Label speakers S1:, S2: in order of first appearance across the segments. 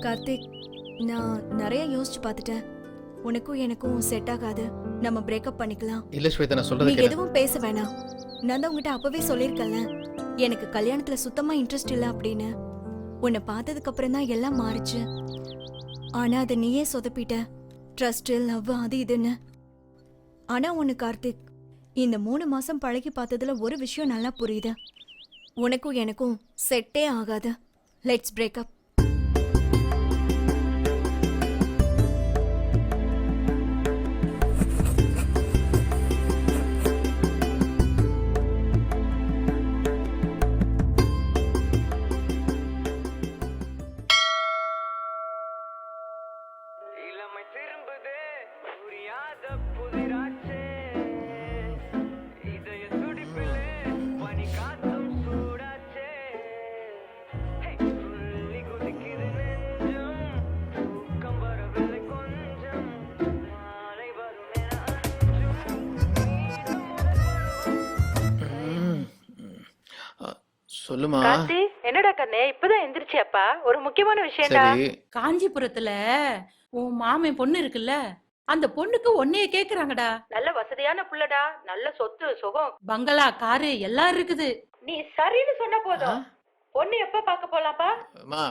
S1: கார்த்திக், நான் நிறைய யோசிச்சு பார்த்துட்டேன். உனக்கும் எனக்கும் செட் ஆகாது. நம்ம பிரேக்கப் பண்ணிக்கலாம்.
S2: இல்ல ஸ்வேதா, நான்
S1: நீ
S2: சொல்றது கேளு.
S1: எதுவும் பேச வேணாம். நான் தான் உங்ககிட்ட அப்பவே சொல்லியிருக்கேன்ல, எனக்கு கல்யாணத்துல சுத்தமா இன்ட்ரெஸ்ட் இல்ல அப்படின்னு. உன்னை பார்த்ததுக்கு அப்புறம் தான் எல்லாம் மாறுச்சு. ஆனா அதை நீயே சொதப்பிட்ட. ட்ரஸ்ட், லவ், அது இதுன்னு. ஆனா ஒண்ணு கார்த்திக், இந்த 3 மாசம் பழகி பார்த்ததுல ஒரு விஷயம் நல்லா புரியுது. உனக்கும் எனக்கும் செட்டே ஆகாது. Let's breakup.
S2: சொல்லுமா.
S3: கார்த்தி, என்னடா கண்ணே இப்பதான் எந்திரிச்சியாப்பா? ஒரு முக்கியமான விஷயம்டா.
S2: சரி,
S4: காஞ்சிபுரத்துல உன் மாமன் பொண்ணு இருக்குல்ல, அந்த பொண்ணுக்கு உன்னைய கேக்குறாங்கடா.
S3: நல்ல வசதியான புள்ளடா, நல்ல சொத்து சுகம்,
S4: பங்களா, காரு எல்லாம் இருக்குது.
S3: நீ சரின்னு சொன்ன போதும். பொண்ணு எப்ப பார்க்க போலாம்ப்பா?
S2: அம்மா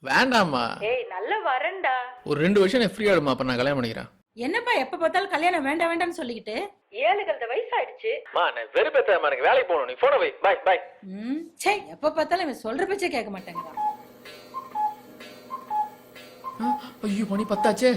S2: வேண்டாம்மா.
S3: ஏய், நல்ல வரண்டா.
S2: ஒரு 2 வருஷம் நான் ஃப்ரீ ஆடுமா, அப்ப நான் கல்யாணம் பண்ணிக்கிறேன்.
S4: என்னப்பா எப்ப பார்த்தாலும் கல்யாணம் வேண்டாம் வேண்டாம்னு சொல்லிக்கிட்டு?
S3: 7 கழுத வயசாயிடுச்சு.
S2: நான் வெறுப்பேத்தாம எனக்கு வேலைக்கு போகணும். நீ போன வை. By by.
S4: சே, எப்ப பார்த்தாலும் இவன் சொல்ற பேச்சே கேட்க மாட்டேங்கிறான்.
S2: ஐயோ, மணி 10 ஆச்சே.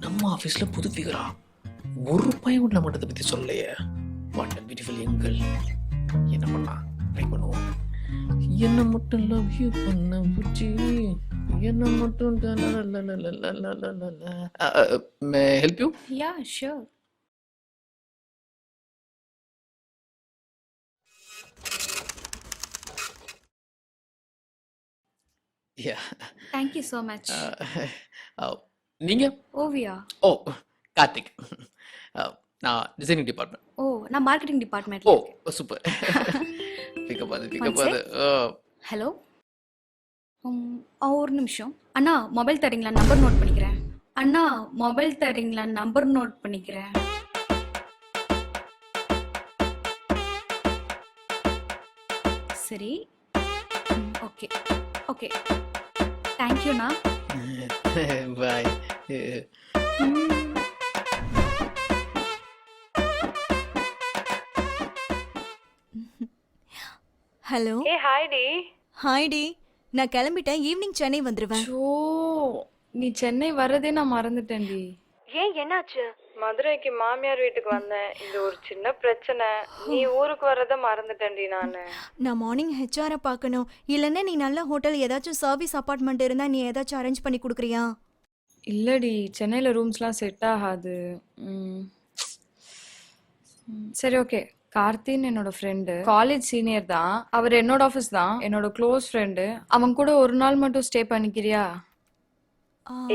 S2: நம்ம ஆபீஸ்ல புது ஃபிகரா, ஒரு பையன் கூட நம்ம பத்தி சொல்லலையே. வாட் a beautiful எங்கள். என்ன பண்ணா ட்ரை பண்ணுவோம். என்ன மட்டும் லவ் யூ பண்ண புச்சி, என்ன மட்டும் may help you.
S1: Yeah sure.
S2: Yeah,
S1: thank you so much.
S2: நீங்க?
S1: ஓவியா.
S2: ஓ, கார்த்திக். நான் டிசைனிங் டிபார்ட்மெண்ட்.
S1: ஓ, நான் மார்க்கெட்டிங் டிபார்ட்மெண்ட்ல.
S2: ஓ சூப்பர். பிக்கப் அது.
S1: ஹலோ. ஒரு நிமிஷம் அண்ணா, மொபைல் தரீங்களா? நம்பர் நோட் பண்ணிக்கிறேன். அண்ணா, மொபைல் தரீங்களா? நம்பர் நோட் பண்ணிக்கிறேன். சரி, ஓகே ஓகே, தேங்க்யூண்ணா.
S2: பாய்.
S1: ஹலோ.
S3: ஏ ஹாய் டி.
S1: ஹாய் டி, நான் கிளம்பிட்டேன். ஈவினிங் சென்னை வந்துருவேன்.
S5: ஓ, நீ சென்னை வர்றதே நான் மறந்துட்டேன்டி.
S3: ஏன், என்னாச்சு? மதுரைக்கு மாமியார் வீட்டுக்கு வந்தேன். இந்த ஒரு சின்ன பிரச்சனை. நீ ஊருக்கு வர்றத மறந்துட்டேன்டி நானு.
S1: நான் மார்னிங் ஹெச்ஆரை பார்க்கணும். இல்லைன்னா நீ நல்ல ஹோட்டல் ஏதாச்சும் சர்வீஸ் அப்பார்ட்மெண்ட் இருந்தா நீ ஏதாச்சும் அரேஞ்ச் பண்ணி கொடுக்குறியா?
S5: இல்லடி, சென்னையில் ரூம்ஸ்லாம் செட் ஆகாது. சரி, ஓகே. கார்த்தின்னு என்னோட ஃப்ரெண்டு, காலேஜ் சீனியர் தான். அவர் என்னோட ஆஃபீஸ் தான், என்னோட க்ளோஸ் ஃப்ரெண்டு. அவன் கூட ஒரு நாள் மட்டும் ஸ்டே பண்ணிக்கிறியா?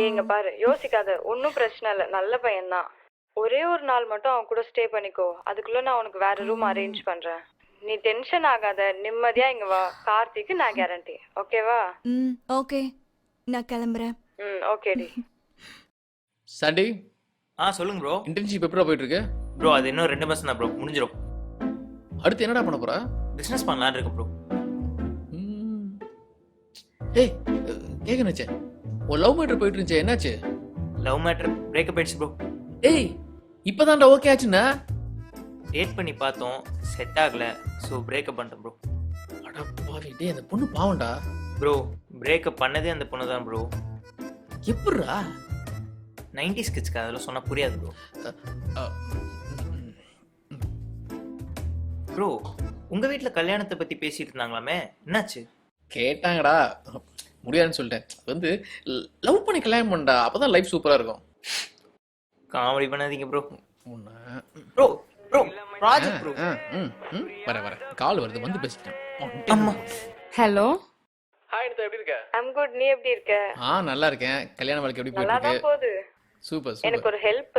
S3: ஏங்க பாரு, யோசிக்காத. ஒன்னும் பிரச்சனை இல்ல, நல்ல பையன்தான். ஒரே ஒரு நாள் மட்டும் அவன் கூட ஸ்டே பண்ணிக்கோ. அதுக்குள்ள நான் உனக்கு வேற ரூம் அரேஞ்ச் பண்றேன். நீ டென்ஷன் ஆகாத, நிம்மதியா இங்க வா. கார்த்திக்கு நான் கேரண்டி. ஓகேவா?
S1: ஓகே, நான் கிளம்புறேன்.
S3: ஓகேடி.
S2: சண்டி,
S6: சொல்லுங்க ப்ரோ.
S2: இன்டர்ன்ஷிப் எப்படா போயிட்டு இருக்கு?
S6: ப்ரோ அது இன்னும் 2 மாசம் தான் ப்ரோ, முடிஞ்சிடும்.
S2: அடுத்து என்னடா பண்ண போற?
S6: பிசினஸ் பண்ணலாம்னு இருக்கு ப்ரோ.
S2: ஏய், கேக்குனச்சே, உன் லவ் மேட்டர் போயிட்டு இருந்துச்சே, என்னாச்சு?
S6: லவ் மேட்டர் பிரேக்கப் ஆயிடுச்சு ப்ரோ.
S2: ஏய், இப்பதான்டா ஓகே ஆச்சுன்னா?
S6: டேட் பண்ணி பார்த்தோம், செட் ஆகல. ஸோ பிரேக்கப் பண்ணிட்டேன் ப்ரோ.
S2: அட பாவி, டேய் அந்த பொண்ணு பாவம்டா.
S6: ப்ரோ பிரேக்கப் பண்ணதே அந்த பொண்ணு தான் ப்ரோ.
S2: எப்படிடா?
S6: 90s கிட்ஸ்க்கு அதெல்லாம் சொன்னால் புரியாது ப்ரோ. ப்ரோ உங்கள் வீட்டில் கல்யாணத்தை பற்றி பேசிட்டு இருந்தாங்களாமே, என்னாச்சு?
S2: கேட்டாங்கடா, முடியாதுன்னு சொல்லிட்டேன். வந்து லவ் பண்ணி கல்யாணம் பண்ணா அப்பதான் லைஃப் சூப்பரா இருக்கும்.
S6: காமெடி பண்ணாதீங்க ப்ரோ.
S2: உன்னை
S6: ப்ரோ ப்ரோ ப்ராஜெக்ட் ப்ரோ.
S2: வர கால் வருது, வந்து பேசிட்டேன்.
S6: அம்மா
S5: ஹலோ.
S2: ஹாய் அனிதா, எப்படி இருக்க?
S3: I'm good. நீ எப்படி இருக்க?
S2: நல்லா இருக்கேன். கல்யாண வாழ்க்கை எப்படி
S3: நல்லா
S2: போயிட்டு
S3: தான்
S2: இருக்கு?
S3: போகுது.
S2: சூப்பர்
S3: எனக்கு
S2: சூப்பர்.
S3: ஒரு ஹெல்ப்.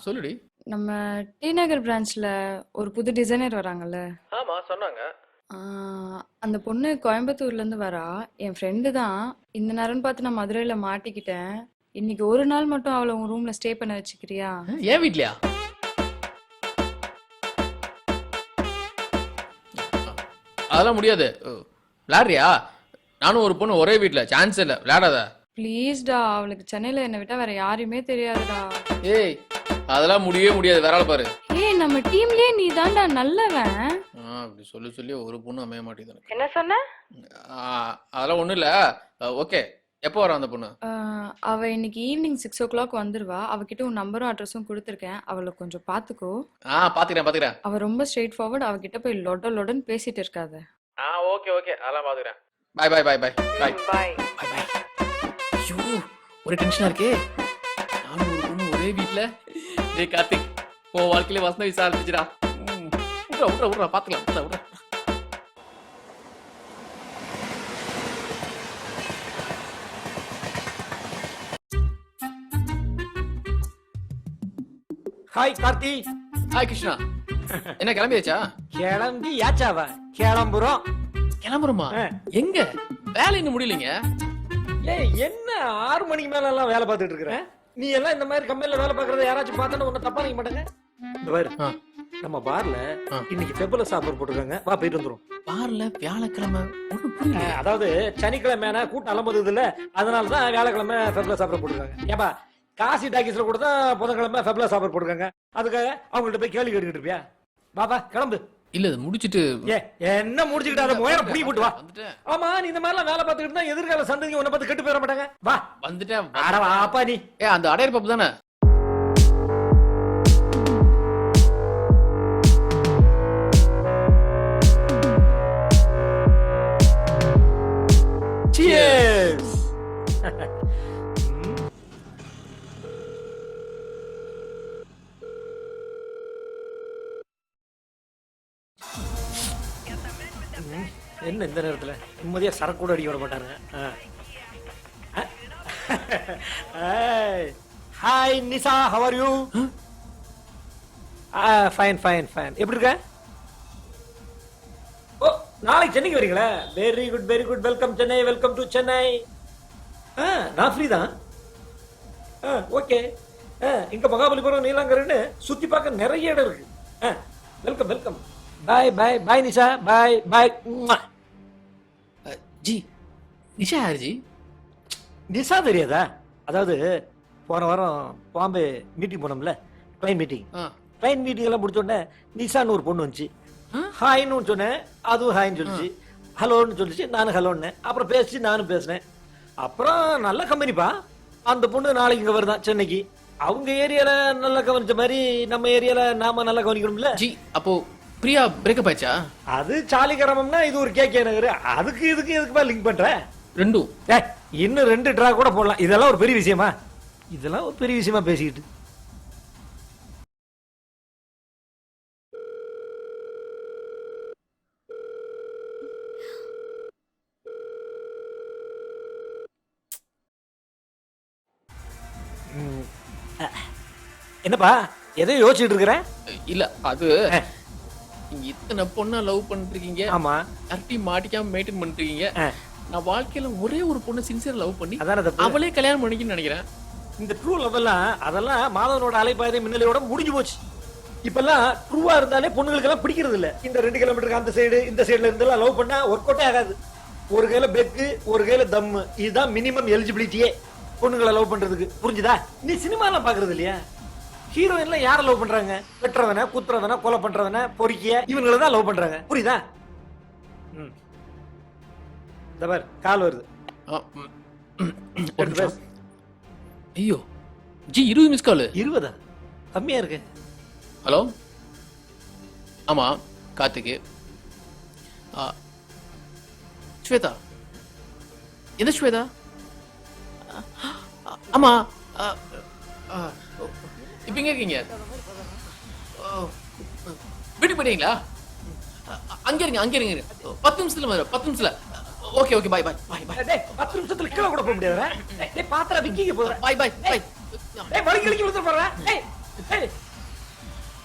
S2: சொல்லுடி.
S5: நம்ம டி நகர் பிரான்ச்ல ஒரு புது டிசைனர் வராங்கல்ல,
S2: ஆமா சொன்னாங்க.
S5: அந்த பொண்ணு கோயம்புத்தூர்ல இருந்து வரா. என் ஃப்ரெண்டு தான். இந்த நேரம்னு பார்த்து நான் மதுரையில மாட்டிக்கிட்டேன். இன்னைக்கு ஒரு நாள் மட்டும் அவளை உன் ரூம்ல ஸ்டே பண்ண வச்சுக்கிறியா?
S2: ஏன் வீட்லயா? அதெல்லாம் முடியாது. விளையாடுறியா? நானும் ஒரு பொண்ணு ஒரே வீட்ல, சான்ஸ் இல்ல, விளையாடாத.
S5: ப்ளீஸ்டா, அவளுக்கு சென்னையில என்னை விட்டா வேற யாரையுமே தெரியாதுடா.
S2: ஏய் அதெல்லாம் முடியவே முடியாது, வேற ஆள் பாரு.
S5: ஏய், நம்ம டீம்லயே நீ தான்டா நல்லவன்.
S2: அப்படி சொல்லி சொல்லி ஒரு பொண்ணு அமைய மாட்டேங்குது.
S3: என்ன சொன்ன?
S2: அதெல்லாம் ஒண்ணும் இல்ல. ஓகே, எப்போ வர அந்த பொண்ணு?
S5: அவ இன்னைக்கு ஈவினிங் 6 o'clock வந்துருவா. அவகிட்ட உன் நம்பரும் அட்ரஸும் கொடுத்துருக்கேன். அவளை கொஞ்சம் பாத்துக்கோ.
S2: பாத்துக்கிறேன்.
S5: அவ ரொம்ப ஸ்ட்ரெயிட் ஃபார்வர்ட். அவகிட்ட போய் லொடன்னு பேசிட்டு இருக்காத.
S2: ஓகே அதெல்லாம் பாத்துக்கிறேன். பை.
S3: பாய்.
S2: ஐயோ ஒரு டென்ஷனா இருக்கே. நானும் ஒரு பொண்ணு ஒரே வீட்ல. டேய் கார்த்திக், உன் வாழ்க்கையில வசந்த விசாரிச்சுடா. விட்றா பாத்துக்கலாம். விட்றா.
S7: ஹாய் கார்த்தி.
S2: ஹாய் கிருஷ்ணா. என்ன கிளம்பியாச்சா?
S7: கிளம்பி யாச்சாவா? கிளம்புறோம்.
S2: கிளம்புறோமா? எங்க? வேலை இன்னும் முடியலைங்க.
S7: ஏய், என்ன 6 மணிக்கு மேல எல்லாம் வேலை பார்த்துட்டு இருக்கிற? நீ எல்லாம் இந்த மாதிரி கம்பெனில வேலை பார்க்கறத யாராச்சும் பார்த்தா உன்னை தப்பா நினைக்க மாட்டாங்க? இந்த பாரு, நம்ம பார்ல இன்னைக்கு ஃபெபுலஸ் ஆஃபர் போட்டுருக்காங்க. வா போயிட்டு வந்துரும்.
S2: பார்ல வியாழக்கிழமை ஒண்ணும் புரியல.
S7: அதாவது சனிக்கிழமை கூட்டம் அலம்புது இல்ல, அதனாலதான் வியாழக்கிழமை ஃபெபுலஸ் ஆஃபர் போட்டுருக்காங்க. ஏப்பா, காசி டாக்கிஸ்ல கூட தான் புதன்கிழமை ஃபெபுலஸ் ஆஃபர் போட்டுருக்காங்க. அதுக்காக அவங்கள்ட்ட போய் கேள்வி கேட்டுக்கிட்டு இருப்பியா? பாபா கிளம்பு.
S2: இல்ல இது முடிச்சிட்டு.
S7: என்ன முடிச்சுக்கிட்டு அதை முயற புடி போட்டு வா.
S2: வந்துட்டேன்.
S7: ஆமா, நீ இந்த மாதிரி வேலை பார்த்துக்கிட்டு இருந்தா எதிர்கால சந்ததி உன்னை பார்த்து கெட்டு போயிட மாட்டாங்க. வா.
S2: வந்துட்டேன்.
S7: அட வாப்பா நீ.
S2: அந்த அடையர் பப்பு தானே?
S7: Cheers. என்ன இந்த நேரத்துல நிம்மதியா சரக்கு கூட அடிக்க விட மாட்டாங்க. Hi Nisha, how are you? Fine. எப்படி இருக்க? ஓ, நாளைக்கு சென்னைக்கு வரீங்களா? Very good. Welcome Chennai. Welcome to Chennai. நான் ஃப்ரீ தான். ஓகே. இங்க மகாபலிபுரம், நீலாங்கரன்னு சுத்தி பார்க்க நிறைய இடம் இருக்கு. வெல்கம். பாய் நிஷா. பாய்.
S2: ஜி நிஷா யார் ஜி?
S7: நிஷா தெரியாதா? அதாவது போன வாரம் பாம்பே மீட்டிங் போனோம்ல, கிளைண்ட் மீட்டிங் எல்லாம் முடிச்ச உடனே நிஷான்னு ஒரு பொண்ணு வந்துச்சு. ஹாய்னு சொன்னேன், அதுவும் ஹாய்னு சொல்லிச்சு. ஹலோன்னு சொல்லிச்சு, நானும் ஹலோன்னு. அப்புறம் பேசி நானும் பேசினேன். அப்புறம் நல்ல கம்பெனிப்பா. அந்த பொண்ணு நாளைக்கு இங்க வருதான் சென்னைக்கு. அவங்க ஏரியால நல்லா கவனிச்ச மாதிரி நம்ம ஏரியால நாம நல்லா கவனிக்கணும்ல
S2: ஜி. அப்போ பிரியா பிரேக்கப் ஆயிச்சா?
S7: அது சாலி கிராமம்னா இது ஒரு கேகே நகர். அதுக்கு எதுக்குப்பா லிங்க் பண்ற?
S2: ரெண்டும்
S7: இன்னும் 2 ட்ரா கூட போடலாம். இதெல்லாம் ஒரு பெரிய விஷயமா? இதெல்லாம் ஒரு பெரிய விஷயமா பேசிக்கிட்டு. என்னப்பா எதையும் யோசிச்சுட்டு இருக்கிற?
S2: இல்ல அது நீங்க இத்தனை பொண்ணை லவ் பண்ணிருக்கீங்க.
S7: ஆமா,
S2: யார்ட்டையும் மாட்டிக்காம மெயின்டைன் பண்ணிருக்கீங்க. நான் வாழ்க்கையில ஒரே ஒரு பொண்ணு சின்சியர் லவ் பண்ணி
S7: அதான
S2: அவளே கல்யாணம் பண்ணிக்கணும்னு நினைக்கிறேன்.
S7: இந்த ட்ரூ லவ் எல்லாம் அதெல்லாம் மாதவனோட அலைப்பாதை மின்னலையோட முடிஞ்சு போச்சு. இப்பெல்லாம் ட்ரூவா இருந்தாலே பொண்ணுங்களுக்கு எல்லாம் பிடிக்கிறது இல்ல. இந்த 2 கிலோமீட்டருக்கு அந்த சைடு இந்த சைடுல இருந்தெல்லாம் லவ் பண்ணா ஒர்க் அவுட்டே ஆகாது. ஒரு கையில பெக்கு, ஒரு கையில தம்மு. இதுதான் மினிமம் எலிஜிபிலிட்டியே பொண்ணுங்களை லவ் பண்றதுக்கு. புரிஞ்சுதா? நீ சினிமா எல்லாம் பாக்குறது இல்லையா? ஹீரோயின்லாம் யார லவ் பண்றாங்க? வெட்டுறவன, குத்துறவன, கொலை பண்றவன, பொறுக்கிய இவங்களை தான் லவ் பண்றாங்க. புரியுதா? கால் வருது.
S2: ஐயோ ஜி 20 மிஸ் கால்.
S7: 20 கம்மியா இருக்கு.
S2: ஹலோ, ஆமா கார்த்திக். ஸ்வேதா, எந்த ஸ்வேதா? ஆமா, இப்ப எங்க இருக்கீங்க? வீட்டுக்கு போயிட்டீங்களா? அங்க இருங்க, அங்க இருங்க. 10 நிமிஷத்துல வர, 10 நிமிஷத்துல. Okay okay, bye bye bye bye.
S7: டேய் 10 நிமிஷத்துல கீழ கூட போக முடியாதுடா. டேய் பாத்திர விக்கிங்க போற.
S2: Bye bye bye.
S7: டேய் வலி கிளிக்கு கொடுத்து போறா. டேய் டேய்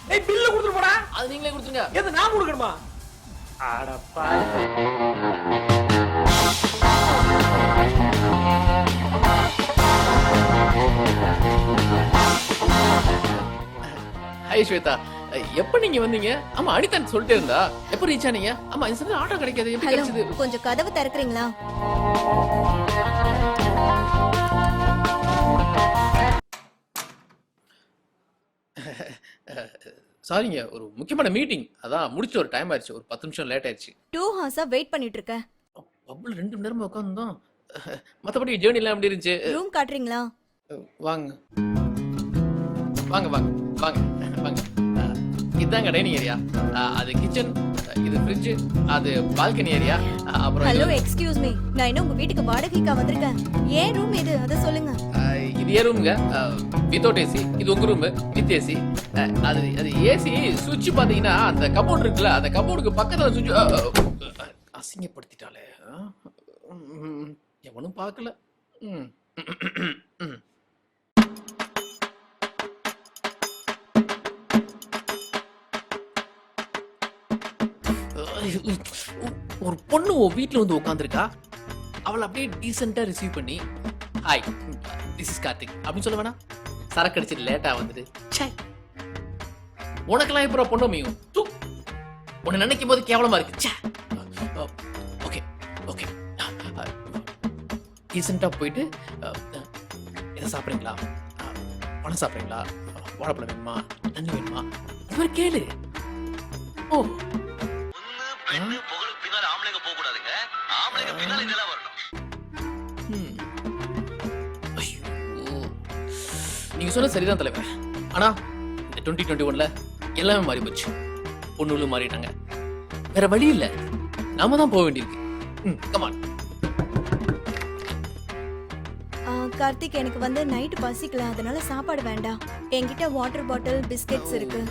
S7: டேய் பில்ல கொடுத்து போடா.
S2: அது நீங்களே கொடுத்துருங்க.
S7: எது நான் கொடுக்கணுமா? அடப்பா.
S2: ஹாய் ஸ்வேதா, எப்ப நீங்க வந்தீங்க? ஆமா அனிதா சொல்லிட்டே இருந்தா. எப்ப ரீச் ஆனீங்க? ஆமா இந்த சமயம் ஆட்டோ கிடைக்காது, எப்படி
S1: ஹலோ,
S2: கிடைச்சது?
S1: கொஞ்சம் கதவு திறக்கறீங்களா?
S2: சாரிங்க, ஒரு முக்கியமான மீட்டிங், அதான் முடிச்சு ஒரு டைம் ஆயிடுச்சு, ஒரு 10 நிமிஷம் லேட் ஆயிடுச்சு.
S1: 2 ஹார்ஸா வெயிட் பண்ணிட்டு இருக்கேன்.
S2: பப்புல 2 மணி நேரமா உட்கார்ந்தோம். மத்தபடி ஜேர்னி எல்லாம் எப்படி இருந்துச்சு?
S1: ரூம் காட்டுறீங்களா?
S2: வாங்க வாங்க வாங்க வாங்க வாங்க. இதாங்க டைனிங் ஏரியா, அது கிச்சன், இது ஃப்ரிட்ஜ், அது பால்கனி ஏரியா. அப்புறம்
S1: ஹலோ, எக்ஸ்கியூஸ் மீ, நான் இன்னும் உங்க வீட்டுக்கு வாடகைக்கா வந்திருக்கேன். ஏன் ரூம் இது, அத சொல்லுங்க.
S2: இது ஏ ரூமுங்க, வித்தவுட் ஏசி. இது உங்க ரூம் வித் ஏசி. அது அது ஏசி சுவிட்ச் பாத்தீங்கன்னா அந்த கபோர்டு இருக்குல்ல, அந்த கபோர்டுக்கு பக்கத்துல சுவிட்ச். அசிங்கப்படுத்திட்டாலே, எவனும் பார்க்கல. ஒரு பொண்ணு உன் வீட்டுல வந்து உட்காந்துருக்கா, அவளை அப்படியே டீசெண்டா ரிசீவ் பண்ணி ஹாய் திஸ் இஸ் கார்த்திக் அப்படின்னு சொல்ல வேணா? சரக்கு அடிச்சுட்டு லேட்டா வந்துட்டு ச்சே, உனக்கெல்லாம் இப்போ பொண்ணு அமையும். உன்னை நினைக்கும் போது கேவலமா இருக்கு. ச்சே. ஓகே ஓகே, டீசெண்டா போயிட்டு எதை சாப்பிட்றீங்களா, பழம் சாப்பிட்றீங்களா, வாழைப்பழம் வேணுமா, தண்ணி வேணுமா, இந்த மாதிரி கேளு. ஓ, நீங்க சொன்ன சரிதான் தலைவர். ஆனா இந்த 2021ல எல்லாமே மாறி போச்சு. பொண்ணுகளும் மாறிட்டாங்க. வேற வழி இல்ல, நாம தான் போக வேண்டியிருக்கு. கமான்.
S1: கார்த்திக், எனக்கு வந்து நைட் பசிக்கல, அதனால சாப்பாடு வேண்டாம். என்கிட்ட வாட்டர் பாட்டில், பிஸ்கெட்ஸ் இருக்கு.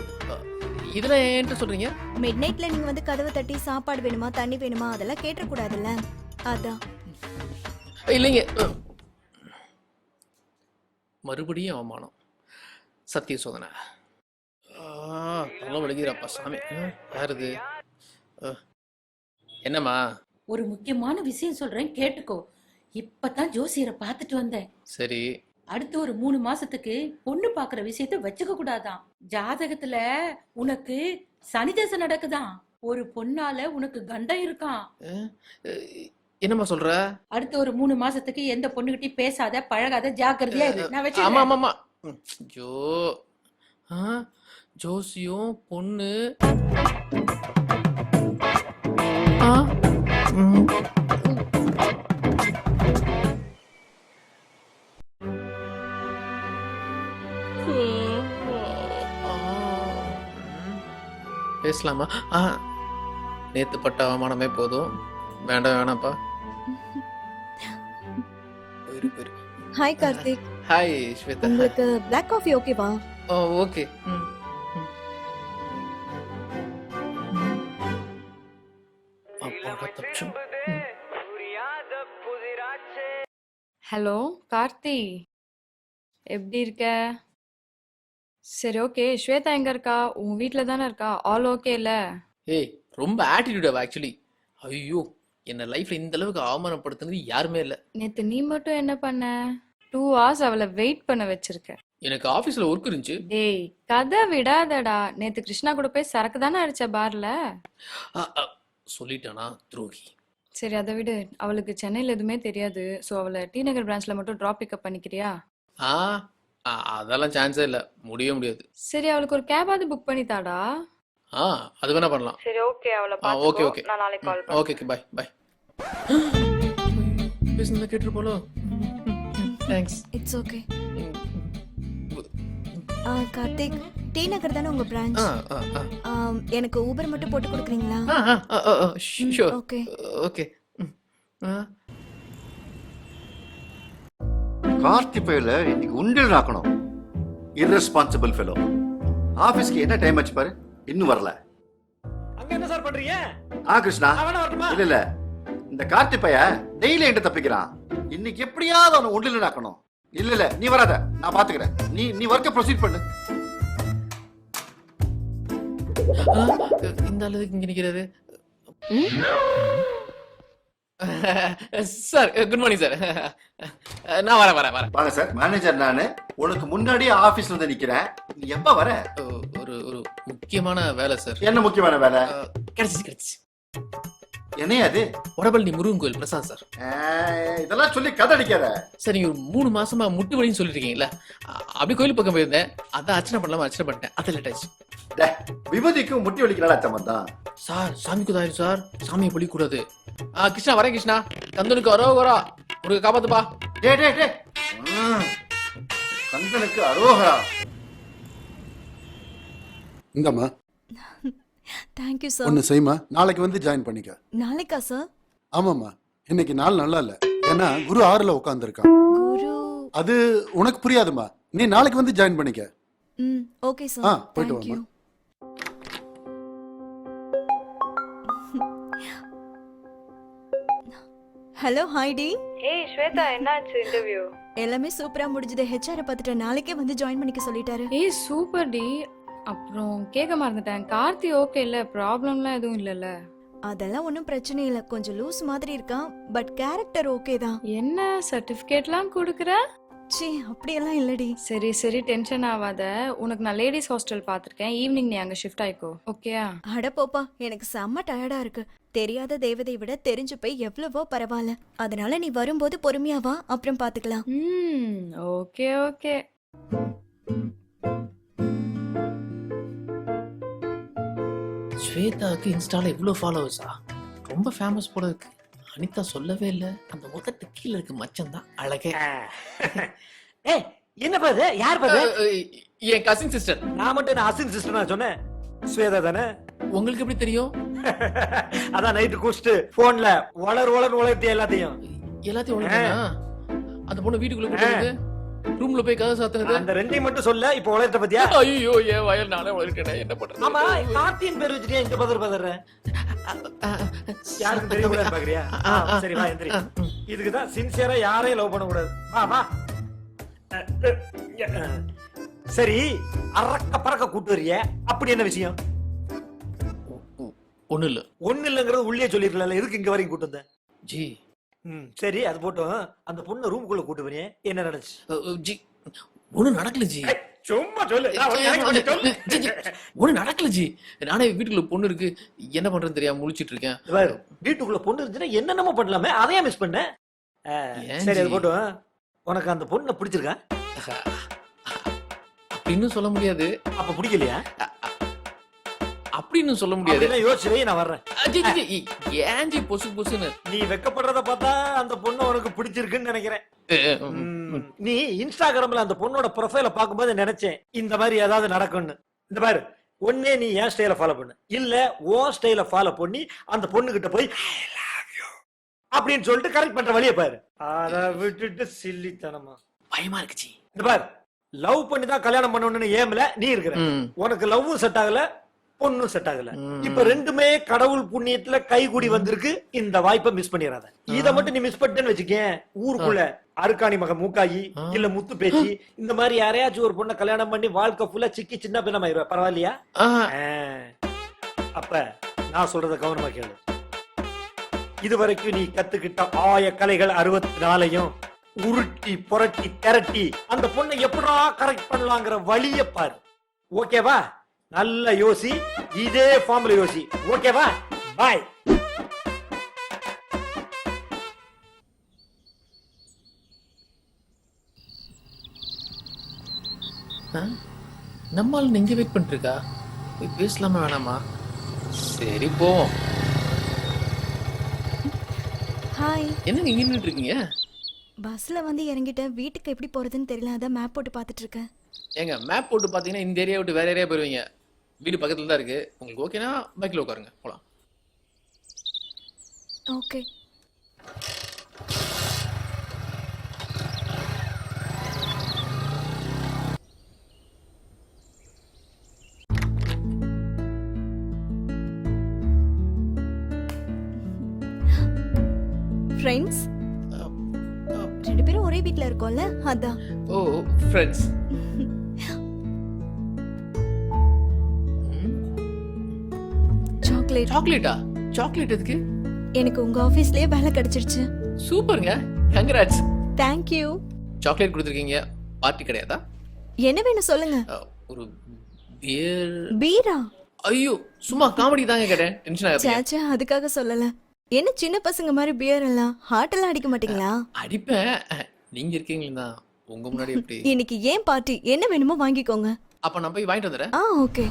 S2: இதுல ஏன்ட்டு சொல்றீங்க?
S1: மிட் நைட்ல நீங்க வந்து கதவை தட்டி சாப்பாடு வேணுமா, தண்ணி வேணுமா அதெல்லாம் கேட்ட கூடாதுல்ல, அதான்.
S2: இல்லைங்க, மறுபடியும் அவமானம். சத்திய சோதனை. நல்லா விழுகிறப்பா சாமி. யாருது? என்னம்மா?
S4: ஒரு முக்கியமான விஷயம் சொல்றேன், கேட்டுக்கோ. இப்பதான் ஜோசியரை பார்த்துட்டு வந்தேன்.
S2: சரி.
S4: அடுத்து ஒரு 3 மாசத்துக்கு பொண்ணு பாக்குற விஷயத்த வச்சுக்க கூடாதான். ஜாதகத்துல உனக்கு சனி தசை நடக்குதாம். ஒரு பொண்ணால உனக்கு கண்டம் இருக்கான்.
S2: என்னம்மா சொல்ற?
S4: அடுத்த ஒரு 3 மாசத்துக்கு எந்த பொண்ணுகிட்டயும் பேசாத, பழகாத, ஜாக்கிரதையா இரு. நான்
S2: ஆமா
S4: வச்சிருக்கேன்.
S2: ஆமா ஆமா. ஜோ ஜோசியும் பொண்ணு. பேசலாமா? நேத்து பட்ட அவமானமே போதும், வேண்டாம் வேணாப்பா.
S1: ஹாய் கார்த்திக்.
S2: ஹாய் ஸ்வேதா.
S1: உங்களுக்கு பிளாக் காஃபி ஓகேவா?
S2: ஓ ஓகே.
S5: ஹலோ கார்த்தி, எப்படி இருக்க? சரி ஓகே, ஸ்வேதா எங்க இருக்கா? உன் வீட்ல தானே இருக்கா? ஆல் ஓகே இல்ல?
S2: ஏய், ரொம்ப ஆட்டிடியூட் ஆக்சுவலி. ஐயோ, என்ன லைஃப்ல இந்த அளவுக்கு அவமானப்படுத்துனது யாருமே இல்ல.
S5: நேத்து நீ மட்டும் என்ன பண்ண? 2 hours அவளை வெயிட் பண்ண வச்சிருக்க.
S2: எனக்கு ஆபீஸ்ல ஒர்க் இருந்துச்சு.
S5: டேய் கதை விடாதடா. நேத்து கிருஷ்ணா கூட போய் சரக்கு தானே அடிச்ச பார்ல.
S2: சொல்லிட்டானா துரோகி.
S5: சரி அதை விடு, அவளுக்கு சென்னையில எதுவுமே தெரியாது. ஸோ அவளை டி நகர் பிரான்ச்ல மட்டும் ட்ராப் பிக்கப் பண்ணிக்கிறியா?
S2: அதெல்லாம் சான்ஸே இல்ல, முடியவே முடியாது.
S5: சரி அவளுக்கு ஒரு கேபாவது புக் பண்ணி தாடா.
S2: அது வேணா பண்ணலாம்.
S3: சரி ஓகே, அவளை
S2: ஓகே
S3: பாத்துக்கோ.
S2: ஓகே,
S3: நான் நாளைக்கு கால் பண்றேன்.
S2: Okay bye bye. பேசுனத கேட்டு போலோ. Thanks.
S1: It's okay. Karthik, T Nagar தானே உங்க பிரான்ச்? எனக்கு ஊபர் மட்டும் போட்டு கொடுக்குறீங்களா?
S2: ஷூர்.
S1: ஓகே.
S2: ஓகே.
S8: கார்த்தி பையில இன்னைக்கு உண்டில் ஆக்கணும். irresponsible fellow. ஆபீஸ்க்கு என்ன டைம் ஆச்சு பாரு, இன்னும் வரல.
S7: அங்க என்ன சார் பண்றீங்க?
S8: கிருஷ்ணா,
S7: அவன வரட்டுமா?
S8: இல்ல இந்த கார்த்தி பைய டெய்லி என்கிட்ட தப்பிக்கிறான். இன்னைக்கு எப்படியாவது அவனை உண்டில் ஆக்கணும். இல்ல நீ வராத, நான் பாத்துக்கிறேன். நீ ஒர்க்க ப்ரொசீட் பண்ணு.
S2: இந்த அளவுக்கு இங்க நிக்கிறாரு. Sir good morning sir. நான் வரேன்.
S8: வாங்க சார், மேனேஜர் நானு. உனக்கு முன்னாடியே ஆபீஸ்ல வந்து நிக்கிறேன். நீ எப்ப வர?
S2: ஒரு முக்கியமான வேலை சார்.
S8: என்ன முக்கியமான வேலை?
S2: கிடைச்சிச்சு.
S8: என்னையா அது?
S2: வடபழனி முருகன் கோயில் பிரசாத் சார்.
S8: இதெல்லாம் சொல்லி கதை அடிக்காத
S2: சார். நீங்க ஒரு 3 மாசமா முட்டு வலின்னு சொல்லிருக்கீங்களா? அப்படி கோயில் பக்கம் போயிருந்தேன். அதான் அர்ச்சனை பண்ணிட்டேன். அது லேட் ஆச்சு.
S8: விபதிக்கும் முட்டி வலிக்கிறாள் அச்சம் தான்
S2: சார். சாமிக்கு தாயிரு சார், சாமியை பழிக்கூடாது. கிருஷ்ணா வரேன். கிருஷ்ணா கந்தனுக்கு அரோகரா, ஒரு காப்பாத்துப்பா.
S8: டே கந்தனுக்கு அரோகரா.
S9: இந்தம்மா
S1: தேங்க் யூ சார்.
S9: ஒன்னு செய்யுமா, நாளைக்கு வந்து ஜாயின் பண்ணிக்க.
S1: நாளைக்கா சார்?
S9: ஆமாம்மா, இன்னைக்கு நாள் நல்லா இல்ல. ஏன்னா குரு 6ல உட்காந்துருக்கான்.
S1: குரு?
S9: அது உனக்கு புரியாதுமா, நீ நாளைக்கு வந்து ஜாயின் பண்ணிக்க.
S1: Okay sir.
S9: போயிட்டு
S1: தேங்க் யூ.
S9: வாமா.
S1: ஹலோ, ஹாய் டி.
S3: ஏய் ஸ்வேதா, என்னாச்சு இன்டர்வியூ?
S1: எல்லாமே சூப்பரா முடிஞ்சது. ஹெச்ஆர் பார்த்துட்டு நாளைக்கே வந்து ஜாயின் பண்ணிக்க சொல்லிட்டாரு.
S5: ஏய் சூப்பர் டி. அப்புறம் கேட்க மறந்துட்டேன், கார்த்தி ஓகே இல்ல? ப்ராப்ளம்லாம் எதுவும் இல்லல்ல?
S1: அதெல்லாம் ஒன்றும் பிரச்சனை இல்லை. கொஞ்சம் லூஸ் மாதிரி இருக்கான், பட் கேரக்டர் ஓகே தான்.
S5: என்ன சர்டிபிகேட்லாம் கொடுக்குற?
S1: சி, அப்படியெல்லாம் இல்லடி.
S5: சரி சரி, டென்ஷன் ஆகாத. உனக்கு நான் லேடிஸ் ஹாஸ்டல் பார்த்துருக்கேன். ஈவினிங் நீ அங்கே ஷிஃப்ட் ஆயிக்கோ, ஓகேயா?
S1: அட போப்பா, எனக்கு செம்ம டயர்டா இருக்கு. தெரியாத தேவதை விட தெரிஞ்சு போய் எவ்வளவோ பரவாயில்ல. அதனால நீ வரும்போது பொறுமையா வா, அப்புறம் பாத்துக்கலாம்.
S5: Okay okay.
S2: ஸ்வேதாவுக்கு இன்ஸ்டால இவ்வளவு ஃபாலோவர்ஸா? ரொம்ப ஃபேமஸ் போல இருக்கு. அனிதா சொல்லவே இல்ல. அந்த முதட்டு கீழே இருக்கு மச்சம் தான் அழகே.
S7: ஏய், என்ன பாது? யார் பாது?
S2: என் கசின் சிஸ்டர்.
S7: நான் மட்டும் என்ன அசின் சிஸ்டர் நான் சொன்னேன்? ஸ்வேதா தானே?
S2: உங்களுக்கு எப்படி தெரியும்?
S7: அதான் நைட்டு குடிச்சிட்டு போன்ல வளர்த்தி எல்லாத்தையும்
S2: ஒழுங்கா அந்த பொண்ணு வீட்டுக்குள்ள கூட்டிட்டு ரூம்ல போய் கதை சாத்துனது.
S7: அந்த ரெண்டையும் மட்டும் சொல்ல. இப்ப வளர்த்த பத்தியா?
S2: ஐயோ, என் வயல் நானே வளர்க்கணும். என்ன பண்றது?
S7: ஆமா, கார்த்தியின் பேர் வச்சுட்டே இந்த பதற யாருக்கு தெரியக்கூடாது பாக்குறியா? சரி வா, எந்திரி. இதுக்குதான் சின்சியரா யாரையும் லவ் பண்ண கூடாது. வா. சரி, அரக்க பறக்க கூட்டு வரிய, அப்படி என்ன விஷயம்?
S2: ஒண்ணு
S7: இல்லங்கிறது உள்ளே சொல்லிருக்கல. எதுக்கு இங்க வரைக்கும் கூட்டு வந்த?
S2: ஜி.
S7: சரி, அது போட்டோம். அந்த பொண்ணு ரூமுக்குள்ள கூட்டு வரிய, என்ன நடந்துச்சு?
S2: ஜி, ஒண்ணு நடக்கல ஜி.
S7: சும்மா சொல்லு.
S2: ஒண்ணு நடக்கல ஜி. நானே வீட்டுக்குள்ள பொண்ணு இருக்கு, என்ன பண்றேன்னு தெரியாம முழிச்சிட்டு இருக்கேன்.
S7: வீட்டுக்குள்ள பொண்ணு இருந்துச்சுன்னா என்னென்னமோ பண்ணலாமே, அதையா மிஸ் பண்ண? சரி, அது போட்டோம். உனக்கு அந்த பொண்ணை பிடிச்சிருக்கா?
S2: அப்படின்னு சொல்ல முடியாது.
S7: அப்ப பிடிக்கலையா?
S2: அப்படின்னு சொல்ல முடியாது.
S7: யோசிச்சு நான் வர்றேன்.
S2: ஏன் ஜி பொசுன்னு?
S7: நீ வெக்கப்படுறத பார்த்தா அந்த பொண்ணு உனக்கு பிடிச்சிருக்குன்னு நினைக்கிறேன். நீ இன்ஸ்டாகிராம்ல அந்த பொண்ணோட ப்ரொஃபைல பாக்கும்போது நினைச்சேன் இந்த மாதிரி ஏதாவது நடக்கும்னு. இந்த பாரு, ஒன்னே நீ என் ஸ்டைல ஃபாலோ பண்ணு, இல்ல உன் ஸ்டைல ஃபாலோ பண்ணி அந்த பொண்ணு கிட்ட போய் அப்படின்னு சொல்லிட்டு கரெக்ட் பண்ற வழியை பாரு. அத விட்டுட்டு சில்லித்தனமா
S2: பயமா இருக்கு ஜி.
S7: இந்த பாரு, லவ் பண்ணி தான் கல்யாணம் பண்ணணும்னு ஏம்ல நீ இருக்கிற. உனக்கு லவ்வும் செட் ஆகல, பொண்ணும் செட் ஆகல. இப்ப ரெண்டுமே கடவுள் புண்ணியத்துல கைகூடி வந்திருக்கு. இந்த வாய்ப்பை மிஸ் பண்ணிடாத. இத மட்டும் நீ மிஸ் பண்ணிட்டேன்னு வச்சுக்கேன், ஊருக்குள்ள அருக்காணி மகன் மூக்காயி இல்ல முத்து பேச்சு இந்த மாதிரி யாரையாச்சும் ஒரு பொண்ணை கல்யாணம் பண்ணி வாழ்க்கை ஃபுல்லா சிக்கி சின்ன பின்னமாயிருவ. பரவாயில்லையா? அப்ப நான் சொல்றத கவனமா கேளு. இதுவரைக்கும் நீ கத்துக்கிட்ட 1000 கலைகள் 64யும் உருட்டி புரட்டி திரட்டி அந்த பொண்ணை எப்படா கரெக்ட் பண்ணலாங்கிற வழிய பாரு. ஓகேவா? நல்ல யோசி, இதே ஃபார்ம்ல யோசி. ஓகேவா? பாய்.
S2: நம்மால் நெஞ்ச வெயிட் பண்ணிட்டு இருக்கா. பேசலாமா வேணாமா? சரி போவோம்.
S1: ஹாய்.
S2: என்ன இங்க நின்னுட்டு இருக்கீங்க?
S1: பஸ்ல வந்து இறங்கிட்டேன். வீட்டுக்கு எப்படி போறதுன்னு தெரியல, அதான் மேப் போட்டு பாத்துட்டு இருக்கேன்.
S2: ஏங்க மேப் போட்டு பார்த்தீங்கன்னா இந்த ஏரியா விட்டு வேற ஏரியா போயிருவீங்க. வீடு பக்கத்துல தான் இருக்கு. உங்களுக்கு ஓகேனா பைக்கில் உட்காருங்க போகலாம்.
S1: ஓகே. ஃப்ரெண்ட்ஸ், ரெண்டு பேரும் ஒரே வீட்ல இருக்கோம்ல, அதான்.
S2: ஓ ஃப்ரெண்ட்ஸ்.
S1: சாக்லேட்.
S2: சாக்லேட்டா? சாக்லேட் எதுக்கு?
S1: எனக்கு உங்க ஆபீஸ்லயே வேலை கிடைச்சிருச்சு.
S2: சூப்பருங்க, கங்க்ராட்ஸ்.
S1: Thank you.
S2: சாக்லேட் கொடுத்துருக்கீங்க, பார்ட்டி கிடையாதா?
S1: என்ன வேணும் சொல்லுங்க.
S2: ஒரு பியர்.
S1: பீரா?
S2: ஐயோ, சும்மா காமெடி தாங்க கேட்டேன், டென்ஷன் ஆகாதீங்க.
S1: சாச்சா, அதுக்காக சொல்லல. என்ன சின்ன பசங்க மாதிரி பியர் எல்லாம் ஹார்ட் எல்லாம் அடிக்க மாட்டீங்களா?
S2: அடிப்பேன், நீங்க இருக்கீங்களா உங்க முன்னாடி எப்படி?
S1: இன்னைக்கு ஏன் பார்ட்டி, என்ன வேணுமோ வாங்கிக்கோங்க.
S2: அப்ப நான் போய் வாங்கிட்டு வந்துடுறேன்.
S1: ஓகே.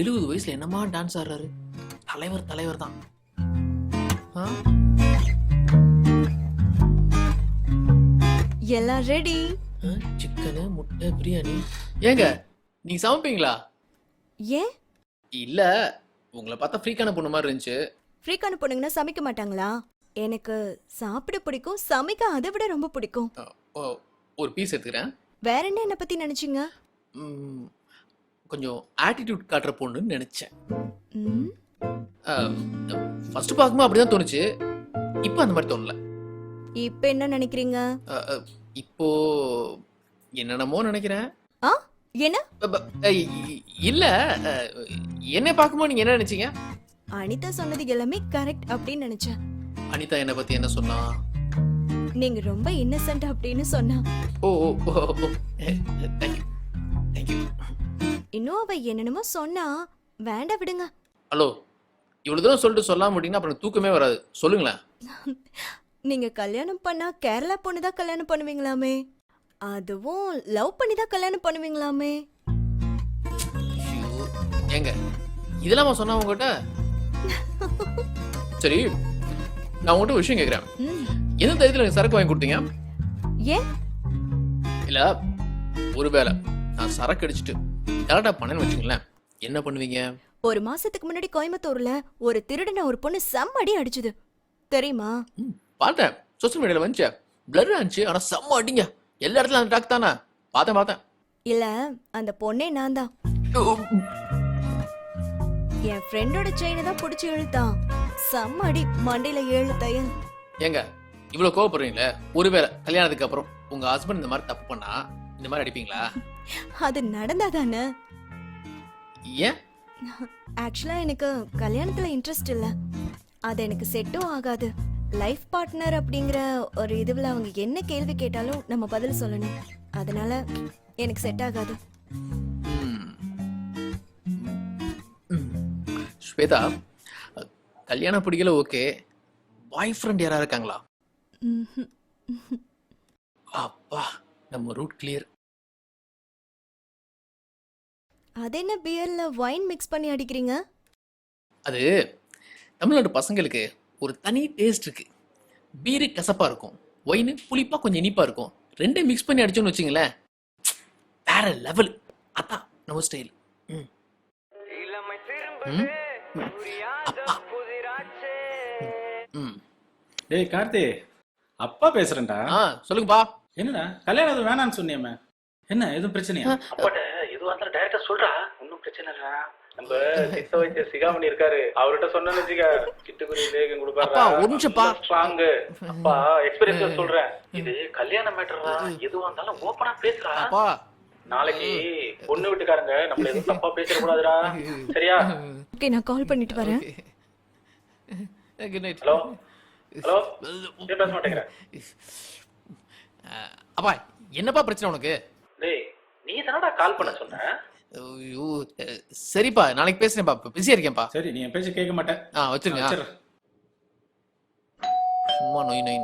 S2: 70 வயசுல என்னமா டான்ஸ் ஆடுறாரு. தலைவர் தான்.
S1: எல்லாம் ரெடி.
S2: சிக்கனு, முட்டை, பிரியாணி. ஏங்க நீங்க சமைப்பீங்களா?
S1: ஏன்?
S2: இல்ல, உங்களை பார்த்தா ஃப்ரீக்கான பொண்ணு மாதிரி இருந்துச்சு.
S1: ஃப்ரீக்கான பொண்ணுங்கன்னா சமைக்க மாட்டாங்களா? எனக்கு சாப்பிட பிடிக்கும், சமைக்க அதை விட ரொம்ப பிடிக்கும்.
S2: ஒரு பீஸ் எடுத்துக்கிறேன்.
S1: வேற என்ன பத்தி நினைச்சீங்க?
S2: கொஞ்சம் ஆட்டிடியூட் காட்டுற பொண்ணுன்னு நினைச்சேன்.
S1: ம்,
S2: ஃபர்ஸ்ட் பார்க்கும்போது அப்படிதான் தோணுச்சு. இப்போ அந்த மாதிரி தோணல.
S1: இப்ப என்ன நினைக்கிறீங்க?
S2: இப்போ என்னென்னமோ நினைக்கிறேன்.
S1: என்ன?
S2: இல்ல, என்னை பார்க்கும்போது நீங்க என்ன நினைச்சீங்க?
S1: அனிதா சொன்னது எல்லாமே கரெக்ட் அப்படின்னு நினைச்சேன்.
S2: அனிதா என்னை பத்தி என்ன சொன்னா?
S1: நீங்க ரொம்ப இன்னசென்ட் அப்படின்னு சொன்னா.
S2: ஓ தேங்க்யூ.
S1: இன்னும் அவ என்னென்னமோ சொன்னா. வேண்டாம், விடுங்க.
S2: ஹலோ, இவ்வளவு தூரம் சொல்லிட்டு சொல்லாம விட்டீங்கன்னா அப்புறம் தூக்கமே வராது. சொல்லுங்களேன்.
S1: நீங்க கல்யாணம் பண்ணா கேரளா பொண்ணு தான் கல்யாணம் பண்ணுவீங்களாமே, அதுவும் லவ் பண்ணி தான் கல்யாணம் பண்ணுவீங்களாமே.
S2: ஏங்க இதெல்லாம் சொன்னா உங்ககிட்ட? சரி, நான் உங்ககிட்ட ஒரு விஷயம் கேட்கிறேன். எந்த தைரியத்துல எனக்கு சரக்கு வாங்கி கொடுத்தீங்க?
S1: ஏன்?
S2: இல்ல, ஒருவேளை நான் சரக்கு அடிச்சுட்டு கரெக்டா பண்ணேன்னு வச்சுங்களேன், என்ன பண்ணுவீங்க?
S1: ஒரு மாசத்துக்கு முன்னாடி கோயம்புத்தூர்ல ஒரு திருடனை ஒரு பொண்ணு செம்மடி அடிச்சுது தெரியுமா?
S2: பார்த்தேன், சோசியல் மீடியால வந்துச்சு. பிளர் ஆச்சு, ஆனா செம்ம அடிங்க. எல்லா இடத்துல அந்த டாக் தானே. பார்த்தேன்.
S1: இல்ல, அந்த பொண்ணே நான் தான். என் ஃப்ரெண்டோட செயினை தான் பிடிச்சி இழுத்தான். செம்மடி, மண்டையில 7 தையல்.
S2: ஏங்க இவ்வளவு கோவப்படுறீங்களே, ஒருவேளை கல்யாணத்துக்கு அப்புறம் உங்க ஹஸ்பண்ட் இந்த மாதிரி தப்பு பண்ணா இந்த மாதிரி அடிப்பீங்களா?
S1: அது நடந்தாதானே.
S2: ஏன்?
S1: ஆக்சுவலா எனக்கு கல்யாணத்துல இன்ட்ரெஸ்ட் இல்ல. அது எனக்கு செட்டும் ஆகாது. லைஃப் பார்ட்னர் அப்படிங்கிற ஒரு இதுல அவங்க என்ன கேள்வி கேட்டாலும் நம்ம பதில் சொல்லணும். அதனால எனக்கு செட் ஆகாது.
S2: ஸ்வேதா, கல்யாணம் பிடிக்கல, ஓகே. பாய் ஃப்ரெண்ட் யாரா இருக்காங்களா?
S1: ம்ஹும்.
S2: அப்பா, நம்ம ரூட் கிளியர்.
S1: அது என்ன பியர்ல வைன் மிக்ஸ் பண்ணி அடிக்கிறீங்க?
S2: அது தமிழ்நாட்டு பசங்களுக்கு ஒரு தனி டேஸ்ட் இருக்கு. பீரு கசப்பா இருக்கும், ஒயின் புளிப்பா கொஞ்சம் இனிப்பா இருக்கும். ரெண்டே மிக்ஸ் பண்ணி அடிச்சோன்னு வச்சுங்களேன், வேற லெவல். அதான் நம்ம ஸ்டைல்.
S10: டேய் கார்த்தி, அப்பா பேசுறேன்டா.
S2: சொல்லுங்கப்பா.
S10: என்னடா கல்யாணம் எதுவும் வேணான்னு சொன்னியமே, என்ன எதுவும் பிரச்சனையா?
S11: அப்பாட்ட எதுவா இருந்தாலும் டைரக்டா சொல்றா, ஒன்னும் பிரச்சனை இல்ல. நம்ம சித்த வைத்திய சிகாமணி இருக்காரு, அவர்கிட்ட சொன்னு வச்சுக்க, சிட்டுக்குருவி லேகம் கொடுப்பாரு.
S2: ஒரு நிமிஷம்ப்பா,
S11: ஸ்ட்ராங். அப்பா எக்ஸ்பீரியன்ஸ் சொல்றேன். இது கல்யாண மேட்டர்ரா, எதுவா இருந்தாலும் ஓபனா பேசுறா. நாளைக்கு பொண்ணு வீட்டுக்காரங்க நம்மள எதுவும் தப்பா பேச கூடாதுடா, சரியா?
S1: ஓகே, நான் கால் பண்ணிட்டு வரேன்.
S2: Good night.
S11: ஹலோ ஹலோ, ஏன் பேச மாட்டேங்கிற?
S2: அப்பா, என்னப்பா பிரச்சனை உனக்கு?
S11: டேய், நீ தானடா கால் பண்ண சொன்ன?
S2: ஐயோ, சரிப்பா, நாளைக்கு பேசுறேன்ப்பா, பிஸியா இருக்கேன்ப்பா.
S10: சரி, நீ என் பேச்ச கேட்க மாட்டேன்.
S2: வச்சிருங்க. சும்மா நொயின்னு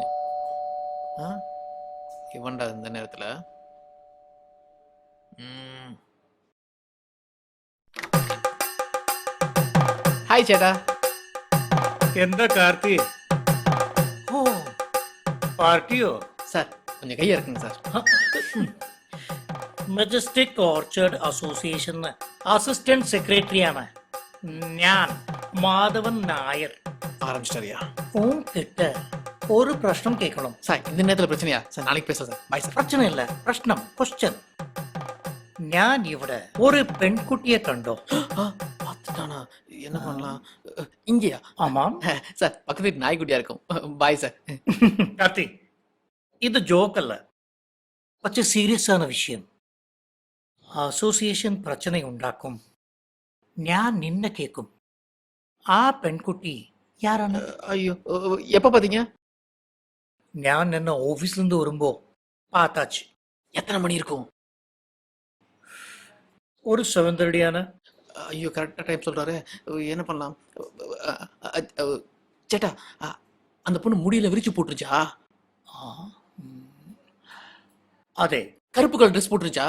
S2: இவன்டா இந்த நேரத்துல. ஹாய் சேட்டா.
S7: എന്താ കാർത്തി? ഓ പാർട്ടിയോ?
S2: சார், கொஞ்சம் கையா இருக்குங்க சார்.
S12: മെജസ്റ്റിക് ഓർച്ചർഡ് അസോസിയേഷന് അസിസ്റ്റന്റ് സെക്രട്ടറിയാണ് ഞാൻ മാധവൻ നായർ.
S2: ஆரம்பிச்சிட்டாரியா
S12: உன்கிட்ட ஒரு பிரശ്നം கேட்கணும்.
S2: சார்? இந்த நேரத்துல பிரச்சனையா சார்? நாளைக்கு பேசலாம் சார். Bye sir.
S12: பிரச்சனை இல்ல, பிரശ്നം ക്വസ്റ്റ്യൻ. ഞാൻ ഇവിടെ ഒരു പെൺകുട്ടിയെ കണ്ടോ?
S2: பார்த்துட்டானா? என்ன பண்ணலாம்? இங்கேயா?
S12: ஆமாம்.
S2: சார் பக்கத்து வீட்டு நாய்க்குட்டியா இருக்கும். Bye sir.
S12: കാർത്തി, ഇത് ജോക്കല്ല, പക്ഷെ സീരിയസ് ആണ് വിഷയം. അസോസിയേഷൻ പ്രശ്നം ഉണ്ടാക്കും. ഞാൻ നിന്നെ കേൾക്കും. ആ പെൺകുട്ടി யாரான?
S2: ஐயோ, எப்ப பாத்தீங்க?
S12: ഞാൻ നിന്നെ ഓഫീസിൽ നിന്ന് വരുമ്പോ பார்த்தாச்சு.
S2: எத்தனை மணி இருக்கும்?
S12: ஒரு 7:30
S2: ஐயோ, கரெக்டா டைம் சொல்றாரு. என்ன பண்ணலாம்? சேட்டா, அந்த பொண்ணு முடியல விரிச்சு போட்டுருச்சா?
S12: அதே.
S2: கருப்பு கலர் ட்ரெஸ் போட்டுருச்சா?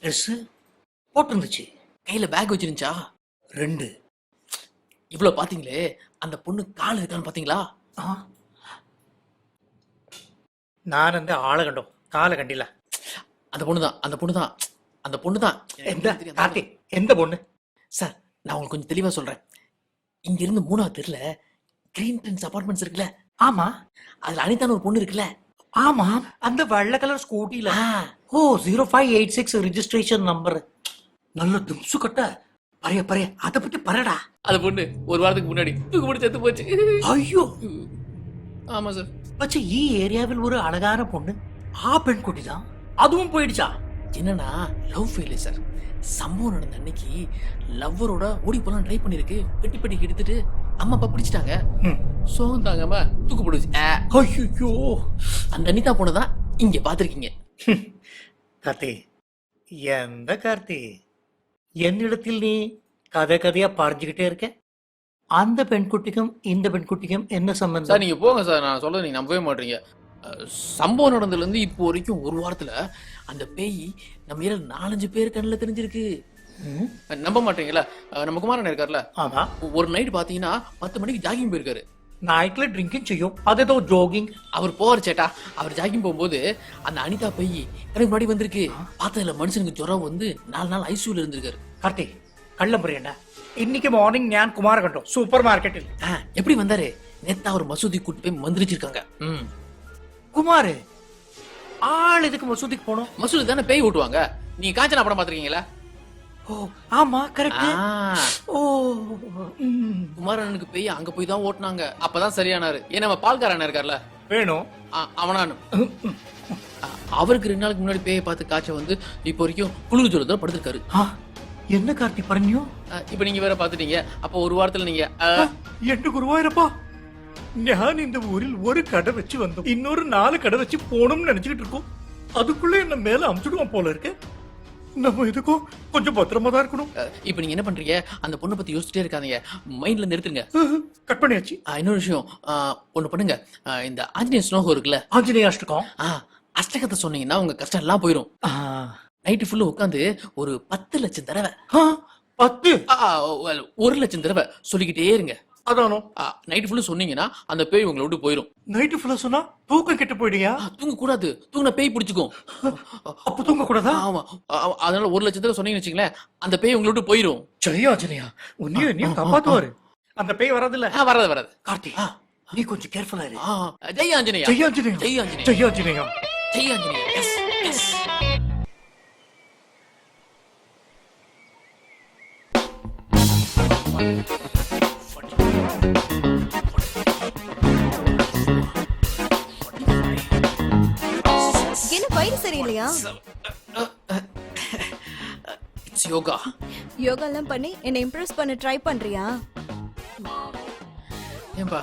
S12: ட்ரெஸ் போட்டிருந்துச்சு.
S2: கையில பேக் வச்சிருந்துச்சா?
S12: 2.
S2: இவ்வளவு பாத்தீங்களே, அந்த பொண்ணு கால் இருக்கான்னு பாத்தீங்களா?
S12: நான் அந்த ஆளை கண்டோம், காலை கண்டில.
S2: அந்த பொண்ணுதான், அந்த பொண்ணுதான், அந்த பொண்ணுதான்.
S12: எந்த கார்த்தி? எந்த பொண்ணு?
S2: சார், நான் உங்களுக்கு கொஞ்சம் தெளிவா சொல்றேன். இங்க இருந்து 3வது தெருல கிரீன் ட்ரெண்ட்ஸ் அபார்ட்மெண்ட்ஸ் இருக்குல்ல?
S12: ஆமா.
S2: அதுல அனிதான்னு ஒரு பொண்ணு இருக்குல்ல?
S12: ஆமா, அந்த வெள்ளை கலர் ஸ்கூட்டில. ஓ, 0586 ரிஜிஸ்ட்ரேஷன் நம்பர். நல்ல தும்சு கட்ட பரைய பரைய. அதை பத்தி பரடா.
S2: அந்த பொண்ணு ஒரு வாரத்துக்கு முன்னாடி தூக்கு போட்டு செத்து போச்சு.
S12: ஐயோ.
S2: ஆமா சார்.
S12: പക്ഷെ ഈ ഏരിയാവിൽ ഒരു അഴകാന പൊണ്ണ്, ആ പെൺകുട്ടി தான், அதுவும் போயிடுச்சா?
S2: என்னன்னா லவ் ஃபெயிலியர் சார். சம்பவம் நடந்த அன்னைக்கு லவ்வரோட ஓடி போலாம் ட்ரை பண்ணிருக்கு. பெட்டி பெட்டி எடுத்துட்டு அம்மா அப்பா பிடிச்சிட்டாங்க. சோகம் தாங்காம தூக்கு போடுச்சு.
S12: ஐயோ.
S2: அந்த அனிதா பொண்ணுதான் இங்க பாத்திருக்கீங்க.
S12: கார்த்தி, எந்த கார்த்தி? என்னிடத்தில் நீ கதை கதையா பாடிச்சுக்கிட்டே இருக்க. அந்த பெண்குட்டிக்கும் இந்த பெண்குட்டிக்கும் என்ன சம்பந்தம்?
S2: சார் நீங்க போங்க சார், நான் சொல்றது நீங்க நம்பவே மாட்டீங்க. சம்பவம் நடந்ததுல இருந்து இப்போ வரைக்கும் ஒரு வாரத்துல அந்த பேய் நம்ம ஏரியால 4-5 பேர் கண்ணுல தெரிஞ்சிருக்கு. நம்ப மாட்டீங்களா? நம்ம குமாரன் இருக்கார்ல,
S12: ஆமா,
S2: ஒரு நைட் பாத்தீங்கன்னா 10 மணிக்கு ஜாகிங் போயிருக்காரு.
S12: நைட்ல ட்ரிங்கிங் செய்யும், அது ஏதோ ஜோகிங்.
S2: அவர் போவார் சேட்டா. அவர் ஜாகிங் போகும்போது அந்த அனிதா பேய் எனக்கு முன்னாடி வந்திருக்கு. பார்த்ததுல மனுஷனுக்கு ஜுரம் வந்து 4 நாள் ஐசியூல இருந்திருக்காரு.
S12: கார்த்தி, கள்ளம் புரியண்டா. இன்னைக்கு மார்னிங் ஞான் குமார கண்டோம் சூப்பர் மார்க்கெட்டில்.
S2: எப்படி வந்தாரு? நேத்தா ஒரு மசூதி கூட்டு போய் மந்திரிச்சிருக்காங்க.
S12: குமார் ஆள் எதுக்கு மசூதிக்கு போனோம்?
S2: மசூதி தானே பேய் ஓட்டுவாங்க. நீங்க காஞ்சனா படம் பாத்திருக்கீங்களா?
S12: ஓ ஆமா, கரெக்ட். ஓ,
S2: குமாரனுக்கு பேய் அங்க போய் தான் ஓட்டுனாங்க. அப்பதான் சரியானாரு. ஏன் நம்ம பால்காரன் இருக்கார்ல
S12: வேணும்,
S2: அவனானு அவருக்கு 2 நாளுக்கு முன்னாடி பேயை பார்த்து காய்ச்சல் வந்து இப்போ வரைக்கும் குளிர் ஜுரத்துல படுத்திருக்காரு.
S12: என்ன கார்த்தி പറഞ്ഞോ?
S2: இப்ப நீங்க வேற பாத்துட்டீங்க. அப்ப ஒரு வாரத்துல நீங்க
S12: எட்டு குருவாயிரப்பா. ഞാൻ இந்த ஊரில் ஒரு கடை வச்சு வந்தோம், இன்னொரு 4 கடை வச்சு போகணும்னு நினைச்சுக்கிட்டு இருக்கோம். அதுக்குள்ள என்ன மேல அமுச்சுடுவான் போல இருக்கு. நம்ம இதுக்கும் கொஞ்சம் பத்திரமா தான் இருக்கணும்.
S2: இப்ப நீங்க என்ன பண்றீங்க? அந்த பொண்ணை பத்தி யோசிச்சுட்டே இருக்காதீங்க, மைண்ட்ல நிறுத்துங்க.
S12: கட் பண்ணியாச்சு.
S2: இன்னொரு விஷயம் ஒண்ணு பண்ணுங்க. இந்த ஆஞ்சநேய ஸ்லோகம் இருக்குல்ல,
S12: ஆஞ்சநேய அஷ்டகம்,
S2: அஷ்டகத்தை சொன்னீங்கன்னா உங்க கஷ்டம் எல்லாம் போயிடும். நைட்டு ஃபுல்லா உட்காந்து ஒரு 10 லட்சம் தடவை
S12: 10
S2: 1 லட்சம் தடவை சொல்லிக்கிட்டே இருங்க.
S12: அதானோ?
S2: நைட்டு ஃபுல்லு சொன்னீங்கன்னா அந்த பேய் உங்களை விட்டு போயிடும்.
S12: நைட்டு ஃபுல்லா சொன்னா தூக்கம் கெட்டு போயிடுயா?
S2: தூங்க கூடாது, தூங்கின பேய் பிடிச்சுக்கும்.
S12: அப்ப தூங்க கூடாதா?
S2: ஆமா, அதனால 1 லட்சம் தடவை சொன்னீங்கன்னு வச்சுங்களேன், அந்த பேய் உங்களை விட்டு போயிடும்.
S12: ஜெயா ஜெயா, உன்னையும் காப்பாத்துவாரு. அந்த பேய் வராதுல்ல?
S2: வராது.
S12: கார்த்தி, நீ கொஞ்சம் கேர்ஃபுல்லா இரு.
S2: ஜெய் ஆஞ்சநேயா,
S12: ஜெய் ஆஞ்சநேயா,
S2: ஜெய் ஆஞ்சநேயா,
S12: ஜெய் ஆஞ்சநேயா,
S2: ஜெய் ஆஞ்சநேயா. Yes yes.
S1: என்ன வயிறு சரியில்லையா?
S2: இட்ஸ் யோகா.
S1: யோகா எல்லாம் பண்ணி என்ன இம்ப்ரெஸ் பண்ண ட்ரை பண்றியா?
S2: ஏன்பா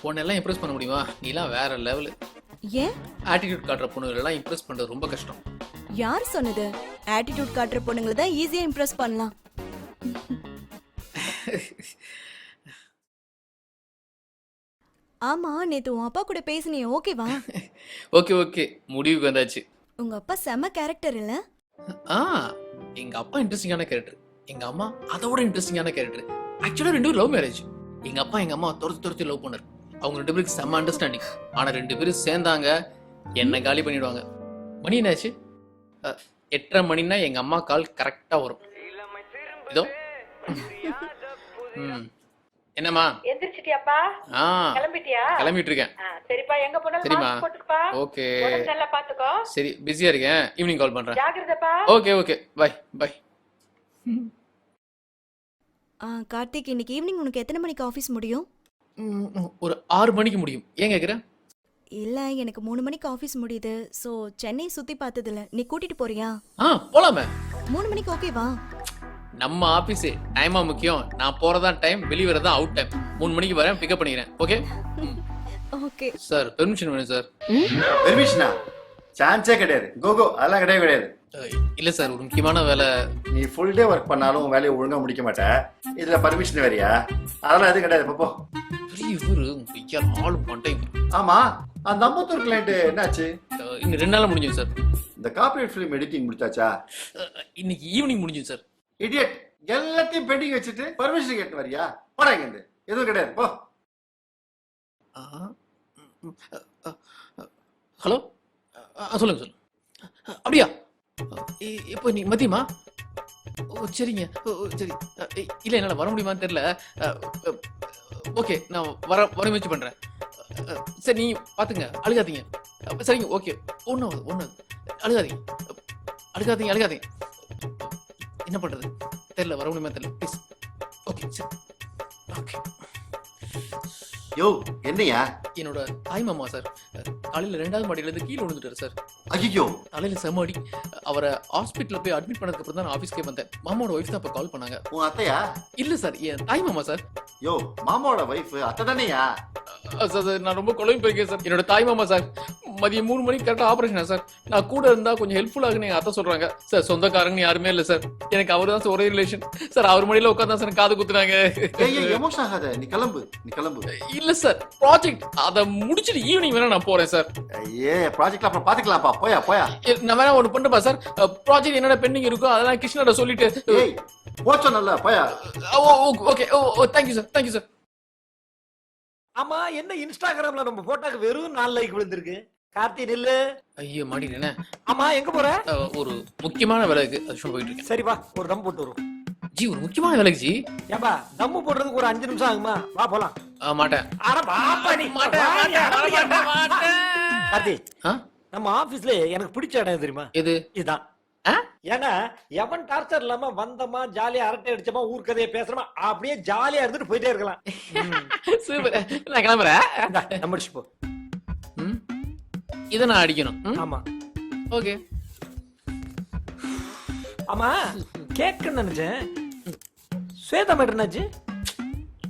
S2: பொண்ணெல்லாம் இம்ப்ரெஸ் பண்ண முடியுமா? நீலாம் வேற லெவலு.
S1: ஏன்?
S2: ஆட்டிடியூட் காட்டுற பொண்ணுகளெல்லாம் இம்ப்ரெஸ் பண்றது ரொம்ப கஷ்டம்.
S1: யார் சொன்னது? ஆட்டிடியூட் காட்டுற பொண்ணுங்களை தான் ஈஸியா இம்ப்ரெஸ் பண்ணலாம். ஆமா, நேத்து உன் அப்பா கூட பேசினியே, ஓகேவா?
S2: ஓகே, முடிவுக்கு வந்தாச்சு.
S1: உங்க அப்பா செம கேரக்டர் இல்ல?
S2: எங்க அப்பா இன்ட்ரெஸ்டிங்கான கேரக்டர், எங்க அம்மா அதோட இன்ட்ரெஸ்டிங்கான கேரக்டர். ஆக்சுவலா 2 லவ் மேரேஜ். எங்க அப்பா எங்க அம்மா துரத்து லவ் பண்ணாரு. அவங்க 2 பேருக்கு செம்ம அண்டர்ஸ்டாண்டிங். ஆனா 2 பேரும் சேர்ந்தாங்க என்ன காலி பண்ணிடுவாங்க. மணி என்னாச்சு? 8:30 மணின்னா எங்க அம்மா கால் கரெக்டா வரும். இதோ. என்னம்மா?
S4: எந்திரிச்சிட்டியாப்பா?
S2: ஆ
S4: கிளம்பிட்டியா?
S2: கிளம்பிட்டு இருக்கேன்.
S4: சரிப்பா, எங்க போனாலும்
S2: சரிம்மா.
S4: மாஸ்க் போட்டுக்கப்பா.
S2: ஓகே.
S4: உடம்பு நல்லா பாத்துக்கோ.
S2: சரி பிஸியா இருக்கேன். ஈவினிங் கால் பண்றேன்.
S4: ஜாக்கிரதைப்பா.
S2: Okay okay bye by.
S1: Karthik, இன்னைக்கு ஈவினிங் உனக்கு எத்தனை மணிக்கு ஆஃபீஸ் முடியும்?
S2: ஒரு 6 மணிக்கு முடியும். ஏன் கேக்குற?
S1: இல்ல, எனக்கு 3 மணிக்கு ஆஃபீஸ் முடியுது. ஸோ சென்னை சுத்தி பார்த்ததில்ல. நீ கூட்டிட்டு போறியா?
S2: போலாமே.
S1: 3 மணிக்கு ஓகேவா?
S2: நம்ம ஆபீஸ் டைமா முக்கியம். நான் போறதா டைம், வெளிய வரதா அவுட் டைம். 3 மணிக்கு வரேன், பிக்கப் பண்ணிக்கிறேன். Okay
S1: okay
S2: sir. பெர்மிஷன் வேணும் சார்.
S8: பெர்மிஷனா? சான்ஸே கிடையாது. கோ அதெல்லாம் கிடையவே கிடையாது.
S2: இல்ல சார், ஒரு முக்கியமான வேலை.
S8: நீ ஃபுல் டே ஒர்க் பண்ணாலும் உன் வேலையை ஒழுங்கா முடிக்க மாட்டே. இதுல பர்மிஷன் வேறியா? அதெல்லாம் எதுவும் கிடையாது. போ
S2: பெரிய ஊரு, ஐயா ஆளு மண்டை.
S8: ஆமா, அந்த அம்பத்தூர் கிளைண்ட் என்னாச்சு?
S2: இன்னும் 2 நாள்ல முடிஞ்சும் சார்.
S8: இந்த கார்ப்பரேட் ஃபிலிம் எடிட்டிங் முடிச்சாச்சா?
S2: இன்னைக்கு ஈவினிங் முடிஞ்சும் சார்.
S8: இடியட், எல்லாத்தையும் பெண்டிங் வச்சுட்டு பர்மிஷன் கேட்டு வரியா? போடா இங்க இருந்து. எதுவும் கிடையாது, போ.
S2: ஹலோ, சொல்லுங்க சொல்லுங்க. அப்படியா? இப்போ நீ மதியமா? ஓ சரிங்க. சரி. இல்ல என்னால வர முடியுமான்னு தெரியல. ஓகே, நான் வர முயற்சி பண்றேன். சரி, நீ பாத்துங்க, அழுகாதீங்க. சரிங்க, ஓகே. ஒண்ணு அழுகாதீங்க. என்ன பண்றது தெரியல, வர முடியுமா தெரியல. ப்ளீஸ். ஓகே சரி. ஓகே.
S8: யோ, என்னையா?
S2: என்னோட தாய் மாமா சார். காலையில 2வது மாடியில இருந்து கீழே விழுந்துட்டாரு சார்.
S8: ஐயோ,
S2: தலையில செம அடி. அவரை ஹாஸ்பிட்டல்ல போய் அட்மிட் பண்ணதுக்கு அப்புறம் தான் நான் ஆபீஸ்க்கே வந்தேன். மாமாவோட ஒய்ஃப் தான் இப்ப கால் பண்ணாங்க.
S8: உன் அத்தையா?
S2: இல்ல சார், என் தாய் மாமா சார்.
S8: யோ, மாமாவோட வைஃப் அத்தை தானேயா?
S2: சார் நான் ரொம்ப குழம்பு போயிருக்கேன் சார். என்னோட தாய் மாமா சார். மதியம் 3 மணிக்கு கரெக்டா ஆபரேஷனா சார். நான் கூட இருந்தா கொஞ்சம் ஹெல்ப்ஃபுல் ஆகுன்னு எங்க அத்தை சொல்றாங்க சார். சொந்தக்காரங்க யாருமே இல்ல சார். எனக்கு அவரு தான் சார் ஒரே ரிலேஷன் சார். அவர் மடியில உட்கார்ந்தா சார் காது குத்துனாங்க.
S8: ஏய், எமோஷன் ஆகாத. நீ கிளம்பு.
S2: இல்ல சார், ப்ராஜெக்ட் அத முடிச்சிட்டு ஈவினிங் வேணா நான் போறேன் சார்.
S8: ஐயே, ப்ராஜெக்ட் அப்புறம் பாத்துக்கலாம்ப்பா. போயா.
S2: நான் வேணா ஒண்ணு பண்றேன் சார். ப்ராஜெக்ட் என்னடா பெண்டிங் இருக்கோ அதெல்லாம் கிருஷ்ணாட சொல்லிட்டு.
S8: ஏய், போச்சோ நல்லா போயா.
S2: ஓகே. Thank you sir.
S7: ஆமா, என்ன இன்ஸ்டாகிராம்ல நம்ம போட்டோக்கு வெறும் 4 லைக் விழுந்திருக்கு? கார்த்தி நில்லு.
S2: ஐயோ மாட்டிட்டேனே.
S7: ஆமா, எங்க போற?
S2: ஒரு முக்கியமான வேலைக்கு அது போயிட்டு இருக்கேன்.
S7: சரி வா, ஒரு தம் போட்டு வரும்.
S2: ஜி, ஒரு முக்கியமான வேலைக்கு ஜி.
S7: ஏப்பா, தம்மு போடுறதுக்கு ஒரு 5 நிமிஷம் ஆகுமா? வா போலாம்.
S2: மாட்டேன்.
S7: அட வாப்பா நீ.
S2: மாட்டேன்.
S7: கார்த்தி, நம்ம ஆபீஸ்ல எனக்கு பிடிச்ச இடம் தெரியுமா?
S2: எது?
S7: இதுதான். ஏன்னா எவன் டார்ச்சர் இல்லாம வந்தமா ஜாலியா அரட்டை அடிச்சமா ஊர் கதையை பேசுறமா அப்படியே ஜாலியா இருந்துட்டு போயிட்டே இருக்கலாம்.
S2: சூப்பர். நான் கிளம்புறேன்.
S7: நம்ம போ.
S2: இதை நான் அடிக்கணும்.
S7: ஆமா.
S2: ஓகே.
S7: ஆமா, கேட்க நினைச்சேன். ஸ்வேதா மேட்டர் என்னாச்சு?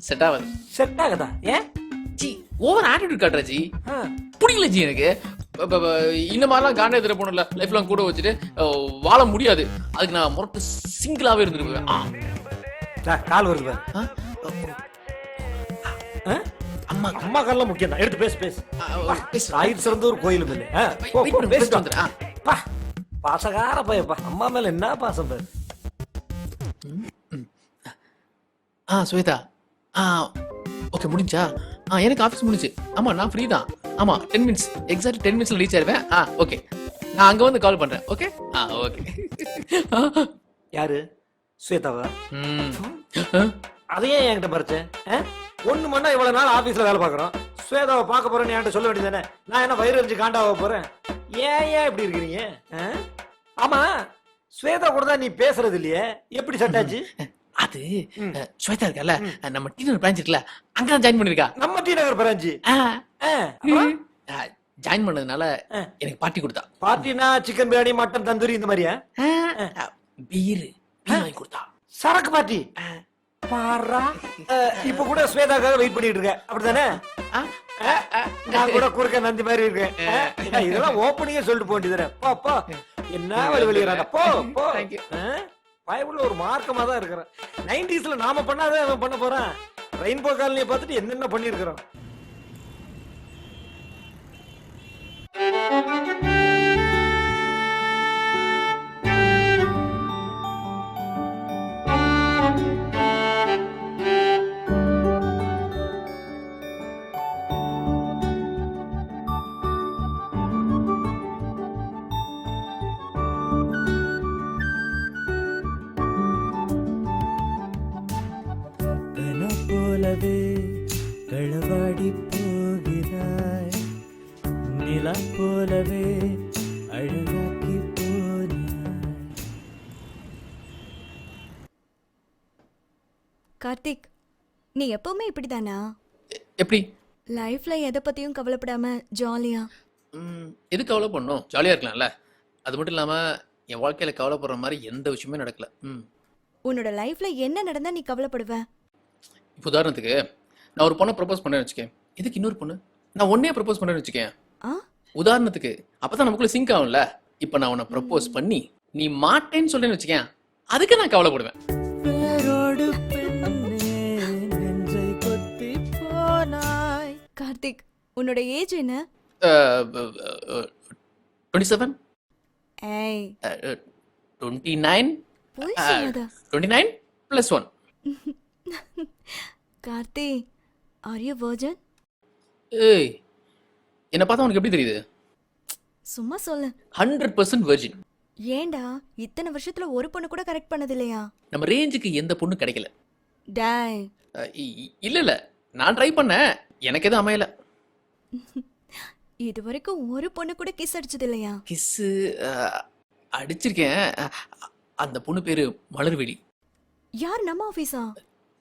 S2: செட் ஆகாது.
S7: செட் ஆகுதா? ஏன்
S2: ஜி, ஓவர் ஆட்டிடியூட் காட்டுற ஜி. பிடிக்கல ஜி எனக்கு. இந்த மாதிரிலாம் காண்டே தர போனல லைஃப் லாங் கூட வச்சுட்டு வாழ முடியாது. அதுக்கு நான் முரட்டு சிங்கிளாவே இருந்துட்டு போவேன்.
S7: கால் வருது. அம்மா கால்லாம் முக்கியம் தான். எடுத்து பேசு. ஆயுள் சிறந்த ஒரு கோயிலும் இல்லை. பாசகார பையப்பா. அம்மா மேல என்ன பாசம் பாரு.
S2: ஸ்வேதா. ஓகே, முடிஞ்சா? எனக்கு ஆஃபீஸ் முடிஞ்சு. ஆமா, நான் ஃப்ரீ தான். ஆமா, 10 மினிட்ஸ் எக்ஸாக்ட் 10 மினிட்ஸ்ல ரீச் ஆயிருவேன். ஓகே, நான் அங்க வந்து கால் பண்றேன். ஓகே. ஓகே.
S7: யாரு? ஸ்வேதாவா? அதையே என்கிட்ட பறிச்சேன். ஒண்ணு மண்ணா இவ்வளவு நாள் ஆபீஸ்ல வேலை பாக்குறோம். ஸ்வேதாவை பார்க்க போறேன்னு என்கிட்ட சொல்ல வேண்டியதானே? நான் என்ன வயிறு எரிஞ்சு காண்டாவ போறேன்? ஏன் இப்படி இருக்கிறீங்க? ஆமா, ஸ்வேதா கூட தான் நீ பேசுறது இல்லையே, எப்படி செட் ஆச்சு?
S2: அது ஸ்வேதா இருக்கல, நம்ம டி நகர் பிரான்ச் இருக்குல்ல, அங்கதான் ஜாயின் பண்ணிருக்கா.
S7: நம்ம டி நகர் பிரான்ச்
S2: ஜாயின் பண்ணதுனால எனக்கு பார்ட்டி கொடுத்தா.
S7: பார்ட்டினா சிக்கன் பிரியாணி, மட்டன் தந்தூரி இந்த மாதிரியா?
S2: பீர் வாங்கி கொடுத்தா.
S7: சரக்கு பார்ட்டி. பாரா, இப்ப கூட ஸ்வேதாக்காக வெயிட் பண்ணிட்டு இருக்க, அப்படித்தானே? நான் கூட குறுக்க நந்தி மாதிரி இருக்கேன். இதெல்லாம் ஓப்பனிங்கே சொல்லிட்டு போண்டியதுறேன். போ, என்ன வெளியறாங்க. போ. பயவுள்ள ஒரு மார்க்கமா தான் இருக்கிறேன். 90ஸ்ல நாம பண்ணாதே அவன் பண்ண போறான். ரெயின்போ காலனியை பார்த்துட்டு என்னென்ன பண்ணிருக்கிறோம்.
S1: கார்த்திக், நீ எப்பவுமே இப்படிதானா?
S2: எப்படி?
S1: லைஃப்ல எதை பத்தியும் கவலைப்படாம ஜாலியா?
S2: எது கவலை பண்ணணும்? ஜாலியாக இருக்கலாம்ல. அது மட்டும் இல்லாமல் என் வாழ்க்கையில் கவலைப்படுற மாதிரி எந்த விஷயமே நடக்கல.
S1: உன்னோட லைஃப்ல என்ன நடந்தா நீ கவலைப்படுவ?
S2: இப்போ உதாரணத்துக்கு நான் ஒரு பொண்ணை ப்ரப்போஸ் பண்ணேன்னு வச்சுக்கேன். இதுக்கு இன்னொரு பொண்ணு நான் ஒன்னே ப்ரப்போஸ் பண்ணேன்னு வச்சுக்கேன்.
S1: ஆ?
S2: உதாரணத்துக்கு அப்பதான் நமக்குள்ள சிங்க் ஆகும்ல. இப்போ நான் உன்னை ப்ரப்போஸ் பண்ணி நீ மாட்டேன்னு சொல்றேன்னு வச்சுக்கேன், அதுக்கு நான் கவலைப்படுவேன்.
S1: கார்த்திக், உன்னோட ஏஜ் என்ன?
S2: 27,
S1: ஏய்,
S2: 29,
S1: போய் சொல்லாத.
S2: 29 + 1.
S1: Karthi, are you virgin?
S2: ஏய், என்னை பார்த்தா உனக்கு எப்படி தெரியுது?
S1: சும்மா சொல்லு.
S2: 100% வெர்ஜின்.
S1: ஏன்டா இத்தனை வருஷத்துல ஒரு பொண்ணு கூட கரெக்ட் பண்ணது இல்லையா?
S2: நம்ம ரேஞ்சுக்கு எந்த பொண்ணு கிடைக்கல.
S1: டாய்,
S2: இல்ல நான் ட்ரை பண்ணேன், எனக்கு எதுவும் அமையல.
S1: இது வரைக்கும் ஒரு பொண்ணு கூட கிஸ் அடிச்சது இல்லையா?
S2: கிஸ்ஸு அடிச்சிருக்கேன். அந்த பொண்ணு பேரு மலர்விழி.
S1: யார், நம்ம ஆபீஸா?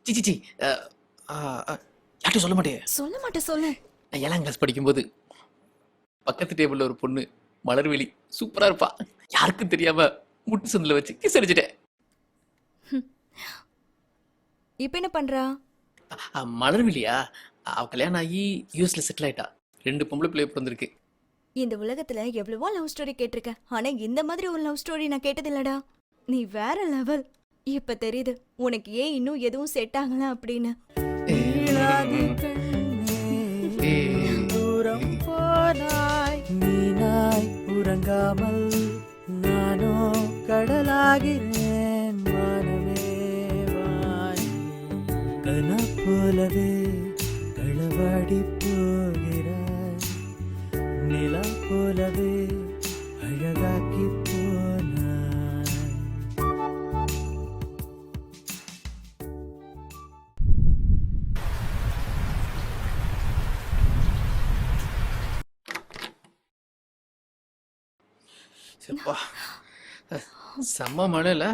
S2: சி யார்ட்டும் சொல்ல மாட்டேன்.
S1: சொல்ல மாட்டேன், சொல்லு.
S2: நான் 7ஆம் கிளாஸ் படிக்கும்போது பக்கத்து டேபிள்ல ஒரு பொண்ணு மலர்விழி சூப்பரா இருப்பா. யாருக்கும் தெரியாம முட்டு சந்தில வச்சு கிஸ் அடிச்சிட்டேன்.
S1: இப்ப என்ன பண்றா?
S2: மலர்விழியா? அவ கல்யாணம் ஆகி யூஎஸ்ல செட்டில் ஆயிட்டா. 2 பொம்பளை பிள்ளை பிறந்திருக்கு.
S1: இந்த உலகத்துல எவ்வளவோ லவ் ஸ்டோரி கேட்டிருக்கேன், ஆனா இந்த மாதிரி ஒரு லவ் ஸ்டோரி நான் கேட்டது இல்லடா. நீ வேற லெவல். இப்ப தெரியுது உனக்கு ஏன் இன்னும் எதுவும் செட் ஆகல அப்படின்னு.
S12: உறங்காமல் நானோ கடலாகிறேன். மனமே வாய் கன போலவே களவாடி போகிறாய். நிலா போலவே அழகாக்கி போனாய்.
S2: செப்பா, செம்ம மழைல.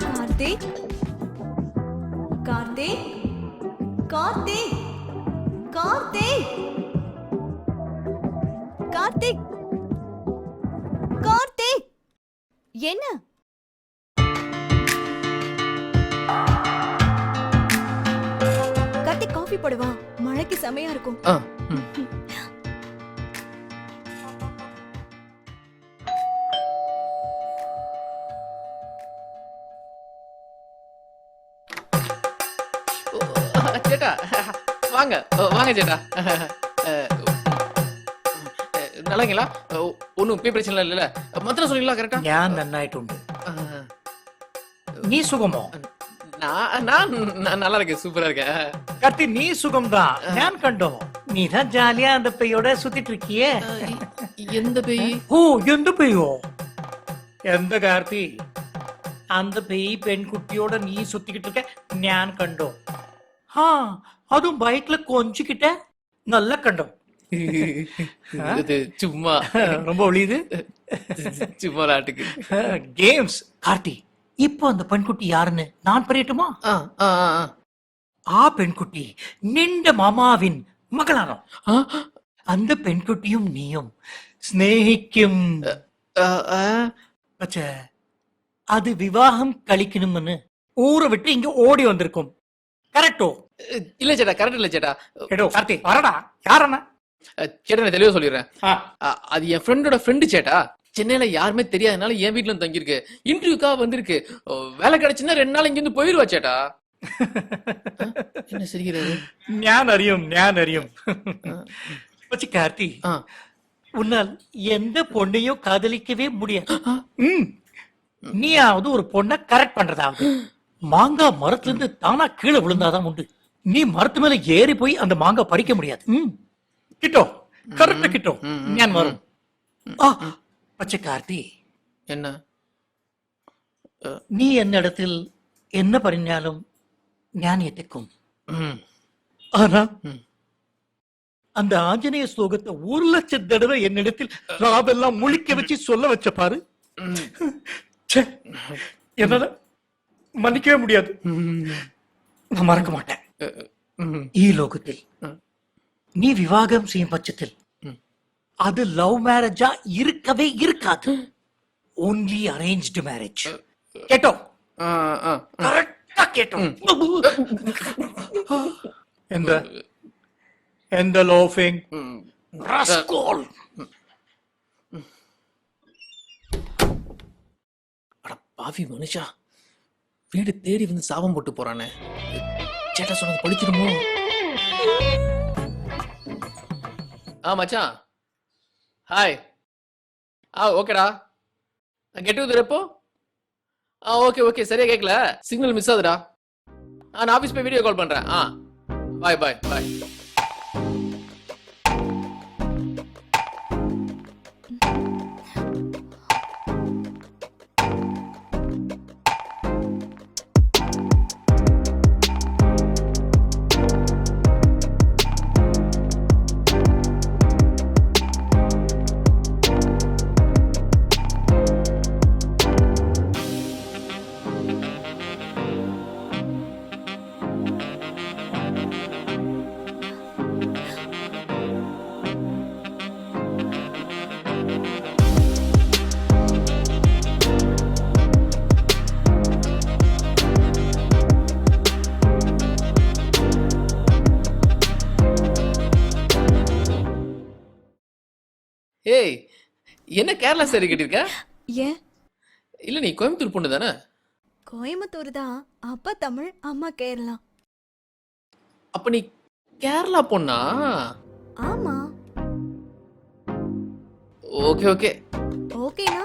S1: கார்த்திக், கார்த்திக், கார்த்திக், கார்த்திக், கார்த்திக், கார்த்திக், என்ன? கார்த்திக், காஃபி போடுவா, மழைக்கு செமையா இருக்கும்.
S2: சேட்டா வாங்க வாங்க சேட்டா. நல்லாங்களா? ஒன்றும் பிரச்சனை இல்லைல்ல? மந்திரம் சொன்னீங்களா கரெக்டா?
S12: ഞാൻ നന്നായിട്ടുണ്ട്. നീ സുഖമോ?
S2: நான் நல்லா இருக்கேன், சூப்பரா இருக்கேன்.
S12: கத்தி, நீ சுகம்தான். நான் கண்டோம். நீதான் ஜாலியா அந்த பையோட சுத்திட்டு இருக்கியே.
S2: எந்த பேய்?
S12: ஓ, எந்த பையோ? எந்த கார்த்தி? அந்த பேய் பெண்குட்டியோட நீ சுத்திக்கிட்டு இருக்க ഞാൻ കണ്ടോ. அதுவும் பைக்ல கொஞ்சிக்கிட்ட நல்லா கண்டோம்.
S2: இது சும்மா
S12: ரொம்ப ஒளியுது.
S2: சும்மா நாட்டுக்கு
S12: கேம்ஸ். கார்த்தி, இப்போ அந்த பெண்குட்டி யாருன்னு நான் பரியட்டுமா? ആ പെൺകുട്ടി നിന്റെ മാമാവിൻ മകളാണോ? அந்த பெண்குட்டியும் நீயும் സ്നേഹിക്കും. പക്ഷേ அது விவாகம் கழிக்கணும்னு ஊரை விட்டு இங்க ஓடி வந்திருக்கும். கரெக்டோ?
S2: இல்ல சேட்டா, கரெக்ட் இல்ல சேட்டா.
S12: எடோ கார்த்தி வரடா. யாரண்ணா?
S2: சேட்டா நான் தெளிவா சொல்லிடுறேன்.
S12: ஆ.
S2: அது என் ஃப்ரெண்டோட ஃப்ரெண்டு சேட்டா. சென்னையில யாருமே தெரியாதனால என் வீட்டுல தங்கியிருக்கு. இன்டர்வியூக்காக வந்திருக்கு. வேலை கிடைச்சுன்னா 2 நாள் இங்க இருந்து போயிருவா சேட்டா. என்ன சிரிக்கிறாரு?
S12: ஞான் அறியும். வச்சு கார்த்தி, உன்னால் எந்த பொண்ணையும் காதலிக்கவே முடியாது. நீயாவது ஒரு பொண்ணை கரெக்ட் பண்றதாவது. மாங்காய் மரத்துல இருந்து தானா கீழே விழுந்தாதான் உண்டு. நீ மரத்து மேல ஏறி போய் அந்த மாங்காய் பறிக்க முடியாது. கிட்டோ கரெக்ட் கிட்டோ ஞான் வரும். பச்சை கார்த்தி,
S2: என்ன
S12: நீ என்னிடத்தில் என்ன പറഞ്ഞാലും ഞാൻ ஏத்துக்கும். ஆனா அந்த ஆஞ்சநேய ஸ்லோகத்தை 1,00,000 தடவை என்னிடத்தில் ராவெல்லாம் முழிக்க வச்சு சொல்ல வச்ச பாரு. என்னால மன்னிக்கவே முடியாது. நான் மறக்க மாட்டேன். ഈ ലോകത്തിൽ நீ விவாகம் செய்யும் பட்சத்தில் அது லவ் மேரேஜா இருக்கவே இருக்காது. Only arranged marriage. கேட்டோ? கரெக்டா கேட்டோ. எந்த லோஃபிங் ராஸ்கோல்.
S2: அட பாவி மனுஷா, வீடு தேடி வந்து சாபம் போட்டு போறானே. சேட்டா சொன்னது படிச்சிருமோ? மச்சான் ஹாய். ஓகேடா. கெட் டுகெதர் எப்போ? ஓகே சரியா கேட்கல, சிக்னல் மிஸ் ஆகுதுடா. நான் ஆபீஸ் போய் வீடியோ கால் பண்றேன். பாய். ஏய், என்ன கேரளா சாரி கட்டிருக்க?
S1: ஏன்?
S2: இல்ல நீ கோயம்புத்தூர் பொண்ணு தானே?
S1: கோயம்புத்தூர் தான். அப்பா தமிழ், அம்மா கேரளா.
S2: அப்ப நீ கேரளா பொண்ணா?
S1: ஆமா.
S2: ஓகே.
S1: ஓகேனா?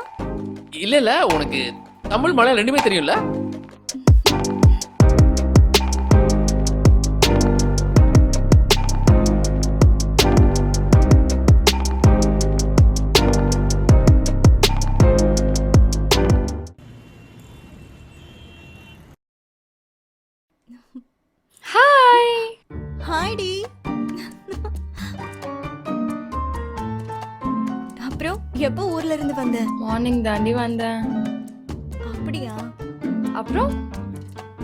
S2: இல்ல உனக்கு தமிழ் மலையாளம் ரெண்டுமே தெரியும்ல?
S1: ஹாய்டி. அப்புறம் எப்போ ஊர்ல இருந்து வந்த?
S5: மார்னிங் தாண்டி வந்தேன்.
S1: அப்படியா?
S5: அப்புறம்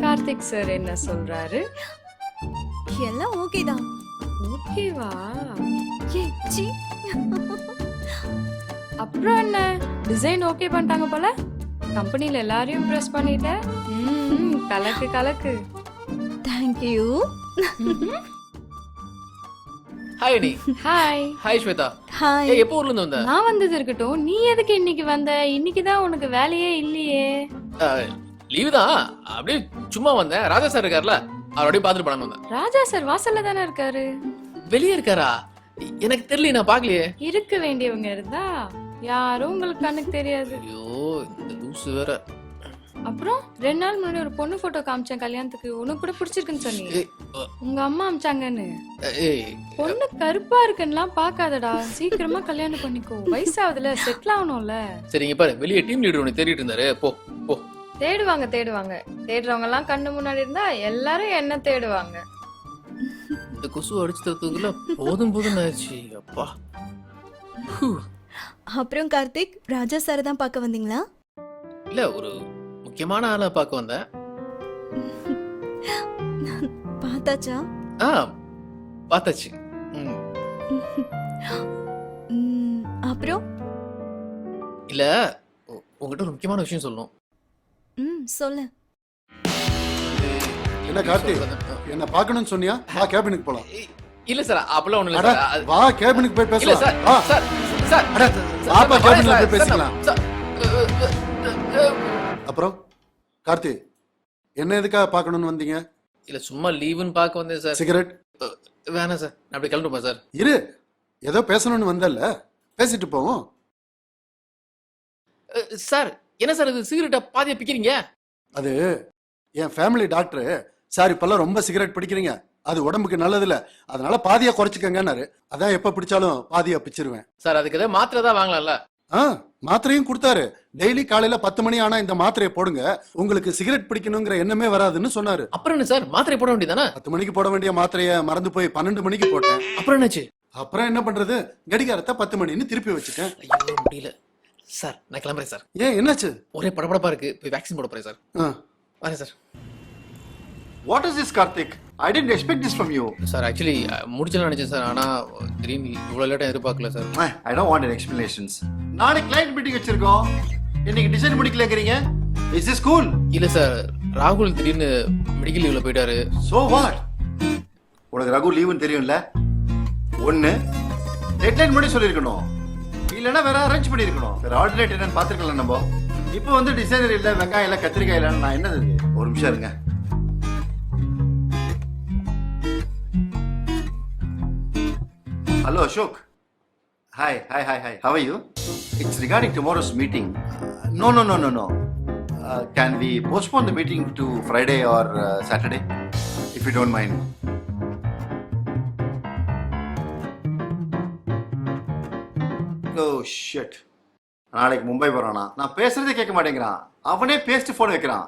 S5: கார்த்திக் சார் என்ன சொல்றாரு?
S1: எல்லாம் ஓகே தான்.
S5: ஓகேவா?
S1: ஏய் சீ.
S5: அப்புறம் என்ன, டிசைன் ஓகே பண்ணிட்டாங்க போல. கம்பெனில எல்லாரையும் இம்ப்ரெஸ் பண்ணிட்ட. கலக்கு.
S1: Thank you.
S2: ஹாய் அனி.
S5: ஹாய்
S2: ஸ்வேதா.
S1: ஹாய்.
S2: எப்போ ஊர்ல இருந்து வந்த?
S5: நான் வந்தது இருக்கட்டும், நீ எதுக்கு இன்னைக்கு வந்த? இன்னைக்கு தான் உனக்கு வேலையே இல்லையே.
S2: லீவு தான், அப்படியே சும்மா வந்தேன். ராஜா சார் இருக்கார்ல, அவரோடய பார்த்துட்டு போனான்னு வந்தேன்.
S5: ராஜா சார் வாசல்ல தானே இருக்காரு.
S2: வெளியே இருக்காரா? எனக்கு தெரியல, நான் பார்க்கலையே.
S5: இருக்க வேண்டியவங்க இருந்தா யாரும் உங்களுக்கு கண்ணுக்கு தெரியாது.
S2: ஐயோ, இந்த லூசு வேற.
S5: அப்புறம் 2 நாள் முன்னாடி ஒரு பொண்ணு போட்டோ காமிச்சேன் கல்யாணத்துக்கு. உனக்கு கூட பிடிச்சிருக்குன்னு சொன்னீங்க. உங்க அம்மா அமிச்சாங்கன்னு. பொண்ணு கருப்பா இருக்குன்னுலாம் பாக்காதடா, சீக்கிரமா கல்யாணம் பண்ணிக்கோ. வயசாவதுல செட்டில் ஆகணும்ல.
S2: சரிங்க பாரு, வெளியே டீம் லீடர் ஒன்று தேடிட்டு இருந்தாரு. போ.
S5: தேடுவாங்க. தேடுறவங்க எல்லாம் கண்ணு முன்னாடி இருந்தா எல்லாரும் என்ன தேடுவாங்க.
S2: இந்த கொசு அடிச்சு தரத்துக்குள்ள போதும் ஆயிடுச்சு. அப்பா.
S1: அப்புறம் கார்த்திக், ராஜா சார் தான் பார்க்க வந்தீங்களா?
S2: இல்ல, ஒரு முக்கியமான ஆளை பார்க்க வந்தேன்.
S1: பார்த்தாச்சா?
S2: பார்த்தாச்சு.
S1: அப்புறம்
S2: இல்ல, உங்ககிட்ட ஒரு முக்கியமான விஷயம் சொல்லணும்.
S1: சொல்லு.
S9: என்ன கார்த்தி என்ன பார்க்கணும்னு சொன்னியா வா கேபினுக்கு போலாம்.
S2: இல்ல சார் அப்பெல்லாம் ஒண்ணும் இல்ல
S9: அட,
S2: சார்
S9: வா கேபினுக்கு போய்
S2: இல்ல
S9: பேசலாம்.
S2: சார்
S9: வா.
S2: சார் சார்
S9: அட, வாப்பா கேபின்ல போய்
S2: சார்,
S9: பேசிக்கலாம்.
S2: சார்,
S9: அப்புறம் கார்த்தி என்ன எதுக்காக பார்க்கணும்னு வந்தீங்க?
S2: இல்ல சும்மா லீவுன்னு பார்க்க வந்தேன் சார்.
S9: சிகரெட்
S2: வேணாம் சார் நான் அப்படி கிளம்புமா சார்.
S9: இரு, ஏதோ பேசணும்னு வந்தல்ல, பேசிட்டு போவோம்.
S2: சார் என்ன சார் இது சிகரெட்டை பாதியா பிக்கிறீங்க?
S9: அது என் ஃபேமிலி டாக்டர் சார் இப்பெல்லாம் ரொம்ப சிகரெட் பிடிக்கிறீங்க, அது உடம்புக்கு நல்லது இல்ல, அதனால பாதியா குறைச்சிக்கங்கன்னாரு. அதான் எப்ப பிடிச்சாலும் பாதியா பிச்சிருவேன்.
S2: சார் அதுக்கு ஏதாவது மாத்திரை தான் வாங்கலாம்ல.
S9: மாத்திரையும் கொடுத்தாரு. டெய்லி காலையில 10 மணி ஆனா இந்த மாத்திரையை போடுங்க, உங்களுக்கு சிகரெட் பிடிக்கணுங்கிற எண்ணமே வராதுன்னு சொன்னாரு.
S2: அப்புறம் என்ன சார் மாத்திரை போட வேண்டியதானே?
S9: 10 மணிக்கு போட வேண்டிய மாத்திரையை மறந்து போய் 12 மணிக்கு போட்டேன்.
S2: அப்புறம் என்னாச்சு?
S9: அப்புறம் என்ன பண்றது, கடிகாரத்தை 10 மணின்னு திருப்பி வச்சுட்டேன்.
S2: ஐயோ முடியல சார், நான் கிளம்புறேன் சார்.
S9: ஏன் என்னாச்சு?
S2: ஒரே படபடப்பா இருக்கு, போய் வேக்சின் போட போறேன் சார். வரேன் sir.
S8: What is this, Karthik? I didn't expect this from you.
S2: Sir actually முடிச்சலாம் நினைச்சேன் சார், ஆனா திடீர்னு இவ்வளவு லேட்டா எதிர்பார்க்கல sir.
S8: I don't want any explanations. நாளைக்கு client meeting வச்சிருக்கோம், இன்னைக்கு டிசைன் முடிக்கலங்கறீங்க. Is this cool?
S2: இல்ல சார், ராகுல் திடீர்னு மெடிக்கல் லீவ்ல போயிட்டாரு.
S8: So what? உனக்கு ரகு லீவுன்னு தெரியும்ல? ஒன்னு டெட்லைன் முன்னாடி சொல்லியிருக்கணும், இல்லைன்னா வேற அரேஞ்ச் பண்ணியிருக்கணும். வேற ஆல்டர்னேட் என்னன்னு பார்த்துருக்கலாம் நம்ம. இப்போ வந்து டிசைனர் இல்லை, வெங்காயம் இல்லை, கத்திரிக்காய் இல்லைன்னு நான் என்னது? ஒரு நிமிஷம் இருங்க. Hello Ashok. Hi. How are you? It's regarding tomorrow's meeting. No. Can we postpone the meeting to Friday or Saturday, if you don't mind? Oh shit. நாளைக்கு மும்பை போறானா? நான் பேசுறதே கேட்க மாட்டேங்கிறான். அவனே பேஸ்ட் போன் வைக்கிறான்.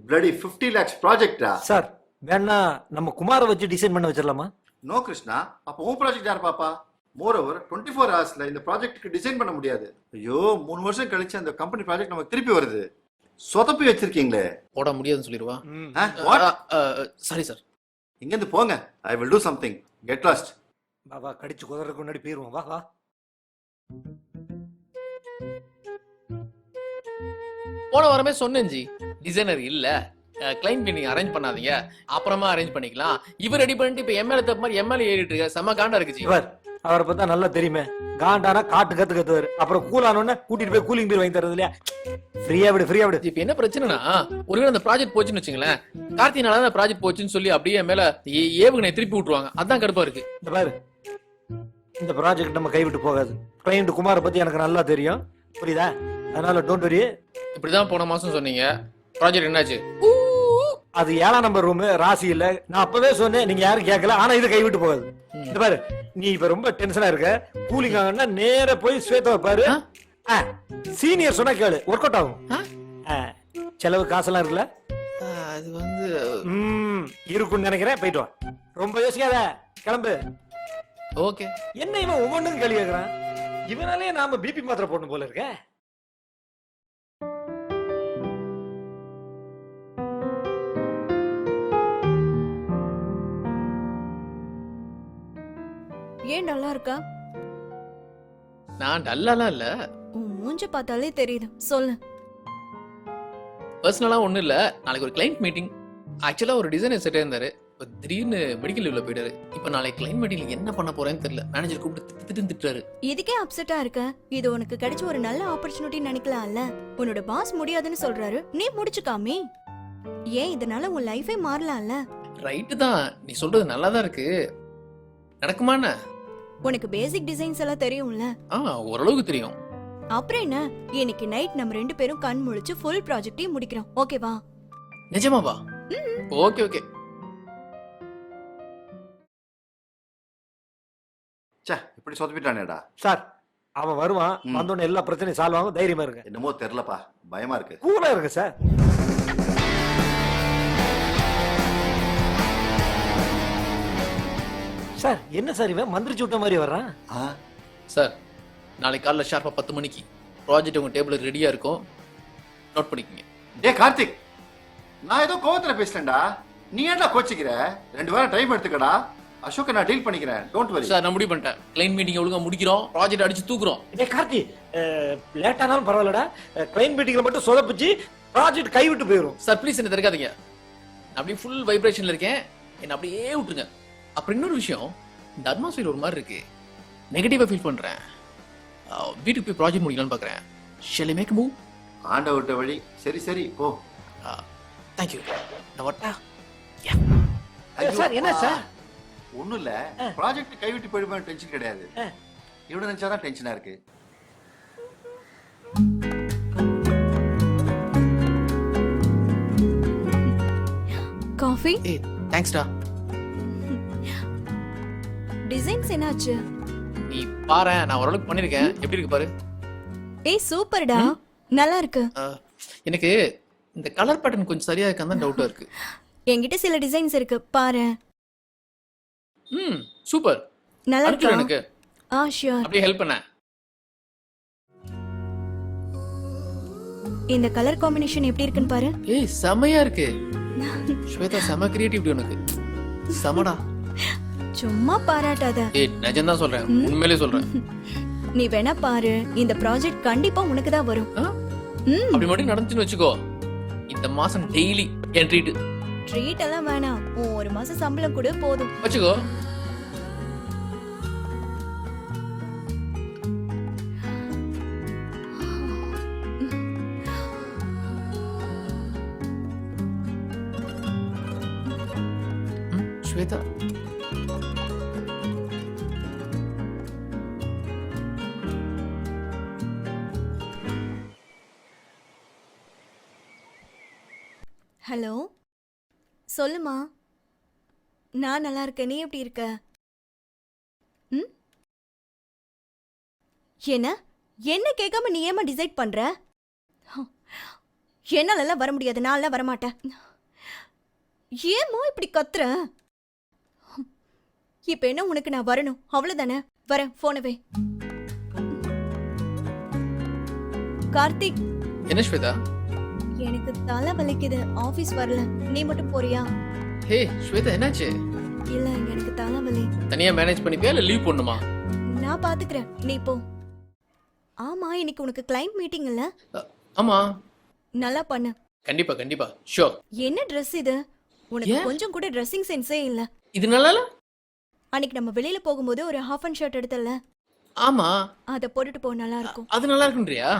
S8: Bloody 50 lakhs ப்ராஜெக்ட்டா?
S7: சார் வேணா நம்ம குமாரை வச்சு டிசைன் பண்ண வச்சிடலாமா?
S8: நோ கிருஷ்ணா, அப்போ உன் ப்ராஜெக்ட் யார் பாப்பா? மோர் ஓவர் 24 ஹவர்ஸ்ல இந்த ப்ராஜெக்ட்டுக்கு டிசைன் பண்ண முடியாது. ஐயோ 3 வருஷம் கழிச்சு அந்த கம்பெனி ப்ராஜெக்ட் நமக்கு திருப்பி வருது. சொதப்பி வச்சிருக்கீங்களே.
S2: போட முடியாதுன்னு சொல்லிடுவா. Sorry sir.
S8: இங்க இருந்து போங்க. I will do something. Get lost.
S7: வா கடிச்சு குதறதுக்கு முன்னாடி போயிருவோம். வா.
S2: போன வாரமே சொன்னேன் ஜி, டிசைனர் இல்ல, கிளைண்ட் மீட்டிங் அரேஞ்ச் பண்ணாதீங்க, அப்புறமா அரேஞ்ச் பண்ணிக்கலாம். இவர் ரெடி பண்ணிட்டு இப்ப எம்எல்ஏ தப்பு மாதிரி எம்எல்ஏ ஏறிட்டு இருக்க, செம்ம காண்டா இருக்கு ஜி.
S7: அவரை பார்த்தா நல்லா தெரியுமே, காண்டானா காட்டு கத்துவாரு, அப்புறம் கூலானோன்னு கூட்டிட்டு போய் கூலிங் பீர் வாங்கி தரது இல்லையா? ஃப்ரீயா விடு.
S2: இப்ப என்ன பிரச்சனைனா, ஒருவேளை அந்த ப்ராஜெக்ட் போச்சுன்னு வச்சுங்களேன், கார்த்தினால அந்த ப்ராஜெக்ட் போச்சுன்னு சொல்லி அப்படியே மேல ஏவுகணை திருப்பி விட்டுருவாங்க. அதான் கடுப்பா இருக்கு.
S7: இந்த பாரு, இந்த ப்ராஜெக்ட் நம்ம கைவிட்டு போகாது. கிளைண்ட் குமாரை பத்தி எனக்கு நல்லா தெரியும், புரியுதா? அதனால டோன்ட் வரி.
S2: இப்படிதான் போன மாசம் சொன்னீங்க, ப்ராஜெக்ட் என்னாச்சு?
S7: அது 7ஆம் நம்பர் ரூம், ராசி இல்ல. நான் அப்பவே சொன்னேன், நீங்க யாரும் கேட்கல. ஆனா இது கைவிட்டு போகாது. இந்த பாரு, நீ இப்ப ரொம்ப டென்ஷனா இருக்க. கூலிங் ஆகணும்னா நேர போய் ஸ்வேதா பாரு. சீனியர் சொன்னா கேளு, ஒர்க் அவுட் ஆகும். செலவு காசெல்லாம் இருக்குல்ல,
S2: அது வந்து
S7: இருக்குன்னு நினைக்கிறேன். போயிட்டு வா, ரொம்ப யோசிக்காத, கிளம்பு.
S2: ஓகே.
S7: என்ன இவன் ஒவ்வொன்றும் கேள்வி கேட்கறான்? இவனாலே நாம பிபி மாத்திரை போடணும் போல இருக்க.
S1: ஏன் நல்லா இருக்கா?
S2: நான் டல்லாலாம் இல்ல,
S1: உன் மூஞ்ச பார்த்தாலே தெரியுது. சொல்லு.
S2: பர்சனலா ஒண்ணும் இல்ல. நாளைக்கு ஒரு கிளைண்ட் மீட்டிங். ஆக்சுவலா ஒரு டிசைனர் செட் இருந்தாரு, திடீர்னு மெடிக்கல் லீவ்ல போயிட்டாரு. இப்ப நாளைக்கு கிளைண்ட் மீட்டிங்ல என்ன பண்ண போறேன்னு தெரியல. மேனேஜர் கூப்பிட்டு திட்டுறாரு.
S1: இதுக்கே அப்செட்டா இருக்க? இது உனக்கு கிடைச்ச ஒரு நல்ல ஆப்பர்ச்சுனிட்டி நினைக்கலாம்ல. உன்னோட பாஸ் முடியாதுன்னு சொல்றாரு, நீ முடிச்சுக்காமே. ஏன் இதனால உன் லைஃபே மாறலாம்ல?
S2: ரைட்டு தான், நீ சொல்றது நல்லா தான் இருக்கு. நடக்குமான?
S1: உனக்கு பேசிக் டிசைன்ஸ் எல்லாம் தெரியும்ல?
S2: ஓரளவுக்கு தெரியும்.
S1: அப்புறம் என்ன, இன்னைக்கு நைட் நம்ம 2 பேரும் கண் முழிச்சு ஃபுல் ப்ராஜெக்டையும் முடிக்கிறோம். ஓகேவா?
S2: நிஜமாவா? ஓகே.
S8: சே, இப்படி சொதப்பிட்டானேடா.
S7: சார் அவன் வருவான், வந்தோடனே எல்லா பிரச்சனையும் சால்வ் ஆகும். தைரியமா இருங்க.
S8: என்னமோ தெரியலப்பா, பயமா இருக்கு.
S7: கூலா இருக்கு சார். சார் என்ன சார் இவன் மந்திரிச்சு விட்ட மாதிரி வர்றான்?
S2: சார் நாளைக்கு காலைல ஷார்ப்பா 10 மணிக்கு ப்ராஜெக்ட் உங்க டேபிள் ரெடியா இருக்கும், நோட் பண்ணிக்கங்க.
S8: டேய் கார்த்திக், நான் ஏதோ கோவத்துல பேசலடா, நீ ஏன்டா கோச்சிக்கிற? 2 வாரம் டைம் எடுத்துக்கடா. அசோக் நான் டீல் பண்ணிக்கிறேன், டோன்ட் வரி.
S2: சார் நான் முடிவு பண்ணிட்டேன், கிளைண்ட் மீட்டிங் ஒழுங்கா முடிக்கிறோம், ப்ராஜெக்ட் அடிச்சு தூக்குறோம்.
S7: டேய் கார்த்தி, லேட் ஆனாலும் பரவாயில்லடா, கிளைண்ட் மீட்டிங்ல மட்டும் சொதப்பிச்சு ப்ராஜெக்ட் கைவிட்டு போயிடும்.
S2: சார் ப்ளீஸ் என்ன தடுக்காதீங்க. நான் அப்படியே ஃபுல் வைப்ரேஷன்ல இருக்கேன், என்ன அப்படியே விட்டுருங்க. அப்புறம் இன்னொரு விஷயம், இந்த அட்மாஸ்பியர் ஒரு மாதிரி இருக்கு, நெகட்டிவா ஃபீல் பண்றேன். வீட்டுக்கு போய் ப்ராஜெக்ட் முடிக்கலாம்னு பார்க்குறேன். Shall I make move?
S8: ஆண்ட விட்ட வழி. சரி சரி போ.
S2: தேங்க்யூ. நான் வரட்டா?
S7: சார் என்ன சார்?
S8: ஒண்ணும் இல்ல, ப்ராஜெக்ட் கைவிட்டு போயிடுமா டென்ஷன் கிடையாது. இவனை நினைச்சாதான் டென்ஷனா இருக்கு.
S1: காஃபி?
S2: ஏய் தேங்க்ஸ்டா.
S1: டிசைன்ஸ் என்னாச்சு?
S2: நீ பாரு, நான் ஓரளவுக்கு பண்ணிருக்கேன். எப்படி இருக்கு பாரு.
S1: ஏய் சூப்பர்டா, நல்லா இருக்கு.
S2: எனக்கு இந்த கலர் பேட்டர்ன் கொஞ்சம் சரியா இருக்கான்னு தான் டவுட்டா இருக்கு.
S1: என்கிட்ட சில டிசைன்ஸ் இருக்கு, பாரு.
S2: சூப்பர்.
S1: நல்லா
S2: இருக்கு
S1: இருக்கா?
S2: எனக்கு.
S1: ஷியோர்.
S2: அப்படியே ஹெல்ப் பண்ண.
S1: இந்த கலர் காம்பினேஷன் எப்படி இருக்குன்னு பாரு.
S2: ஏய் செமையா இருக்கு. ஸ்வேதா செம கிரியேட்டிவிட்டி உனக்கு. செமடா.
S1: சும்மா பாராட்டாத.
S2: ஏய் நிஜம்தான் சொல்றேன், உண்மையிலே சொல்றேன்.
S1: நீ வேணா பாரு, இந்த ப்ராஜெக்ட் கண்டிப்பா உனக்கு தான் வரும்.
S2: அப்படி மட்டும் நடந்துச்சுன்னு வச்சுக்கோ, இந்த மாசம் டெய்லி என் ட்ரீட்.
S1: ட்ரீட் எல்லாம் வேணாம், ஒரு மாசம் சம்பளம் கூட போதும்.
S2: வச்சுக்கோ. ஸ்வேதா
S1: ஹலோ, சொல்லுமா. நான் நல்லா இருக்கேன், நீ எப்படி இருக்க? என்ன என்ன கேட்காம நீ ஏமா டிசைட் பண்ற? என்னால வர முடியாது, நான் வரமாட்டேன். ஏமா இப்படி கத்துற? இப்ப என்ன உனக்கு நான் வரணும் அவ்வளவுதானே? வரேன், போனவே. கார்த்திக்.
S2: என்ன ஸ்வேதா?
S1: எனக்கு தலை வலிக்குது, ஆபீஸ் வரல, நீ மட்டும் போறியா?
S2: ஹே ஸ்வேதா என்னாச்சு?
S1: இல்ல எனக்கு தலை வலி.
S2: தனியா மேனேஜ் பண்ணிப்பியா இல்ல லீவ் பண்ணுமா?
S1: நான் பாத்துக்கிறேன், நீ போ. ஆமா, இன்னைக்கு உனக்கு கிளைண்ட் மீட்டிங் இல்ல?
S2: ஆமா.
S1: நல்லா பண்ணு.
S2: கண்டிப்பா கண்டிப்பா ஷூர்.
S1: என்ன Dress இது? உனக்கு கொஞ்சம் கூட ட்ரெஸ்ஸிங் சென்ஸே இல்ல.
S2: இது நல்லா இல்ல?
S1: அன்னைக்கு நம்ம வெளியில போகும்போது ஒரு ஹாஃப் அண்ட் ஷர்ட் எடுத்தல?
S2: ஆமா.
S1: அத போட்டுட்டு போ, நல்லா இருக்கும்.
S2: அது நல்லா இருக்குன்றியா?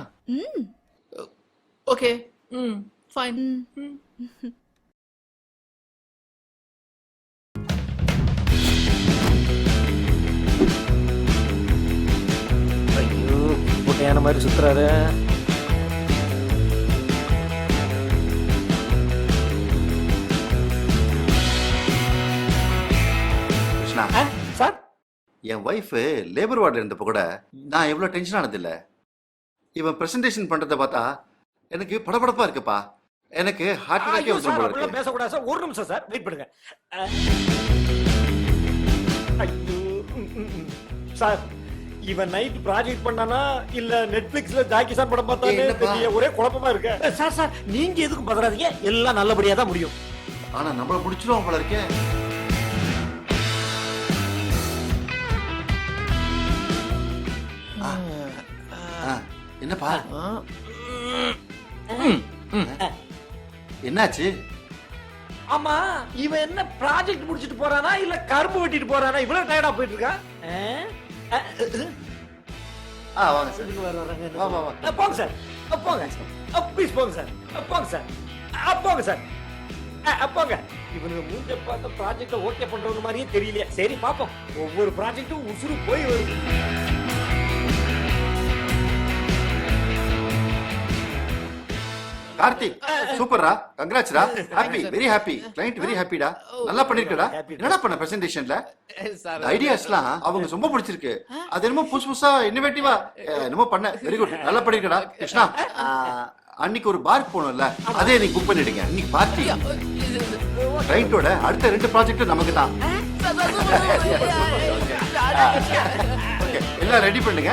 S2: ஓகே. ஃபைன்.
S7: ஐயோ, புட்டையான மாதிரி சுத்துறாரு.
S8: கிருஷ்ணா
S7: சார்,
S8: என் ஒய்ஃப் லேபர் வார்டில் இருந்தப்போ கூட நான் எவ்வளோ டென்ஷன் ஆனதில்ல. இவன் ப்ரெசன்டேஷன் பண்ணுறதை பார்த்தா எனக்கு படபடப்பா இருக்குப்பா. எனக்கு ஹார்ட் அட்டாக்கே வந்துடும் போல இருக்கு.
S7: பேசக்கூடாது சார், ஒரு நிமிஷம் சார், வெயிட் பண்ணுங்க. ஐயோ, சார் இவன் நைட் ப்ராஜெக்ட் பண்ணானா இல்ல நெட்ஃபிளிக்ஸ்ல ஜாக்கி சான் படம் பார்த்தானே தெரியல, ஒரே குழப்பமா இருக்கு. சார் சார் நீங்க எதுக்கும் பதறாதீங்க, எல்லாம் நல்லபடியா தான் முடியும்.
S8: ஆனா நம்மள முடிச்சிருவோம் போல இருக்கே. என்னப்பா என்னாச்சு?
S7: ஆமா, இவன் என்ன ப்ராஜெக்ட் முடிச்சிட்டு போறானா இல்ல கரும்பு வெட்டிட்டு போறானா? இவ்வளவு டயர்டா போயிட்டு இருக்கா?
S8: வாங்க சார். வா வா வா.
S7: போங்க சார், போங்க. ப்ளீஸ் போங்க சார், போங்க சார், போங்க சார், போங்க. இவனுக்கு மூஞ்ச பார்த்த ப்ராஜெக்ட ஓகே பண்றது மாதிரியே தெரியலையே. சரி பாப்போம், ஒவ்வொரு ப்ராஜெக்டும் உசுறு போய் வருது.
S8: கார்த்திக் சூப்பர்ரா, கங்க்ராட்ஸ்டா. Happy, very happy. Client very ஹாப்பிடா. நல்லா பண்ணிருக்கடா. என்னடா பண்ண பிரசன்டேஷன்ல? ஐடியாஸ்லாம் அவங்க ரொம்ப பிடிச்சிருக்கு. அது என்னமோ புதுசு புதுசா இன்னோவேட்டிவா என்னமோ பண்ண. வெரி குட், நல்லா பண்ணிருக்கடா. கிருஷ்ணா, அன்னைக்கு ஒரு பார்க் போனோம்ல, அதே நீங்க புக் பண்ணிடுங்க. இன்னைக்கு பார்ட்டி. கிளையண்டோட அடுத்த 2 ப்ராஜெக்ட் நமக்கு தான். எல்லாம் ரெடி பண்ணுங்க.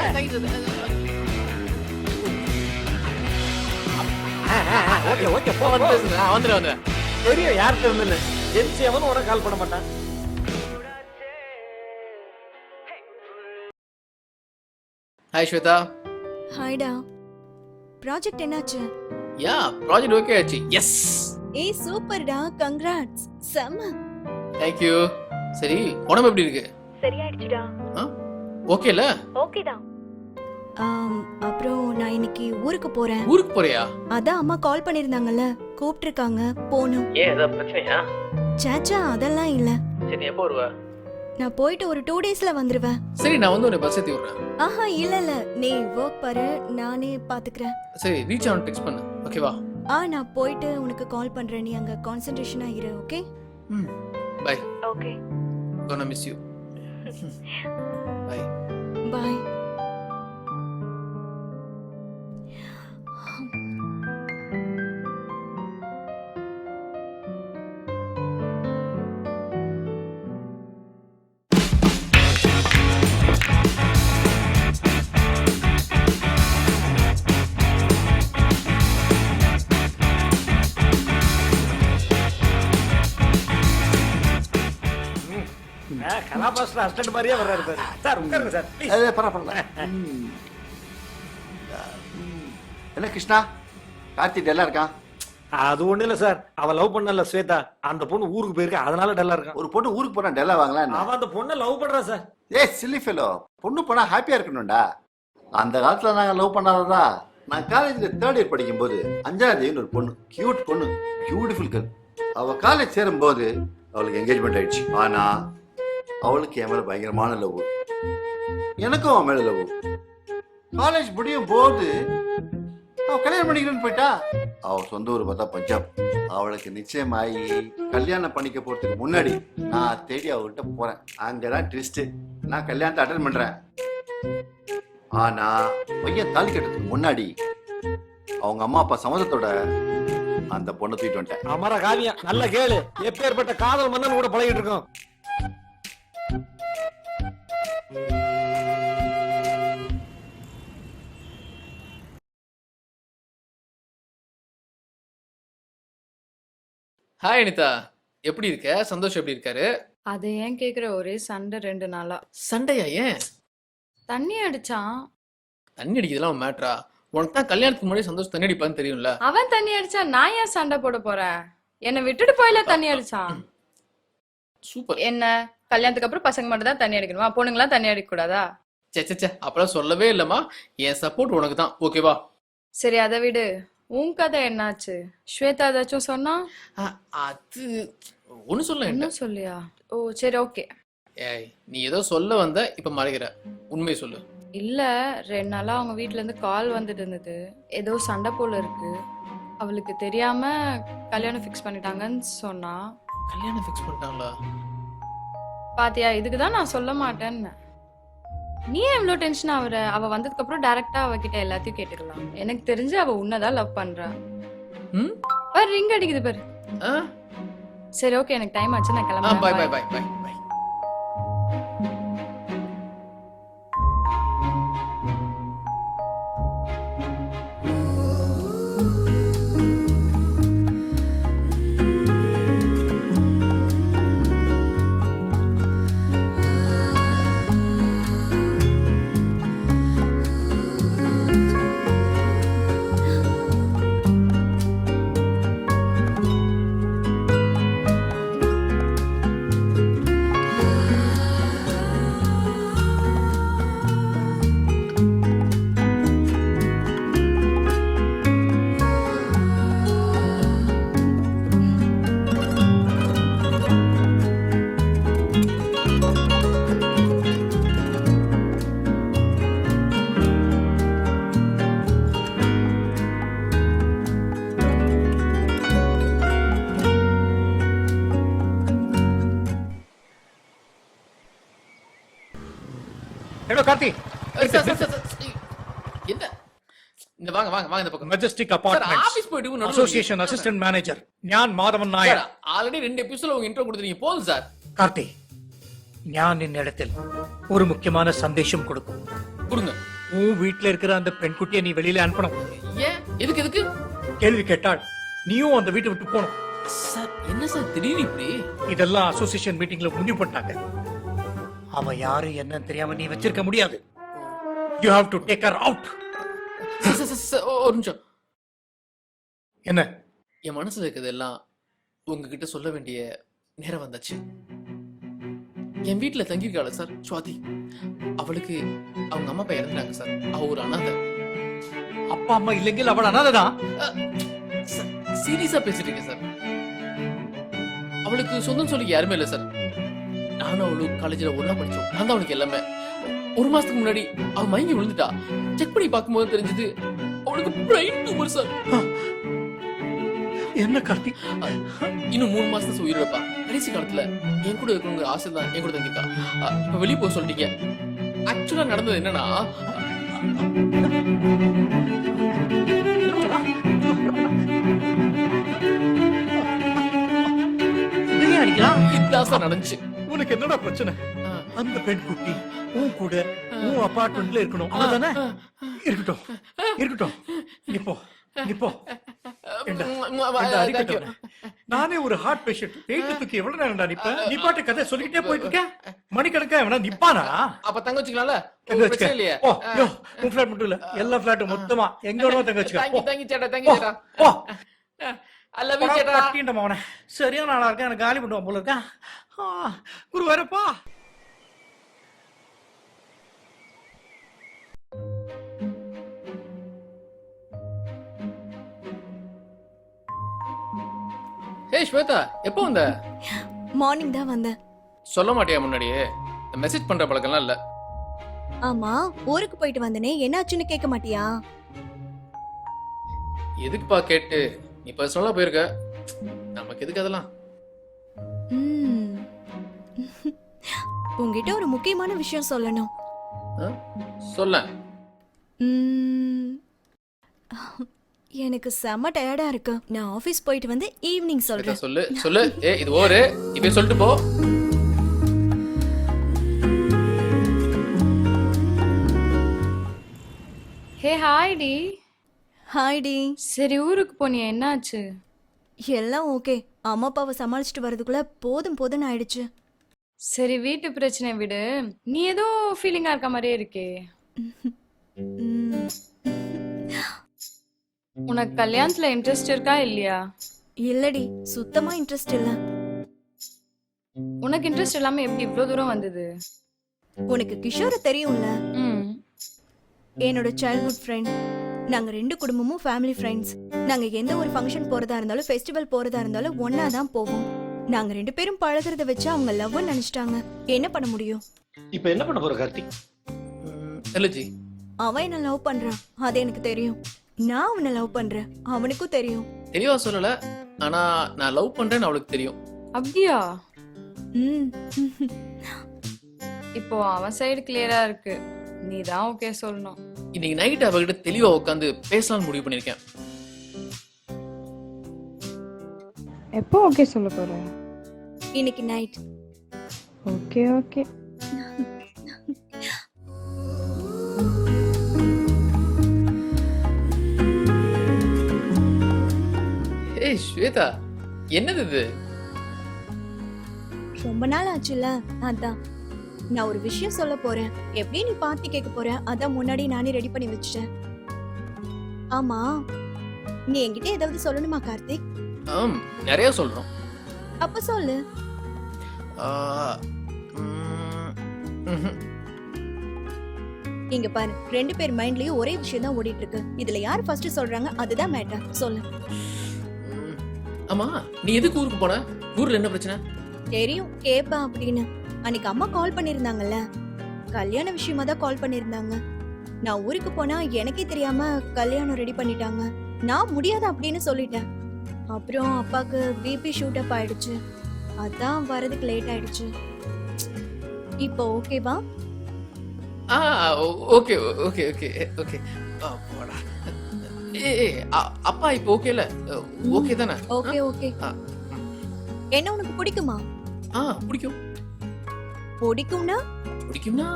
S7: ஓகே ஓகே, வந்துடுறேன். தெரியும் யார்கிட்ட இருந்துன்னு. ஜென்சி அவனும் உனக்கு கால் பண்ண மாட்டான்.
S2: ஹாய் ஸ்வேதா.
S1: ஹாய்டா. ப்ராஜெக்ட் என்னாச்சு?
S2: யா, ப்ராஜெக்ட் ஓகே ஆச்சு. எஸ்.
S1: ஏய் சூப்பர்டா, கங்க்ராட்ஸ். செம்ம.
S2: தேங்க்யூ. சரி உடம்பு எப்படி இருக்கு?
S1: சரியாயிடுச்சுடா.
S2: ஓகேல?
S1: ஓகேடா. அப்புறம் நான் இன்னைக்கு ஊருக்கு போறேன்.
S2: ஊருக்கு போறியா?
S1: அதான் அம்மா கால் பண்ணிருந்தாங்கல்ல, கூப்பிட்டிருக்காங்க, போணும்.
S2: ஏன் ஏதாவது பிரச்சனையா?
S1: சாச்சா அதெல்லாம் இல்ல.
S2: சரி எப்போ வருவ?
S1: நான் போயிட்டு ஒரு 2 டேஸ்ல வந்துருவேன்.
S2: சரி நான் வந்து உன்னை பஸ் ஏத்தி விடுறேன்.
S1: ஆஹா இல்ல நீ ஒர்க் பாரு, நானே பாத்துக்கிறேன்.
S2: சரி ரீச் ஆன் டெக்ஸ்ட் பண்ணு. ஓகேவா?
S1: நான் போயிட்டு உனக்கு கால் பண்றேன். நீ அங்க கான்சென்ட்ரேஷனா இரு. Okay
S2: bye.
S1: Okay
S2: gonna miss you. Bye.
S1: Bye.
S7: கலாபாஸ்டர் அசிஸ்டன்ட் மாதிரியே வர்றாரு பாரு. சார் உட்காருங்க சார். please.
S8: பரவாயில்ல. என்ன கிருஷ்ணா, கார்த்தி டல்லா இருக்கான்?
S7: அது ஒண்ணு இல்ல சார், அவன் லவ் பண்ணல ஸ்வேதா, அந்த பொண்ணு ஊருக்கு போயிருக்கா, அதனால டல்லா இருக்கான்.
S8: ஒரு பொண்ணு ஊருக்கு போனா டல்லா வாங்கலாம்.
S7: அவன் அந்த பொண்ணை லவ் பண்றான் சார்.
S8: சில்லி ஃபெலோ, பொண்ணு போனா ஹாப்பியா இருக்கணும்டா. அந்த காலத்துல நாங்க லவ் பண்ணாததா. நான் காலேஜ்ல 3rd இயர் படிக்கும் போது அஞ்சாதேவின்னு ஒரு பொண்ணு, கியூட் பொண்ணு, பியூட்டிஃபுல் கேர்ள். அவ காலேஜ் சேரும் போது அவளுக்கு என்கேஜ்மெண்ட் ஆயிடுச்சு. ஆனா அவளுக்கு என் மேல பயங்கரமான லவ், எனக்கும் அவன் மேல லவ். காலேஜ் முடியும் போது அவ கல்யாணம் பண்ணிக்கிறேன்னு போயிட்டா. அவ சொந்த ஊர் பார்த்தா பஞ்சாப். அவளுக்கு நிச்சயமாயி கல்யாணம் பண்ணிக்க போறதுக்கு முன்னாடி நான் தேடி அவகிட்ட போறேன். அங்கதான் ட்விஸ்ட். நான் கல்யாணத்தை அட்டன் பண்றேன். ஆனா பையன் தாலி கட்டுறதுக்கு முன்னாடி அவங்க அம்மா அப்பா சம்மதத்தோட அந்த பொண்ணை தூக்கிட்டு வந்துட்டேன்.
S7: அமர காவியம் நல்ல கேளு. எப்பேற்பட்ட காதல் மன்னன் கூட பழகிட்டு இருக்கோம்.
S2: ஹாய் அனிதா, எப்படி இருக்க? சந்தோஷம் எப்படி இருக்காரு?
S5: அதை ஏன் கேக்குற? ஒரே சண்டை 2 நாளா.
S2: சண்டையா? ஏன்?
S5: தண்ணி அடிச்சான்.
S2: தண்ணி அடிக்கிறதுலாம் மேட்ரா? உனக்கு தான் கல்யாணத்துக்கு முன்னாடி சந்தோஷம் தண்ணி அடிப்பான்னு தெரியும்ல.
S5: அவன் தண்ணி அடிச்சா நான் ஏன் சண்டை போட போறேன்? என்னை விட்டுட்டு போயில தண்ணி அடிச்சான்.
S2: சூப்பர்.
S5: என்ன கல்யாணத்துக்கு அப்புறம் பசங்க மட்டும் தான் தண்ணி அடிக்கணுமா? பொண்ணுங்களாம் தண்ணி அடிக்க கூடாதா?
S2: சே அப்பெல்லாம் சொல்லவே இல்லம்மா. என் சப்போர்ட் உனக்கு தான். ஓகேவா?
S5: சரி அதை விடு. உன் கதை என்னாச்சு? ஸ்வேதா ஏதாச்சும் சொன்னா?
S2: அது ஒண்ணு சொல்ல.
S5: என்ன சொல்லியா? ஓ சரி ஓகே.
S2: ஏய் நீ ஏதோ சொல்ல வந்த, இப்ப மறைக்கிற. உண்மையை சொல்லு.
S5: இல்ல 2 நாளா அவங்க வீட்ல இருந்து கால் வந்துட்டு இருந்தது. ஏதோ சண்டை போல இருக்கு. அவளுக்கு தெரியாம கல்யாணம் ஃபிக்ஸ் பண்ணிட்டாங்கன்னு சொன்னா.
S2: கல்யாணம் ஃபிக்ஸ் பண்ணிட்டாங்களா?
S5: பாத்தியா, இதுக்குதான் நான் சொல்ல மாட்டேன்னு. நீ ஏன் இவ்வளவு டென்ஷன் ஆகுற? அவ வந்ததுக்கு அப்புறம் டைரக்டா அவகிட்ட எல்லாத்தையும் கேட்டுக்கலாம். எனக்கு தெரிஞ்சு அவ உன்னதான் லவ் பண்றா. பாரு ரிங் அடிக்குது பாரு. சரி ஓகே, எனக்கு டைம் ஆச்சு, நான் கிளம்புறேன்.
S2: Bye bye bye bye bye.
S12: Hello Karthi.
S2: என்ன? இந்த வாங்க வாங்க வாங்க இந்த பக்கம்.
S12: Majestic apartments.
S2: ஆபீஸ் போய்ட்டு
S12: அசோசியேஷன் அசிஸ்டன்ட் மேனேஜர் ஞான் மாதவன் நாயர்.
S2: ஆல்ரெடி 2 எபிசோட்ல உங்க இன்ட்ரோ கொடுத்தீங்க. போதும் சார்.
S12: கார்த்தி, ஞான் என்னிடத்தில் ஒரு முக்கியமான சந்தேஷம் கொடுக்கும்.
S2: கொடுங்க.
S12: உன் வீட்ல இருக்கிற அந்த பெண்குட்டியை நீ வெளியில அனுப்பணும்.
S2: ஏன்? எதுக்கு எதுக்கு?
S12: கேள்வி கேட்டால் நீயும் அந்த வீட்டை விட்டு போகணும்.
S2: சார் என்ன சார் திடீர்னு இப்படி?
S12: இதெல்லாம் அசோசியேஷன் மீட்டிங்ல முடிவு பண்ணிட்டாங்க. அவ யாரு என்னன்னு தெரியாம நீ வச்சிருக்க முடியாது. You have to take her out.
S2: ஒரு நிமிஷம்.
S12: என்ன
S2: என் மனசுல இருக்கிறதெல்லாம் உங்ககிட்ட சொல்ல வேண்டிய நேரம் வந்தாச்சு. என் வீட்டுல தங்கியிருக்காள சார் சுவாதி, அவளுக்கு அவங்க அம்மா அப்பா இறந்துட்டாங்க சார். அவ ஒரு அனாதை.
S12: அப்பா அம்மா இல்லைங்க, அவள் அனாதைதான்.
S2: சீரியஸா பேசிட்டு இருக்கேன் சார். அவளுக்கு சொந்தம் சொல்லி யாருமே இல்லை சார். நானும் அவளுக்கு காலேஜ்ல ஒண்ணா படிச்சோம். நான் தான் அவளுக்கு எல்லாமே. ஒரு மாசத்துக்கு முன்னாடி அவ மயங்கி விழுந்துட்டா. செக் பண்ணி பார்க்கும்போது தெரிஞ்சது அவளுக்கு பிரெயின் டியூமர் சார்.
S12: என்ன கார்த்திக்,
S2: இன்னும் 3 மாசத்துல உயிரிழப்பா. கடைசி காலத்துல என் கூட இருக்கணுங்கிற ஆசை தான் என் கூட தங்கிருக்கா. இப்ப வெளியே போக சொல்லிட்டீங்க. ஆக்சுவலா நடந்தது என்னன்னா, இதுதான் சார் நடந்துச்சு.
S12: உனக்கு என்னடா பிரச்சனை? அந்த பெண் குட்டி உன் கூட உன் அபார்ட்மெண்ட்ல இருக்கணும், அதானே? இருக்கட்டும் இருக்கட்டும், நிப்போ நிப்போ. நானே ஒரு ஹார்ட் பேஷண்ட். வெயிட்டுக்கு எவ்வளவு நேரம்டா நிப்ப? நீ பாட்டு கதை சொல்லிக்கிட்டே போயிட்டு இருக்க. மணிக்கணக்கா எவனா நிப்பானா?
S2: அப்ப தங்க வச்சுக்கலாம்ல?
S12: தங்க வச்சுக்க இல்லையா? ஓ யோ, உன் ஃபிளாட் மட்டும் இல்ல, எல்லா ஃபிளாட்டும் மொத்தமா எங்க வேணுமோ தங்க வச்சுக்க.
S2: தங்கி சேட்டா, தங்கி சேட்டா.
S12: ஓ
S2: ஐ லவ் யூ சேட்டா.
S12: கட்டிண்ட மவனே, சரியான ஆளா இருக்கா. எனக்கு காலி பண்ணுவான் போல இருக்கா. குரு வரப்பா.
S2: ஏய் ஸ்வேதா, எப்போ வந்த?
S1: மார்னிங் தான் வந்தேன்.
S2: சொல்ல மாட்டியா முன்னாடியே? மெசேஜ் பண்ற பழக்கம்லாம் இல்ல.
S1: ஆமா, ஊருக்கு போயிட்டு வந்தனே, என்னாச்சுன்னு கேட்க மாட்டியா?
S2: எதுக்குப்பா கேட்டு? நீ பர்சனலா போயிருக்க, நமக்கு எதுக்கு அதெல்லாம்?
S1: உங்ககிட்ட ஒரு முக்கியமான விஷயம் சொல்லணும்.
S2: சொல்ல.
S1: எனக்கு செம்ம டயர்டா இருக்கு. நான் ஆபீஸ் போயிட்டு வந்து ஈவினிங் சொல்றேன்.
S2: சொல்லு சொல்லு. இது ஓரு, இப்ப சொல்லிட்டு போ.
S5: ஹே ஹாய் டி.
S1: ஹாய் டி.
S5: சரி, ஊருக்கு போனியா, என்னாச்சு?
S1: எல்லாம் ஓகே. அம்மா அப்பாவை சமாளிச்சுட்டு வரதுக்குள்ள போதும் போதும்னு ஆயிடுச்சு.
S5: சரி, வீட்டு பிரச்சனை விடு. நீ ஏதோ ஃபீலிங்கா இருக்க மாதிரியே இருக்கே. உனக்கு கல்யாணத்துல இன்ட்ரெஸ்ட் இருக்கா இல்லையா?
S1: இல்லடி, சுத்தமா இன்ட்ரெஸ்ட் இல்ல.
S5: உனக்கு இன்ட்ரெஸ்ட் இல்லாம எப்படி இவ்ளோ தூரம் வந்தது?
S1: உனக்கு கிஷோர தெரியும்ல? என்னோட சைல்ட்ஹுட் ஃப்ரெண்ட். நாங்க 2 குடும்பமும் ஃபேமிலி ஃப்ரெண்ட்ஸ். நாங்க எந்த ஒரு ஃபங்க்ஷன் போறதா இருந்தாலும், ஃபெஸ்டிவல் போறதா இருந்தாலும் ஒன்னா தான் போவோம். நாங்க 2 பேரும் பழகுறத வச்சு அவங்க லவ்னு நினைச்சிட்டாங்க. என்ன பண்ண முடியும்?
S7: இப்ப என்ன பண்ண போற கார்த்திக்?
S2: இல்லஜி,
S1: அவன் என்ன லவ் பண்றான், அது எனக்கு தெரியும். நான் அவனை லவ் பண்றேன், அவனுக்கும் தெரியும்.
S2: தெளிவா சொல்லல, ஆனா நான் லவ் பண்றேன்னு அவளுக்கு தெரியும்.
S5: அப்படியா? இப்போ அவன் சைடு கிளியரா இருக்கு, நீ தான் ஓகே சொல்லணும்.
S2: இன்னைக்கு நைட் அவகிட்ட தெளிவா உட்காந்து பேசலாம்னு முடிவு பண்ணிருக்கேன்.
S5: எப்போ ஓகே சொல்ல போற?
S1: இன்னைக்கு நைட்.
S5: Okay okay.
S2: ஏய் ஸ்வேதா, என்னது இது?
S1: ரொம்ப நாள் ஆச்சுல்ல, அதான். நான் ஒரு விஷயம் சொல்ல போறேன். எப்படி நீ பார்த்து கேட்க போற, அதான் முன்னாடி நானே ரெடி பண்ணி வச்சுட்டேன். ஆமா, நீ என்கிட்ட ஏதாவது சொல்லணுமா கார்த்திக்?
S2: நிறைய சொல்றோம்.
S1: அப்ப சொல்லு. இங்க பாரு, 2 பேர் மைண்ட்லயும் ஒரே விஷயம் தான் ஓடிட்டு இருக்கு. இதுல யார் ஃபர்ஸ்ட் சொல்றாங்க அதுதான் மேட்டர். சொல்லு.
S2: ஆமா, நீ எதுக்கு ஊருக்கு போன? ஊர்ல என்ன பிரச்சனை?
S1: தெரியும் கேப்பா அப்படின்னு. அன்னைக்கு அம்மா கால் பண்ணிருந்தாங்கல்ல, கல்யாண விஷயமா தான் கால் பண்ணிருந்தாங்க. நான் ஊருக்கு போனா எனக்கே தெரியாம கல்யாணம் ரெடி பண்ணிட்டாங்க. நான் முடியாது அப்படின்னு சொல்லிட்டேன். அப்புறம் அப்பாக்கு பிபி ஷூட் அப் ஆயிடுச்சு, அதான் வரதுக்கு லேட் ஆயிடுச்சு. இப்போ ஓகேவா?
S2: Okay okay okay okay. அப்பா இப்போ ஓகேல? ஓகே தானே?
S1: Okay okay. என்ன உனக்கு பிடிக்குமா?
S2: பிடிக்கும்.
S1: பிடிக்கும்னா?
S2: பிடிக்கும்னா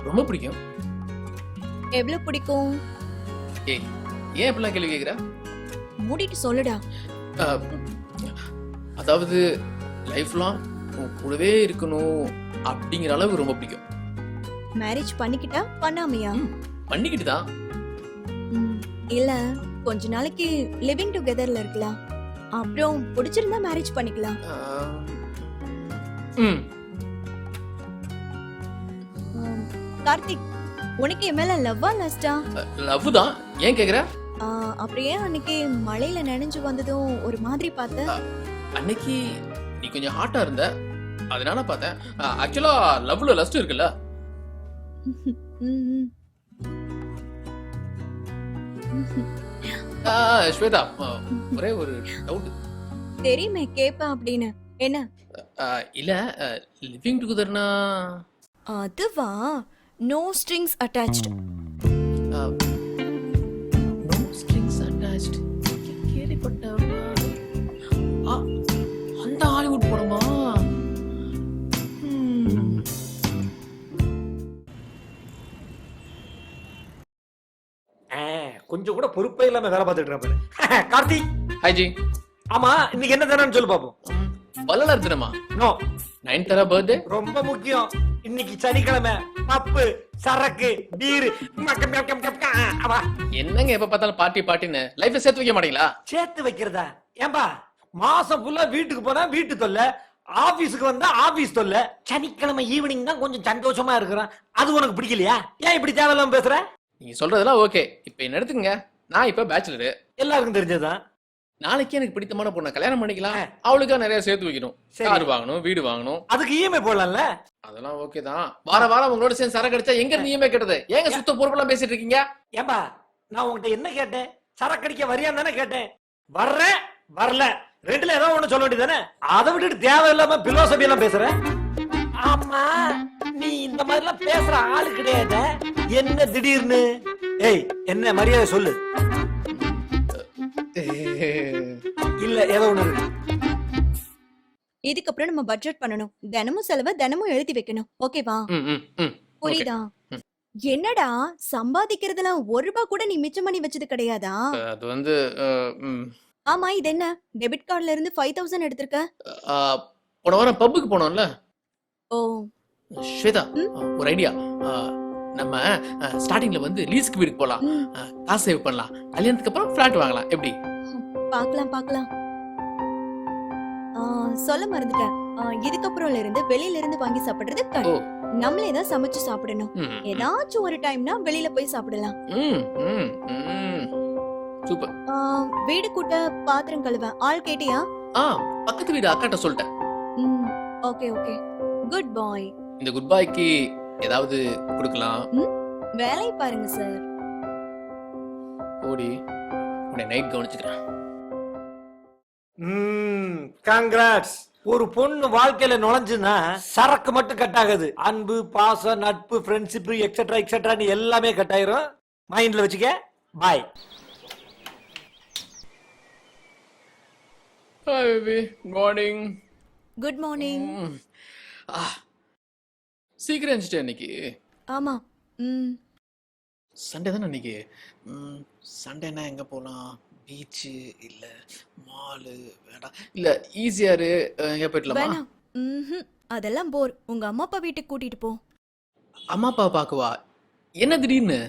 S2: ரொம்ப பிடிக்கும்.
S1: எவ்வளவு பிடிக்கும்?
S2: ஏய், ஏன் இப்படிலாம் கேள்வி கேக்குற?
S1: மூடிட்டு சொல்லுடா.
S2: அதாவது லைஃப் லாங் உன் கூடவே இருக்கணும் அப்படிங்கிற அளவுக்கு ரொம்ப பிடிக்கும்.
S1: மேரேஜ் பண்ணிக்கிட்டா பண்ணாமையா?
S2: பண்ணிக்கிட்டு தான்.
S1: இல்ல, கொஞ்ச நாளைக்கு லிவிங் டுகெதர்ல இருக்கலாம். அப்புறம் பிடிச்சிருந்தா மேரேஜ் பண்ணிக்கலாம்.
S2: ம்
S1: கார்த்திக், உனக்கு என் மேல லவ்வா லஸ்டா?
S2: லவ் தான். ஏன் கேக்குற?
S1: அப்புறம் ஏன் அன்னைக்கு மழையில நனைஞ்சு வந்ததும் ஒரு மாதிரி பார்த்த?
S2: அன்னைக்கு நீ கொஞ்சம் ஹாட்டா இருந்த, அதனால பார்த்தேன். ஆக்சுவலா லவ்ல லஸ்ட் இருக்குல்ல.
S1: ம்.
S2: ஸ்வேதா, ஒரே ஒரு டவுட்.
S1: தெரியுமே கேப்பேன் அப்படின்னு. என்ன?
S2: இல்ல லிவிங் டுகெதர்னா
S1: அதுவா? No strings attached.
S2: No strings attached. கேள்விப்பட்டவா? அந்த ஹாலிவுட் படமா?
S7: கொஞ்சம் கூட பொறுப்பே இல்லாம வேலை பார்த்துட்டு இருப்பேன். கார்த்திக்,
S2: ஹாய் ஜி.
S7: ஆமா இன்னைக்கு என்ன தானே சொல்லு பாப்போம்.
S2: வள்ளலார் தினமா?
S7: No,
S2: Nayanthara birthday.
S7: ரொம்ப முக்கியம். இன்னைக்கு சனிக்கிழமை. பப்பு, சரக்கு, பீர்.
S2: என்னங்க எப்ப பார்த்தாலும் பார்ட்டி பார்ட்டின்னு லைஃப்ல சேர்த்து வைக்க மாட்டீங்களா?
S7: சேர்த்து வைக்கிறதா? ஏம்பா மாசம் ஃபுல்லா வீட்டுக்கு போனா வீட்டு தொல்லை, ஆபீஸுக்கு வந்தா ஆபீஸ் தொல்லை. சனிக்கிழமை ஈவினிங் தான் கொஞ்சம் சந்தோஷமா இருக்கிறேன். அது உனக்கு பிடிக்கலையா? ஏன் இப்படி தேவையில்லாம பேசுற?
S2: நீங்க சொல்றதெல்லாம் ஓகே. இப்ப என்ன எடுத்துங்க, நான் இப்ப பேச்சுலரு,
S7: எல்லாருக்கும் தெரிஞ்சதுதான்.
S2: நாளைக்கு எனக்கு பிடித்தமான பொண்ணை கல்யாணம் பண்ணிக்கலாம். அவளுக்கா நிறைய சேர்த்து வைக்கணும். கார் வாங்கணும், வீடு வாங்கணும்.
S7: அதுக்கு இஎம்ஐ போடலாம்ல?
S2: அதெல்லாம் ஓகே தான். வார வாரம் உங்களோட சேர்ந்து சரக்கு அடிச்சா எங்க இருந்து இஎம்ஐ கட்டுறது? ஏங்க சுத்த பொறுப்பெல்லாம் பேசிட்டு இருக்கீங்க?
S7: ஏம்பா நான் உங்ககிட்ட என்ன கேட்டேன்? சரக்கு அடிக்க வரியான்னு தானே கேட்டேன். வர்றேன் வரல ரெண்டுல ஏதோ ஒண்ணு சொல்ல வேண்டியதானே? அதை விட்டுட்டு தேவையில்லாம பிலோசபி எல்லாம் பேசுற. ஆமா நீ இந்த மாதிரி எல்லாம் பேசுற ஆளு கிடையாது. என்ன திடீர்னு? ஏய் என்ன மரியாதை சொல்லு. இல்ல ஏதோ ஒண்ணு இருக்கு.
S1: இதுக்கப்புறம் நம்ம பட்ஜெட் பண்ணணும். தினமும் செலவை தினமும் எழுதி வைக்கணும். ஓகேவா? புரியுதா? என்னடா சம்பாதிக்கிறதுல ₹1 கூட நீ மிச்சம் பண்ணி வச்சது கிடையாதா?
S2: அது வந்து
S1: ஆமா, இது என்ன டெபிட் கார்டுல இருந்து 5000 எடுத்திருக்க?
S2: போன வாரம் பப்புக்கு போனோம்ல.
S1: ஓ
S2: ஸ்வேதா, ஒரு ஐடியா. நம்ம ஸ்டார்டிங்ல வந்து லீஸ்க்கு வீட்டுக்கு போலாம். காசு சேவ் பண்ணலாம். கல்யாணத்துக்கு அப்புறம் ஃபிளாட் வாங்கலாம். எப்படி?
S1: பார்க்கலாம் பார்க்கலாம். சொல்ல மறந்துட்டேன். இதுக்கப்புறம்ல இருந்து வெளியில இருந்து வாங்கி சாப்பிடுறது கட். நம்மளே தான் சமைச்சு சாப்பிடணும். ஏதாச்சும் ஒரு டைம்னா வெளியில போய் சாப்பிடலாம்.
S2: சூப்பர்.
S1: வீடு கூட்ட, பாத்திரம் கழுவ ஆள் கேட்டியா?
S2: பக்கத்து வீடு அக்காட்ட சொல்லிட்டேன்.
S1: ஓகே ஓகே, குட் பாய்.
S2: இந்த குட் பாய்க்கு ஏதாவது கொடுக்கலாம்.
S1: வேலை பாருங்க சார்.
S2: ஓடி உன்னை நைட் கவனிச்சுக்கிறேன்.
S7: காங்கிராட்ஸ். ஒரு பொண்ணு வாழ்க்கையில நுழைஞ்சுன்னா சரக்கு மட்டும் கட் ஆகுது. அன்பு, பாசம், நட்பு, ஃப்ரெண்ட்ஷிப் எக்ஸெட்ரா எக்ஸெட்ரா எல்லாமே கட் ஆயிரும். மைண்ட்ல வச்சுக்க. Bye.
S2: Hi baby, good morning.
S1: Good morning.
S2: சீக்கிரம் எழுந்துட்டேன் இன்னைக்கு.
S1: ஆமா.
S2: சண்டே தானே இன்னைக்கு. சண்டேனா எங்க போலாம்? பீச்சு இல்ல மாலு? வேண்டாம். இல்ல ஈஸியாரு எங்க போயிடலாமா?
S1: வேணாம். அதெல்லாம் போர். உங்க அம்மா அப்பா வீட்டுக்கு கூட்டிட்டு போ.
S2: அம்மா அப்பா பாக்கவா? என்ன திடீர்னு?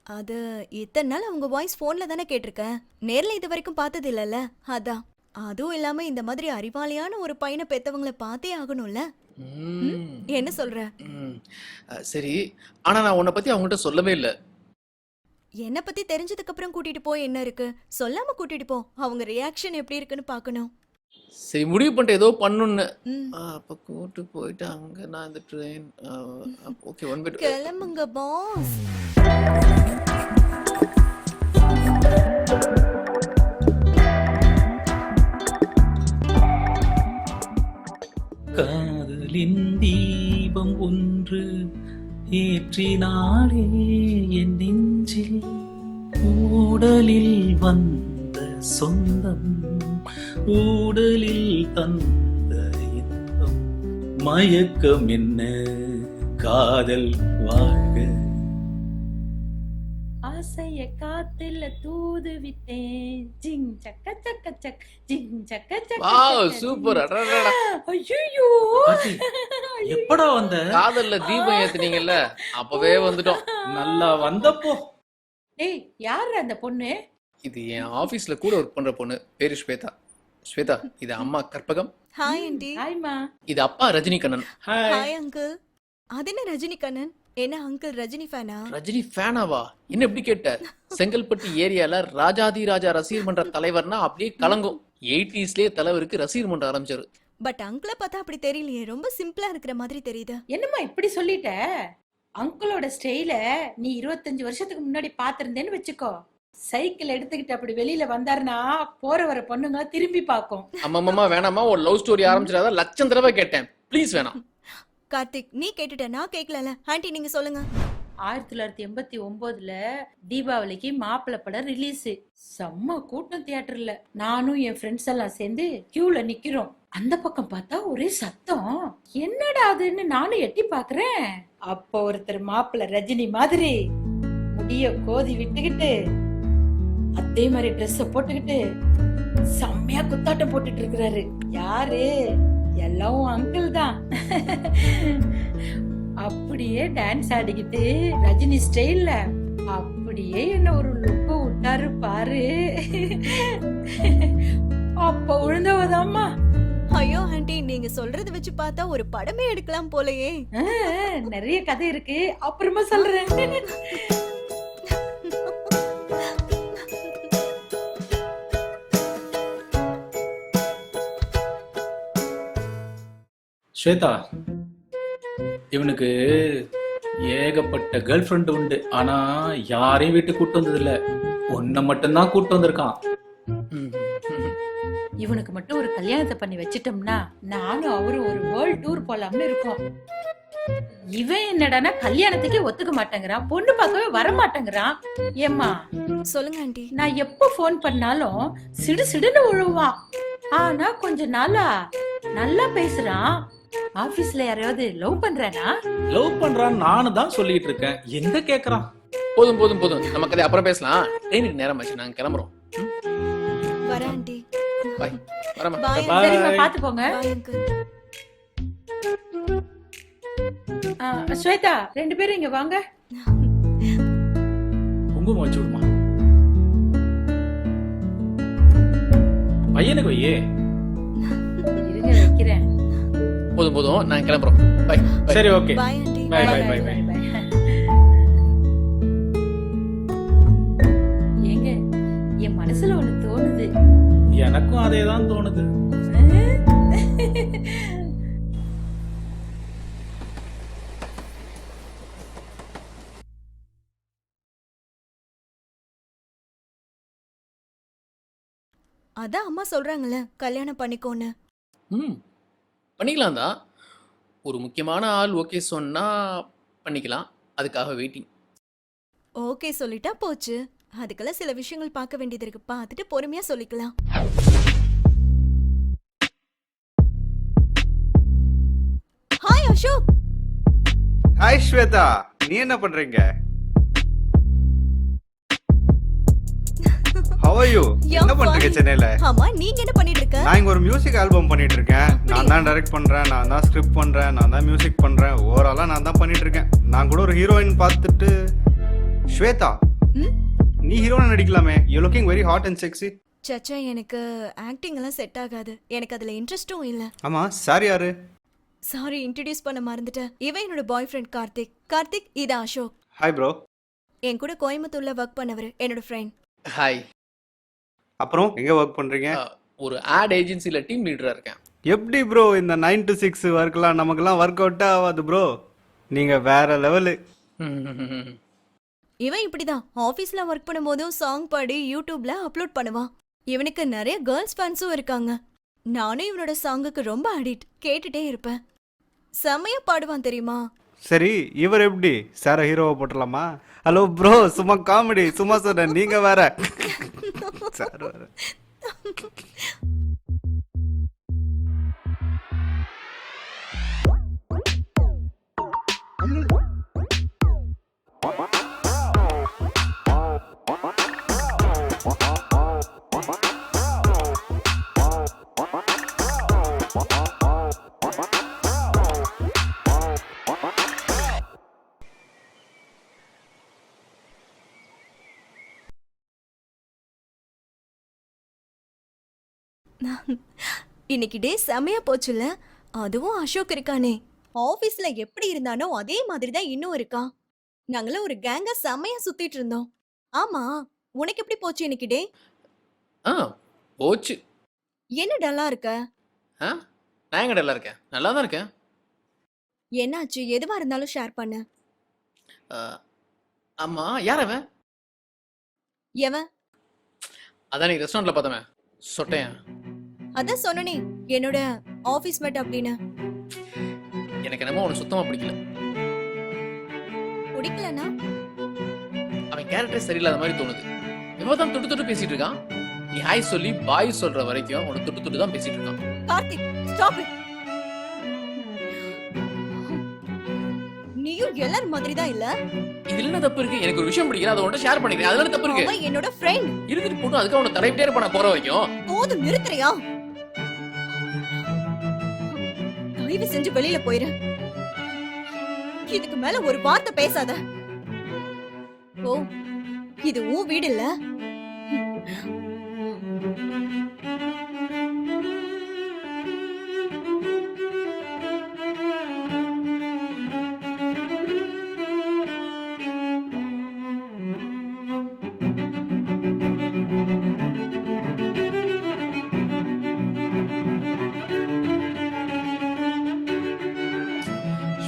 S1: அது இத்தனை நாள் உங்க வாய்ஸ் போன்ல தானே கேட்டிருக்கேன். நேர்ல இது வரைக்கும் பார்த்தது இல்லல்ல, அதான். அதுவும் இல்லாம இந்த மாதிரி அறிவாளியான ஒரு பையனை பெத்தவங்களை பார்த்தே ஆகணும்ல. என்ன சொல்ற?
S2: சரி, ஆனா நான் உன்னை பத்தி அவங்ககிட்ட சொல்லவே இல்ல.
S1: என்ன பத்தி தெரிஞ்சதுக்கு அப்புறம் கூட்டிட்டு போய் என்ன இருக்கு? சொல்லாம கூட்டிட்டு போ. அவங்க ரியாக்ஷன் எப்படி இருக்குன்னு பார்க்கணும்.
S2: சரி, முடிவு பண்ணிட்டு ஏதோ பண்ணணும்னு. அப்ப கூட்டு போயிட்டு அங்க நான் இந்த ட்ரெயின். ஓகே, ஒன் பை
S1: கிளம்புங்க பாஸ்.
S11: காதலின் தீபம் ஒன்று ஏற்றினாளே என் நெஞ்சில், ஊடலில் வந்த சொந்தம், ஊடலில் தந்த இன்பம், மயக்கம் என்ன காதல் வாழ்க.
S4: ஆசைய காத்துல தூது விட்டேன். ஜிங் சக்க சக்க சக், ஜிங் சக்க சக்க.
S2: Wow, super. அடடடா.
S4: ஐயோ,
S11: எப்படா வந்த?
S2: காதல்ல தீபம் ஏத்துனீங்கல்ல, அப்பவே வந்துட்டோம்.
S11: நல்லா வந்தப்போ.
S4: ஏய், யார் அந்த பொண்ணு?
S2: இது என் ஆபீஸ்ல கூட ஒர்க் பண்ற பொண்ணு. பேரு ஸ்வேதா. ஸ்வேதா, இது அம்மா கற்பகம்,
S1: ஹாய் ஆண்டி.
S4: ஹாய்மா.
S2: இது அப்பா ரஜினிகண்ணன்.
S1: Hi uncle. அது என்ன ரஜினிகண்ணன்? என்ன அங்கிள் ரஜினி ஃபேனா?
S2: ரஜினி ஃபேனாவா? என்ன இப்படி கேட்ட? செங்கல்பட்டு ஏரியால ராஜாதி ராஜா ரசிகர் மன்ற தலைவர்னா அப்படியே கலங்கும். 80ஸ்லயே தலைவருக்கு ரசிகர் மன்றம் ஆரம்பிச்சாரு.
S1: பட் அங்கிளை பார்த்தா அப்படி தெரியலையே, ரொம்ப சிம்பிளா இருக்கிற மாதிரி தெரியுது.
S4: என்னம்மா இப்படி சொல்லிட்ட? அங்கிளோட ஸ்டைல நீ 25 வருஷத்துக்கு முன்னாடி பாத்திருந்தேன்னு வச்சுக்கோ. சைக்கிள் எடுத்துக்கிட்டு அப்படி வெளியில வந்தாருன்னா போற வர பொண்ணுங்க திரும்பி பார்க்கும்.
S2: அம்மா வேணாமா, ஒரு லவ் ஸ்டோரி ஆரம்பிச்சிடாத. லட்சம் தடவை கேட்டேன், ப்ளீஸ் வேணாம்.
S1: கார்த்திக், நீ கேட்டுட்ட, நான் கேட்கல. ஆண்டி நீங்க சொல்லுங்க.
S4: 1989ல தீபாவளிக்கு மாப்பிள்ளை படம் ரிலீஸ். செம்ம கூட்டம் தியேட்டர்ல. நானும் என் ஃப்ரெண்ட்ஸ் எல்லாம் சேர்ந்து கியூல நிக்கிறோம். அந்த பக்கம் பார்த்தா ஒரே சத்தம். என்னடா அதுன்னு நானும் எட்டி பாக்குறேன். அப்ப ஒருத்தர் மாப்பிள்ளை ரஜினி மாதிரி முடிய கோதி விட்டுக்கிட்டு அதே மாதிரி ட்ரெஸ் போட்டுக்கிட்டு செம்மையா குத்தாட்டம் போட்டுட்டு இருக்கிறாரு. யாரு? எல்லாம் அங்கிள் தான். அப்படியே டான்ஸ் ஆடிக்கிட்டு ரஜினி ஸ்டைல்ல அப்படியே என்ன ஒரு லுக்கு விட்டாரு பாரு. அப்ப விழுந்தவதாம்மா.
S1: ஐயோ ஆண்டி, நீங்க சொல்றத வச்சு பார்த்தா ஒரு படமே எடுக்கலாம் போலயே.
S4: நிறைய கதை இருக்கு, அப்புறமா சொல்றேன்.
S11: ஸ்வேதா, இவனுக்கு ஏகப்பட்ட கேர்ள் ஃப்ரெண்ட் உண்டு. ஆனா யாரையும் வீட்டுக்கு கூட்டு வந்தது இல்ல. ஒன்ன மட்டும்தான் கூட்டு வந்திருக்கான்.
S4: இவனுக்கு மட்டும் ஒரு கல்யாணத்தை பண்ணி வச்சிட்டோம்னா நானும் அவரும் ஒரு வேர்ல்ட் டூர் போலாம்னு இருக்கோம். இவன் என்னடானா கல்யாணத்துக்கே ஒத்துக்க மாட்டேங்கிறான், பொண்ணு பார்க்கவே வர மாட்டேங்கிறான். ஏம்மா
S1: சொல்லுங்க ஆண்டி.
S4: நான் எப்ப போன் பண்ணாலும் சிடு சிடுன்னு விழுவான். ஆனா கொஞ்ச நாளா நல்லா பேசுறான். ஆபீஸ்ல யாரையாவது லவ் பண்றானா?
S11: லவ் பண்றான்னு நானும் தான் சொல்லிட்டு இருக்கேன். எங்க கேக்குறான்?
S2: போதும் போதும் போதும், நமக்கு அதை அப்புறம் பேசலாம். ட்ரெயினுக்கு நேரம் ஆச்சு, நாங்க கிளம்புறோம்.
S1: வர ஆண்டி.
S2: பாய். வரமா.
S1: பாய்.
S4: சரிம்மா, பாத்து போங்க.
S1: Bye uncle.
S4: ஸ்வேதா, 2 பேரும் இங்க வாங்க.
S11: குங்குமம் வச்சு விடுமா. பையனுக்கு வையே.
S4: இருங்க வைக்கிறேன்.
S2: போதும் போதும், நாங்க கிளம்புறோம். பாய்.
S11: சரி, okay.
S1: Bye aunty.
S11: Bye bye bye bye.
S4: ஏங்க, என் மனசுல ஒண்ணு தோணுது.
S11: எனக்கும் அதே தான் தோணுது.
S1: அதான் அம்மா சொல்றாங்கல்ல, கல்யாணம் பண்ணிக்கோன்னு.
S2: பண்ணிக்கலாம் தான். ஒரு முக்கியமான ஆள் ஓகே சொன்னா பண்ணிக்கலாம். அதுக்காக வெயிட்டிங்.
S1: ஓகே சொல்லிட்டா போச்சு. அதுக்கெல்லாம் சில விஷயங்கள் பார்க்க வேண்டியது இருக்கு. பார்த்துட்டு பொறுமையா சொல்லிக்கலாம். ஹாய் அசோக்.
S13: ஹாய் ஸ்வேதா, நீ என்ன பண்றீங்க? How are you? என்ன பண்றீங்க சென்னையில?
S1: ஆமா, நீங்க என்ன பண்ணிட்டு இருக்க?
S13: நான் இங்க ஒரு மியூசிக் ஆல்பம் பண்ணிட்டு இருக்கேன். நான் தான் டைரக்ட் பண்றேன், நான் தான் ஸ்கிரிப்ட் பண்றேன், நான் தான் மியூசிக் பண்றேன். ஓவராலா நான் தான் பண்ணிட்டு இருக்கேன். நான் கூட ஒரு ஹீரோயின் பார்த்துட்டு, ஸ்வேதா நீ ஹீரோயின் நடிக்கலாமே. You looking very hot and sexy.
S1: சச்சா, எனக்கு ஆக்டிங் எல்லாம் செட் ஆகாது. எனக்கு அதுல இன்ட்ரெஸ்டும் இல்ல.
S13: ஆமா, சார் யாரு?
S1: சாரி, இன்ட்ரோடியூஸ் பண்ண மறந்துட்டேன். இவன் என்னோட பாய் ஃப்ரெண்ட் கார்த்திக். கார்த்திக், இது அசோக்.
S13: Hi bro.
S1: என் கூட கோயம்புத்தூர்ல ஒர்க் பண்ணவர், என்னோட ஃப்ரெண்ட்.
S2: ஹாய்.
S13: அப்புறம் எங்க ஒர்க் பண்றீங்க?
S2: ஒரு ஆட் ஏஜென்சில டீம் லீடரா இருக்கேன்.
S13: எப்படி ப்ரோ இந்த 9 to 6 ஒர்க்லாம் நமக்கெல்லாம் ஒர்க் அவுட் ஆகாது ப்ரோ. நீங்க வேற லெவலு.
S1: இவன் இப்படிதான் ஆபீஸ்ல ஒர்க் பண்ணும்போதும் சாங் பாடி யூடியூப்ல அப்லோட் பண்ணுவான். இவனுக்கு நிறைய கேர்ள்ஸ் ஃபேன்ஸும் இருக்காங்க. நானும் இவனோட சாங்குக்கு ரொம்ப அடிக்ட், கேட்டுட்டே இருப்பேன். செமையா பாடுவான் தெரியுமா?
S13: சரி, இவர் எப்படி சார ஹீரோவை போட்டுடலாமா? ஹலோ ப்ரோ, சும்மா காமெடி, சும்மா சொன்ன, நீங்க வேற. சார் வேற.
S1: இன்னைக்கு டே செமையா போச்சுல. அதுவும் அசோக் இருக்கானே, ஆபீஸ்ல எப்படி இருந்தானோ அதே மாதிரி தான் இன்னும் இருக்கான். நாங்களாம் ஒரு கேங்கா செமையா சுத்திட்டு இருந்தோம். ஆமா, உனக்கு எப்படி போச்சு இன்னைக்கு டே?
S2: ஆ போச்சு.
S1: என்ன டல்லா இருக்க?
S2: ஆ நான் எங்க நல்லா இருக்கேன், நல்லா தான் இருக்கேன்.
S1: என்னாச்சு? எதுவா இருந்தாலும் ஷேர் பண்ணு.
S2: ஆமா, யார் அவன்?
S1: எவன்?
S2: அதான் நீ ரெஸ்டாரண்ட்ல பார்த்தவன், சொட்டையன்.
S1: அதான் சொன்னனே, என்னோட ஆபீஸ் மேட் அப்படின்னு.
S2: எனக்கு என்னமோ அவனை சுத்தமா பிடிக்கல.
S1: பிடிக்கலனா?
S2: அவன் கேரக்டர் சரியில்லாத மாதிரி தோணுது. இவன் தான் தொட்டு தொட்டு பேசிட்டு இருக்கான். நீ ஹாய் சொல்லி பாய் சொல்ற வரைக்கும் அவனை தொட்டு தொட்டு தான் பேசிட்டு இருக்கான்.
S1: Karthik, stop it. நீயும் எல்லாரும் மாதிரி தான் இல்ல?
S2: இதுல என்ன தப்பு இருக்கு? எனக்கு ஒரு விஷயம் பிடிக்கல, அதை உன்கிட்ட ஷேர் பண்ணிக்கிறேன். அதுல என்ன தப்பு இருக்கு?
S1: அவன் என்னோட ஃப்ரெண்ட்.
S2: இருந்துட்டு போட்டு அதுக்கு அவனை தலைவிட்டே இருப்பான போற வரைக்கும்.
S1: போதும், நிறுத்துறியா? தயவு செஞ்சு வெளியில போயிரு. இதுக்கு மேல ஒரு வார்த்தை பேசாத. ஓ, இது உன் வீடு இல்ல?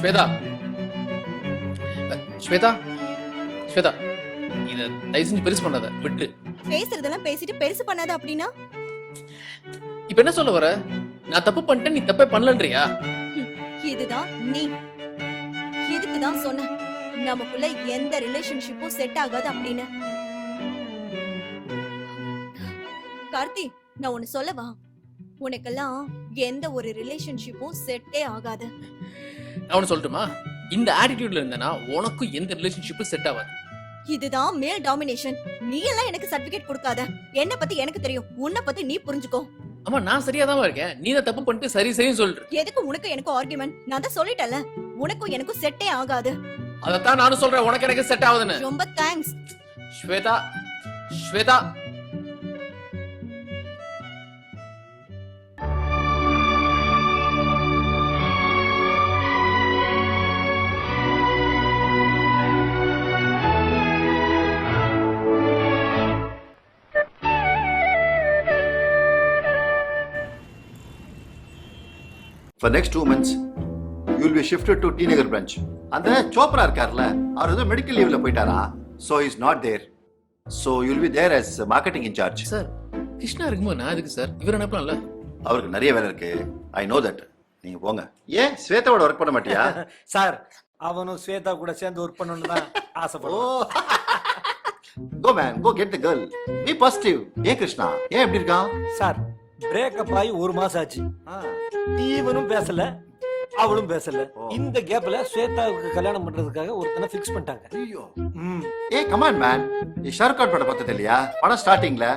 S2: ஸ்வேதா, ஸ்வேதா, ஸ்வேதா, இத தயவு செஞ்சு பெருசு பண்ணாத, விட்டு.
S1: பேசுறதெல்லாம் பேசிட்டு பெருசு பண்ணாத அப்படின்னா?
S2: இப்ப என்ன சொல்ல வர? நான் தப்பு பண்ணிட்டேன், நீ தப்பே பண்ணலன்றியா?
S1: இதுதான் நீ. இதுக்குதான் சொன்ன நமக்குள்ள எந்த ரிலேஷன்ஷிப்பும் செட் ஆகாது அப்படின்னு. கார்த்தி, நான் ஒன்னு சொல்லவா? உனக்கெல்லாம் எந்த ஒரு ரிலேஷன்ஷிப்பும் செட்டே ஆகாது.
S2: நான் ஒன்னு சொல்லட்டுமா? இந்த ஆட்டிடியூட்ல இருந்தேனா உனக்கும் எந்த ரிலேஷன்ஷிப்பும் செட் ஆகாது.
S1: இதுதான் மேல் டாமினேஷன். நீ எல்லாம் எனக்கு சர்டிபிகேட் கொடுக்காத. என்ன பத்தி எனக்கு தெரியும், உன்னை பத்தி நீ புரிஞ்சுக்கோ.
S2: ஆமா, நான் சரியா தான் இருக்கேன், நீ தான் தப்பு பண்ணிட்டு சரி சரின்னு சொல்ற.
S1: எதுக்கு உனக்கு எனக்கும் ஆர்குமெண்ட்? நான் தான் சொல்லிட்டேன்ல, உனக்கும் எனக்கும் செட்டே ஆகாது.
S2: அதத்தான் நானும் சொல்றேன், உனக்கு எனக்கு செட் ஆகுதுன்னு.
S1: ரொம்ப thanks.
S2: Shweta, Shweta,
S8: For next 2 months, you will be shifted to T Nagar branch. அந்த சோப்ரா இருக்கார்ல, அவர் ஏதோ மெடிக்கல் லீவ்ல போயிட்டாரா, so he is not there. So you will be there as marketing in charge.
S2: Sir, Krishna இருக்கும்போது நான் எதுக்கு சார்? இவர் அனுப்பலாம்ல.
S8: அவருக்கு நிறைய வேலை இருக்கு, I know that. நீங்க போங்க. ஏன் ஸ்வேதாவோட ஒர்க் பண்ண மாட்டியா?
S7: சார், அவனும் ஸ்வேதா கூட சேர்ந்து ஒர்க் பண்ணணும்னு தான் ஆசைப்படுறோம்.
S8: Go man, go get the girl. Be positive. ஏன் கிருஷ்ணா, ஏன் இப்படி இருக்கான்?
S7: சார், பிரேக்கப் ஆகி 1 மாசம் ஆச்சு. இவனும் பேசல, அவளும் பேசல. இந்த கேப்ல ஸ்வேதாவுக்கு கல்யாணம் பண்றதுக்காக ஒருத்தனை ஃபிக்ஸ் பண்ணிட்டாங்க.
S8: ஐயோ. ஏய் கம் ஆன் மேன், நீ ஷாருக் கான் படம் பார்த்தது இல்லையா? படம் ஸ்டார்டிங்ல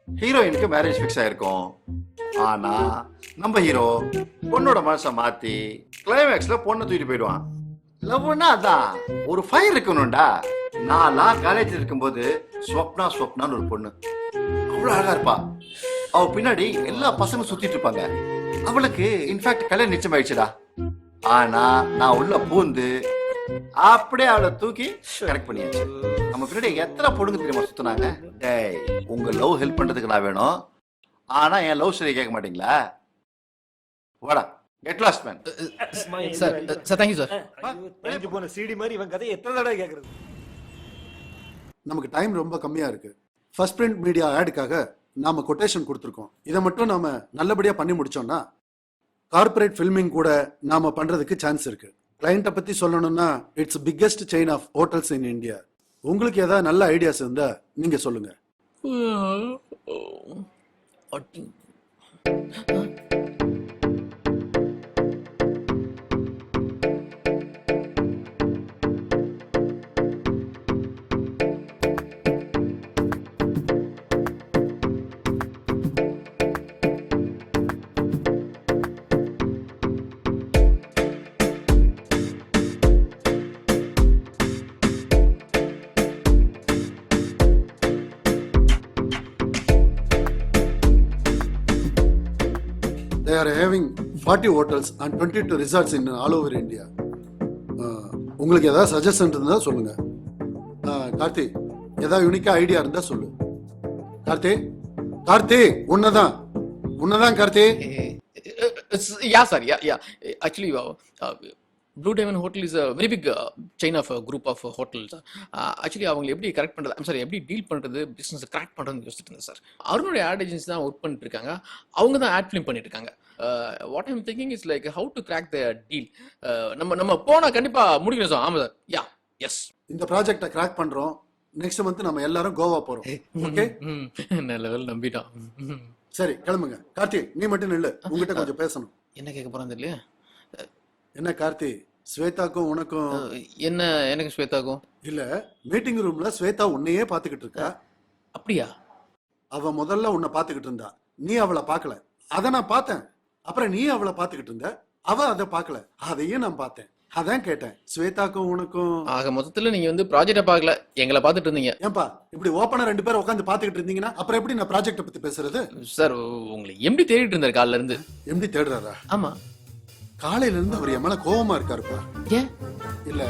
S8: ஹீரோயினுக்கு மேரேஜ் ஃபிக்ஸ் ஆயிருக்கும். ஆனா நம்ம ஹீரோ பொண்ணோட மனசை மாத்தி கிளைமேக்ஸ்ல பொண்ணை தூக்கிட்டு போயிடுவான். லவ்னா அதான், ஒரு ஃபயர் இருக்கணும்டா. நான் காலேஜ் இருக்கும்போது ஸ்வப்னான்னு ஒரு பொண்ணு, அவ்வளவு அழகா இருப்பா. அவ பின்னாடி எல்லா பசங்களும் சுத்திட்டு இருப்பாங்க. அவளுக்கு இன்ஃபேக்ட் கல்யாணம் நிச்சயம் ஆயிடுச்சுடா. ஆனா நான் உள்ள பூந்து அப்படியே அவளை தூக்கி கரெக்ட் பண்ணியாச்சு. நம்ம பின்னாடி எத்தனை பொண்ணுங்க தெரியுமா சுத்தினாங்க? டேய், உங்க லவ் ஹெல்ப் பண்றதுக்கு நான் வேணும், ஆனா என் லவ் ஸ்டோரி கேட்க மாட்டீங்களா? வாடா, get lost man.
S2: Sir, sir thank you sir.
S7: தெரிஞ்சு போன சிடி மாதிரி இவன் கதை எத்தனை தடவை கேக்குறது?
S9: நமக்கு டைம் ரொம்ப கம்மியா இருக்கு. ஃபர்ஸ்ட் பிரிண்ட் மீடியா ஆடுக்காக நாம கொட்டேஷன் கொடுத்துருக்கோம். இதை மட்டும் நாம நல்லபடியா பண்ணி முடிச்சோம்னா கார்ப்பரேட் ஃபில்மிங் கூட நாம பண்றதுக்கு சான்ஸ் இருக்கு. கிளையண்ட்டை பத்தி சொல்லணும்னா it's biggest chain of hotels in India. உங்களுக்கு ஏதாவது நல்ல ஐடியாஸ் இருந்தா நீங்க சொல்லுங்க. they are having 40 hotels and 22 resorts in all over India. உங்களுக்கு ஏதாவது சஜஷன் இருந்தா சொல்லுங்க. கார்த்தி, ஏதாவது யூனிக்கா ஐடியா இருந்தா சொல்லு. கார்த்தி உன்னதான் Karthi.
S2: Yeah, sir. Yeah. Actually, Blue Diamond Hotel is a very big chain of group of hotels. Actually, அவங்க எப்படி கரெக்ட் பண்றது, I'm sorry, எப்படி டீல் பண்றது, பிசினஸ் கிராக் பண்றதுன்னு யோசிச்சுட்டு இருந்தேன் சார். அருணுடைய ஆட் ஏஜென்சி தான் ஒர்க் பண்ணிட்டு இருக்காங்க. அவங்க தான் ஆட் ஃபிலிம் பண்ணிட்டு இருக்காங்க. What I'm thinking is like how to crack the deal. நம்ம போனா கண்டிப்பா முடிக்கணும் சார். ஆமா சார். யா, எஸ்.
S9: இந்த ப்ராஜெக்ட்டை கிராக் பண்றோம். நெக்ஸ்ட் மந்த் நம்ம எல்லாரும் கோவா போறோம். ஓகே?
S2: நல்ல வேலை நம்பிட்டான்.
S9: சரி, கிளம்புங்க. கார்த்தி, நீ மட்டும் நில்லு, உங்ககிட்ட கொஞ்சம் பேசணும்.
S2: என்ன கேட்க போறான்னு தெரியல.
S9: என்ன கார்த்தி, ஸ்வேதாக்கும் உனக்கும்
S2: என்ன? எனக்கு ஸ்வேதாக்கும்
S9: இல்ல, மீட்டிங் ரூம்ல ஸ்வேதா உன்னையே பாத்துக்கிட்டு இருக்கா.
S2: அப்படியா?
S9: அவ முதல்ல உன்னை பாத்துக்கிட்டு இருந்தா, நீ அவளை பார்க்கல. அத நான் பார்த்தேன். அப்புறம் நீ அவளை பாத்துக்கிட்டு இருந்த, அவ அதை பார்க்கல. அதையும் நான் பார்த்தேன். அதான் கேட்டேன், ஸ்வேதாக்கும் உனக்கும்.
S2: ஆக மொத்தத்துல நீங்க வந்து ப்ராஜெக்ட பார்க்கல, எங்களை பார்த்துட்டு இருந்தீங்க.
S9: ஏன்பா இப்படி ஓப்பனா 2 பேரும் உட்காந்து பாத்துக்கிட்டு இருந்தீங்கன்னா அப்புறம் எப்படி நான் ப்ராஜெக்ட பத்தி பேசுறது?
S2: சார், உங்களை எப்படி தேடிட்டு இருந்தாரு காலைல இருந்து?
S9: எப்படி தேடுறாரா?
S2: ஆமா,
S9: காலையில இருந்து அவர் என் மேல கோவமா இருக்காருப்பா.
S2: ஏன்?
S9: இல்ல,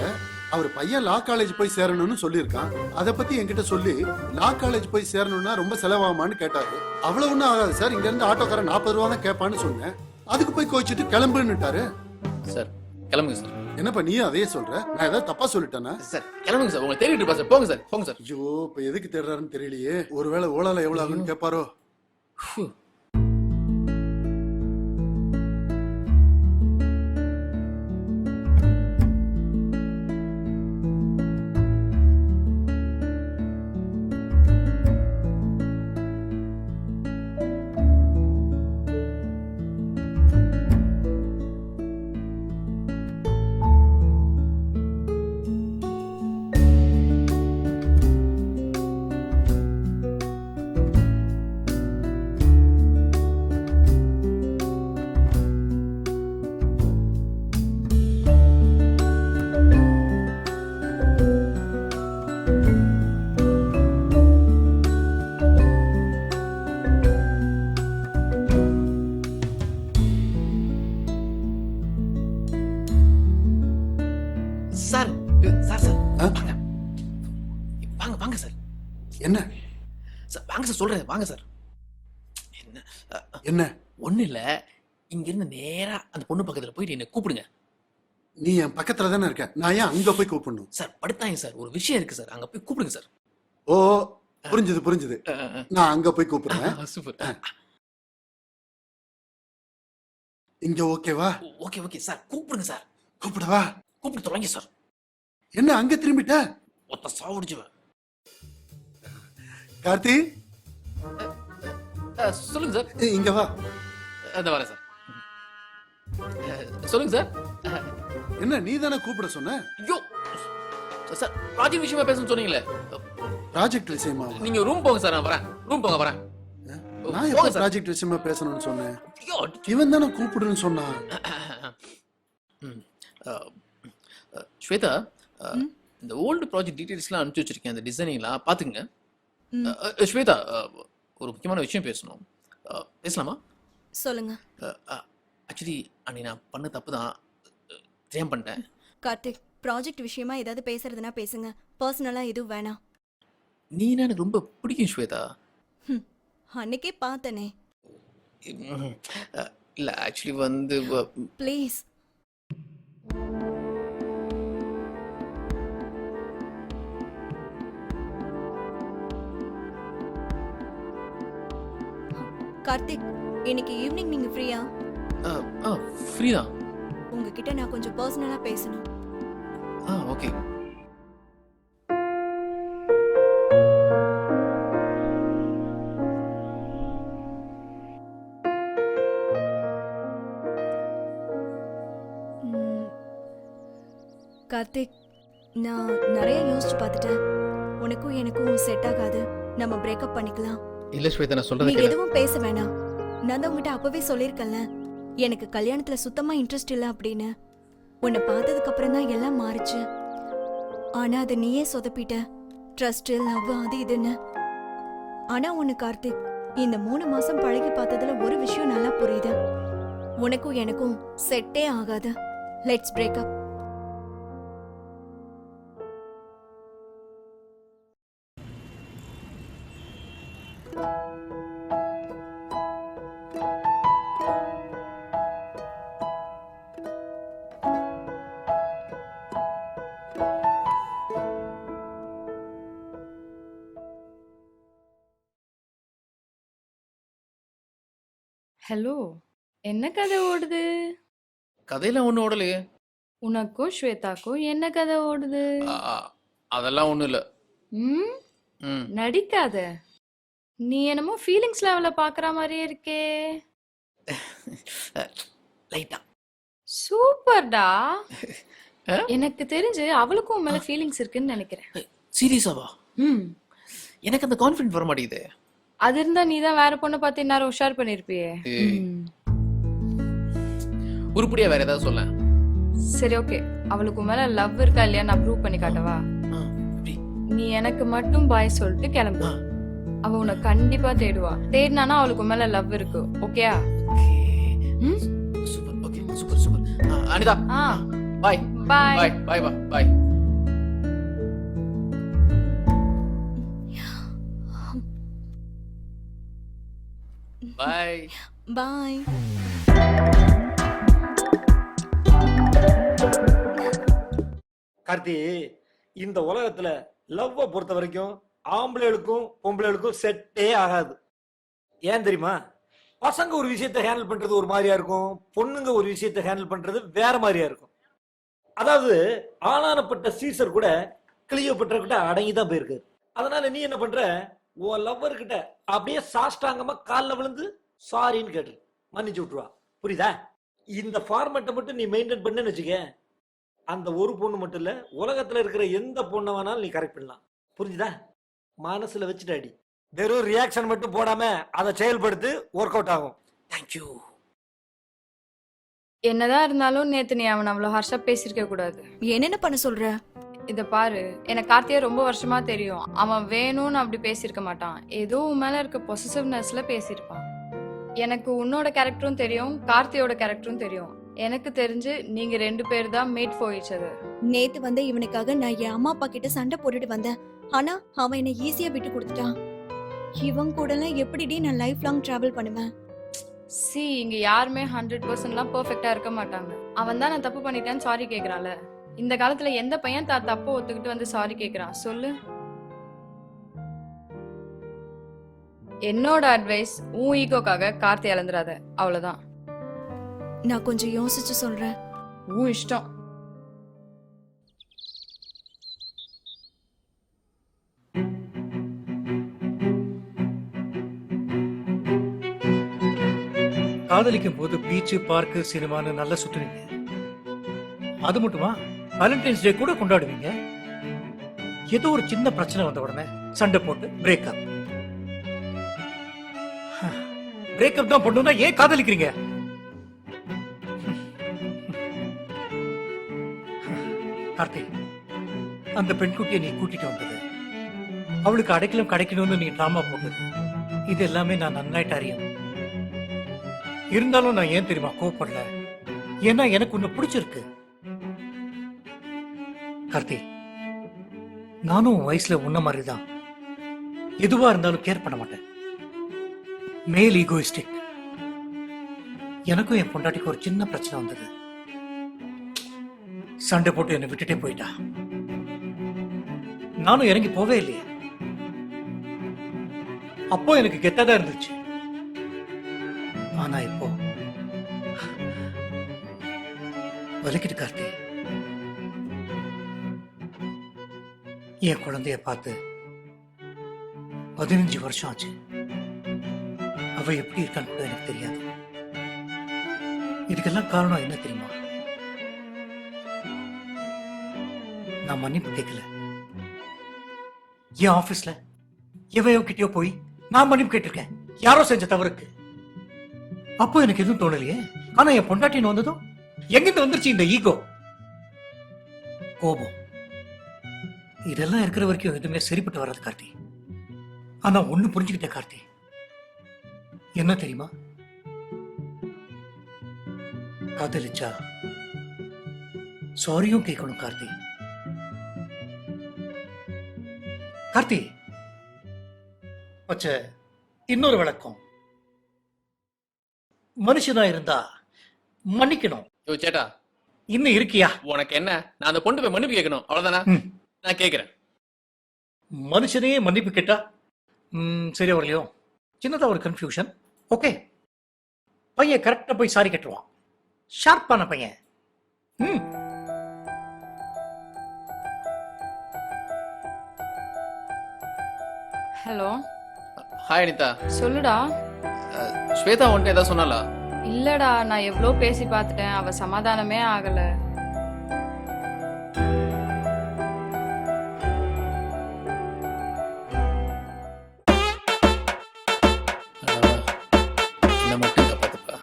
S9: அவர் பையன் லா காலேஜ் போய் சேரணும்னு சொல்லியிருக்கான். அதை பத்தி என்கிட்ட சொல்லி லா காலேஜ் போய் சேரணும்னா ரொம்ப செலவாமான்னு கேட்டாரு. அவ்வளவு ஒன்றும் ஆகாது சார், இங்க இருந்து ஆட்டோக்காரன் 40 ரூபா தான் கேட்பான்னு சொன்னேன். அதுக்கு போய் கோச்சிட்டு கிளம்புன்னுட்டாரு.
S2: சார் கிளம்புங்க சார்.
S9: என்னப்பா நீ அதையே சொல்ற? நான் ஏதாவது தப்பா சொல்லிட்டேனா?
S2: சார் கிளம்புங்க சார், உங்களை தேடிட்டு இருப்பா சார். போங்க சார், போங்க சார்.
S9: ஐயோ, இப்ப எதுக்கு தேடுறாருன்னு தெரியலையே. ஒருவேளை ஓலால எவ்வளவு ஆகுன்னு கேட்பாரோ?
S2: வாங்க சார்.
S9: என்ன
S2: சார்? வாங்க சார், சொல்றேன். வாங்க சார்.
S9: என்ன?
S2: ஒண்ணு இல்ல, இங்க இருந்து நேரா அந்த பொண்ணு பக்கத்துல போயிட்டு என்ன கூப்பிடுங்க.
S9: நீ என் பக்கத்துல தானே இருக்க, நான் ஏன் அங்க போய் கூப்பிடணும்?
S2: சார் படுத்தாங்க சார், ஒரு விஷயம் இருக்கு சார், அங்க போய் கூப்பிடுங்க சார்.
S9: ஓ, புரிஞ்சுது. நான் அங்க போய் கூப்பிடுறேன்.
S2: சூப்பர்.
S9: இங்க ஓகேவா?
S2: ஓகே சார், கூப்பிடுங்க சார்.
S9: கூப்பிடவா?
S2: கூப்பிட்டு தொடங்க சார்.
S9: என்ன அங்க திரும்பிட்ட?
S2: ஒத்த சாவடிச்சுவ.
S9: கார்த்தி,
S2: சொல்லுங்க சார்.
S9: இங்க வா.
S2: அந்த வரேன் சார். சொல்லுங்க சார்.
S9: என்ன நீ தானே கூப்பிட சொன்ன?
S2: ஐயோ சார், ப்ராஜெக்ட் விஷயமா பேசணும்னு சொன்னீங்களே.
S9: ப்ராஜெக்ட் விஷயமா?
S2: நீங்க ரூம் போங்க சார், நான் வரேன். ரூம் போங்க, வரேன்.
S9: நான் எப்ப ப்ராஜெக்ட் விஷயமா பேசணும்னு சொன்னேன்? இவன் தானே கூப்பிடுன்னு சொன்னான்.
S2: ஸ்வேதா, இந்த ஓல்டு ப்ராஜெக்ட் டீடைல்ஸ்லாம் அனுப்பிச்சு வச்சிருக்கேன், அந்த டிசைனிங்லாம் பார்த்துக்குங்க. ஸ்வேதா, ஒரு முக்கியமான விஷயம் பேசணும். பேசலாமா?
S1: சொல்லுங்க.
S2: ஆக்சுவலி அன்னைக்கு நான் பண்ண தப்பு தான், தெரியாம பண்ணிட்டேன்.
S1: கார்த்திக், ப்ராஜெக்ட் விஷயமா ஏதாவது பேசுறதுனா பேசுங்க, பர்சனலா எதுவும் வேணாம்.
S2: நீனா எனக்கு ரொம்ப பிடிக்கும் ஸ்வேதா.
S1: அன்னைக்கே பார்த்தனே.
S2: இல்ல ஆக்சுவலி வந்து
S1: ப்ளீஸ். கார்த்திக், இன்னைக்கு ஈவினிங் நீங்க ஃப்ரீயா?
S2: ஃப்ரீ தான்.
S1: உங்ககிட்ட நான் கொஞ்சம் பர்சனலா பேசணும்.
S2: ஓகே.
S1: கார்த்திக், நான் நிறைய யோசிச்சு பார்த்துட்டேன். உனக்கும் எனக்கும் செட் ஆகாது, நம்ம பிரேக்கப் பண்ணிக்கலாம்.
S2: இல்ல ஸ்வேதா, நான்
S1: நீ
S2: சொல்றது
S1: எதுவும் பேச வேணாம். நான் தான் உங்ககிட்ட அப்பவே சொல்லியிருக்கேன்ல, எனக்கு கல்யாணத்துல சுத்தமா இன்ட்ரெஸ்ட் இல்லை அப்படின்னு. உன்னை பார்த்ததுக்கு அப்புறம் தான் எல்லாம் மாறுச்சு. ஆனா அதை நீயே சொதப்பிட்ட. ட்ரஸ்ட், லவ், அது இதுன்னு. ஆனா ஒண்ணு கார்த்திக், இந்த 3 மாசம் பழகி பார்த்ததுல ஒரு விஷயம் நல்லா புரியுது. உனக்கும் எனக்கும் செட்டே ஆகாது. Let's break up.
S5: ஹலோ, என்ன கதை ஓடுது?
S2: கதையெல்லாம் ஒன்றும் ஓடலையே.
S5: உனக்கும் ஸ்வேதாக்கும் என்ன கதை ஓடுது?
S2: அதெல்லாம் ஒன்றும் இல்லை.
S5: ம்,
S2: ம்
S5: நடிக்காத. நீ என்னமோ ஃபீலிங்ஸ் லெவல்ல பாக்குற மாதிரியே இருக்கே.
S2: லைட்டா.
S5: சூப்பர்டா.
S2: ஆ?
S5: எனக்கு தெரிஞ்சு அவளுக்கும் உன் மேல ஃபீலிங்ஸ் இருக்குன்னு நினைக்கிறேன்.
S2: சீரியஸாவா?
S5: ம்,
S2: எனக்கு அந்த கான்ஃபிடன்ட் வர மாட்டேங்குது.
S5: அது இருந்தா நீ தான் வேற பொண்ணை பார்த்து இந்நேரம் உஷார் பண்ணிருப்பியே.
S2: ஏய். உருப்படியா வேற ஏதாவது சொல்ல.
S5: சரி, ஓகே. அவளுக்கு உன் மேல லவ் இருக்கா இல்லையா நான் ப்ரூவ் பண்ணி காட்டவா? நீ எனக்கு மட்டும் பாய் சொல்லிட்டு கிளம்பு. அவ உன்னை கண்டிப்பா தேடுவா. தேடினானா அவளுக்கு உன் மேல லவ் இருக்கு. ஓகேயா? ம்,
S2: super. Okay, super super. Anitha,
S5: ஆ,
S2: bye
S5: bye.
S2: Bye bye bye. Bye.
S1: Bye.
S7: Karthi, இந்த உலகத்துல லவ்வை பொறுத்த வரைக்கும் ஆம்பளைகளுக்கும் பொம்பளைகளுக்கும் செட்டே ஆகாது. ஏன் தெரியுமா? பசங்க ஒரு விஷயத்தை ஹேண்டில் பண்றது ஒரு மாதிரியா இருக்கும், பொண்ணுங்க ஒரு விஷயத்தை ஹேண்டில் பண்றது வேற மாதிரியா இருக்கும். அதாவது ஆளானப்பட்ட சீசர் கூட கிளியோபட்ர கிட்ட அடங்கி தான் போயிருக்கு. அதனால நீ என்ன பண்ற, உன் லவ்வர் கிட்ட அப்படியே சாஷ்டாங்கமா காலில் விழுந்து சாரின்னு கேட்டு மன்னிச்சு விட்டுருவா. புரியுதா? இந்த ஃபார்மேட்டை மட்டும் நீ மெயின்டைன் பண்ணு வச்சுக்க, அந்த ஒரு பொண்ணு மட்டும் இல்ல, உலகத்துல இருக்கிற எந்த பொண்ணை வேணாலும் நீ கரெக்ட் பண்ணலாம். புரிஞ்சுதா? மனசுல வச்சுட்டு அடி. வெறும் ரியாக்ஷன் மட்டும் போடாம அதை செயல்படுத்து, ஒர்க் அவுட் ஆகும்.
S2: தேங்க்யூ.
S5: என்னதான் இருந்தாலும் நேத்து நீ அவன் அவ்வளவு ஹர்ஷா பேசிருக்க கூடாது.
S1: என்னென்ன பண்ண சொல்ற?
S5: இத பாரு, எனக்கு கார்த்தியை ரொம்ப வருஷமா தெரியும். அவன் வேணும்னு அப்படி பேசியிருக்க மாட்டான். ஏதோ உன் மேல இருக்க பொசசிவ்னஸ்ல பேசியிருப்பான். எனக்கு உன்னோட கேரக்டரும் தெரியும், கார்த்தியோட கேரக்டரும் தெரியும். எனக்கு தெரிஞ்சு நீங்க 2 பேர் தான் மேட் ஃபார் ஈச் அதர்.
S1: நேத்து வந்த இவனுக்காக நான் என் அம்மா அப்பா கிட்ட சண்டை போட்டுட்டு வந்தேன். ஆனா அவன் என்ன ஈஸியா விட்டு கொடுத்துட்டான். இவன் கூடலாம் எப்படிடி நான் லைஃப் லாங் டிராவல் பண்ணுவேன்?
S5: சி, இங்க யாருமே 100%லாம் பெர்ஃபெக்ட்டா இருக்க மாட்டாங்க. அவன் தான் நான் தப்பு பண்ணிட்டேன்னு சாரி கேக்குறான்ல. இந்த காலத்துல எந்த பையன் தப்ப ஒத்துக்கிட்டு வந்து சாரி கேக்குறான் சொல்லு? என்னோட அட்வைஸ், உன் ஈகோக்காக கார்த்தி இழந்துடாத. அவ்வளவுதான்.
S1: நான் கொஞ்சம் யோசிச்சு சொல்றேன்.
S5: உன் இஷ்டம்.
S12: காதலிக்கும் போது பீச், பார்க்கு, சினிமான்னு நல்லா சுத்துவீங்க. அது மட்டுமா, வேலண்டைன்ஸ் டே கூட கொண்டாடுவீங்க. ஏதோ ஒரு சின்ன பிரச்சனை வந்த உடனே சண்டை போட்டு பிரேக்கப். பிரேக்கப் தான் பண்ணுனா ஏன் காதலிக்கிறீங்க? கார்த்தி, அந்த பெண்குட்டியை நீ கூட்டிட்டு வந்தது, அவளுக்கு அடைக்கலம் கிடைக்கணும்னு நீ டிராமா போட்டது, இது எல்லாமே நான் நன்னாயிட்டு அறியும். இருந்தாலும் நான் ஏன் தெரியுமா கோவப்படல? ஏன்னா எனக்கு உன்னை பிடிச்சிருக்கு. கார்த்தி, நானும் உன் வயசுல உன்ன மாதிரிதான். எதுவா இருந்தாலும் கேர் பண்ண மாட்டேன். மேல் ஈகோயிஸ்டிக். எனக்கும் என் பொண்டாட்டிக்கு ஒரு சின்ன பிரச்சனை வந்தது. சண்டை போட்டு என்னை விட்டுட்டே போயிட்டா. நானும் இறங்கி போவே இல்லையே. அப்போ எனக்கு கெத்ததா இருந்துச்சு. ஆனா இப்போ வலிக்கிட்டு கார்த்தி. என் குழந்தைய பார்த்து 15 வருஷம் ஆச்சு. அவ எப்படி இருக்கான்னு கூட எனக்கு தெரியாது. இதுக்கெல்லாம் காரணம் என்ன தெரியுமா? நான் மன்னிப்பு கேட்கல. என் ஆபீஸ்ல எவையோ கிட்டயோ போய் நான் மன்னிப்பு கேட்டிருக்கேன், யாரோ செஞ்ச தவறுக்கு. அப்போ எனக்கு எதுவும் தோணலையே. ஆனா என் பொண்டாட்டின்னு வந்ததும் எங்கிருந்து வந்துருச்சு இந்த ஈகோ, கோபம். இதெல்லாம் இருக்கிற வரைக்கும் எதுவுமே சரிப்பட்டு வராது கார்த்தி. ஆனா ஒண்ணு புரிஞ்சுக்கிட்டேன் கார்த்தி. என்ன தெரியுமா? காதலிச்சா சாரியும் கேட்கணும் கார்த்தி. கார்த்தி வச்ச இன்னொரு விளக்கம், மனுஷனா இருந்தா மன்னிக்கணும்.
S2: யோ சேட்டா,
S12: இன்னும் இருக்கியா?
S2: உனக்கு என்ன, நான் அந்த பொண்ணு போய் மன்னிப்பு கேட்கணும் அவ்வளவுதானா?
S12: ம்.
S2: நான் கேட்கிறேன்.
S12: மனுஷனே மன்னிப்பு கேட்டா சரி வரலையோ? சின்னதா ஒரு கன்ஃபியூஷன். ஓகே, பையன் கரெக்டா போய் சாரி கட்டுவான். ஷார்ப்பான பையன்.
S5: Hello,
S2: hi Anita.
S5: சொல்லுடா.
S2: ஸ்வேதா உன்கிட்ட ஏதாவது சொன்னாலா?
S5: இல்லடா, நான் எவ்வளோ பேசி பார்த்துட்டேன், அவ சமாதானமே ஆகல.
S2: என்ன மட்டும் காப்பாத்துப்பா.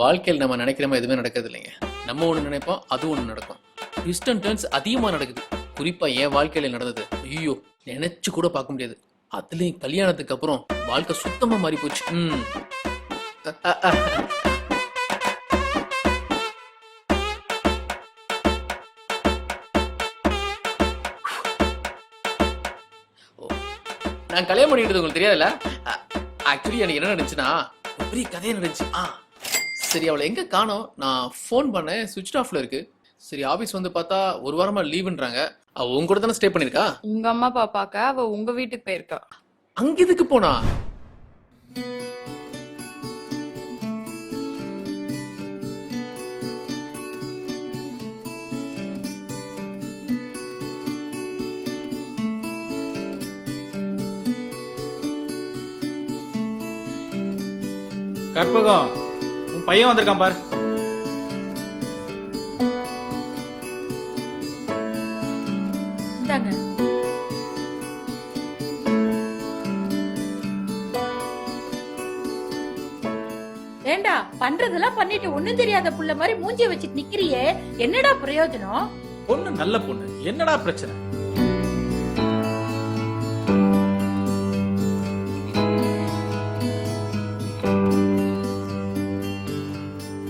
S2: வாழ்க்கையில் நம்ம நினைக்கிற மாதிரி எதுவுமே நடக்கிறது இல்லைங்க. நம்ம ஒன்று நினைப்போம், அது ஒன்று நடக்கும். ட்விஸ்ட் அண்ட் டர்ன்ஸ் அதிகமாக நடக்குது. குறிப்பா என் வாழ்க்கையில நடந்தது ஐயோ நினைச்சு கூட பார்க்க முடியாது. அதுலயும் கல்யாணத்துக்கு அப்புறம் வாழ்க்கை சுத்தமா மாறி போச்சு. நான் கல்யாணம் பண்ணிட்டு உங்களுக்கு தெரியாதுல்ல. ஆக்சுவலி எனக்கு என்ன நடந்துச்சுன்னா ஒரு பெரிய கதையே நடந்துச்சு. சரி, அவளை எங்க காணோம். நான் ஃபோன் பண்ணேன், சுவிட்ச் ஆஃப்ல இருக்கு. சரி, ஆபீஸ் வந்து பார்த்தா ஒரு வாரமா லீவுன்றாங்க. அவ உங்க கூட தானே ஸ்டே பண்ணிருக்கா?
S5: உங்க அம்மா அப்பா பார்க்க அவ உங்க வீட்டுக்கு போயிருக்கா.
S2: அங்க எதுக்கு போனா?
S10: கற்பகம், உன் பையன் வந்திருக்கான் பாரு.
S4: இந்தாங்க. ஏண்டா பண்றதெல்லாம் பண்ணிட்டு ஒண்ணும் தெரியாத புள்ள மாதிரி மூஞ்சிய வச்சுட்டு நிக்கிறியே, என்னடா பிரயோஜனம்?
S10: பொண்ணு நல்ல பொண்ணு, என்னடா பிரச்சனை?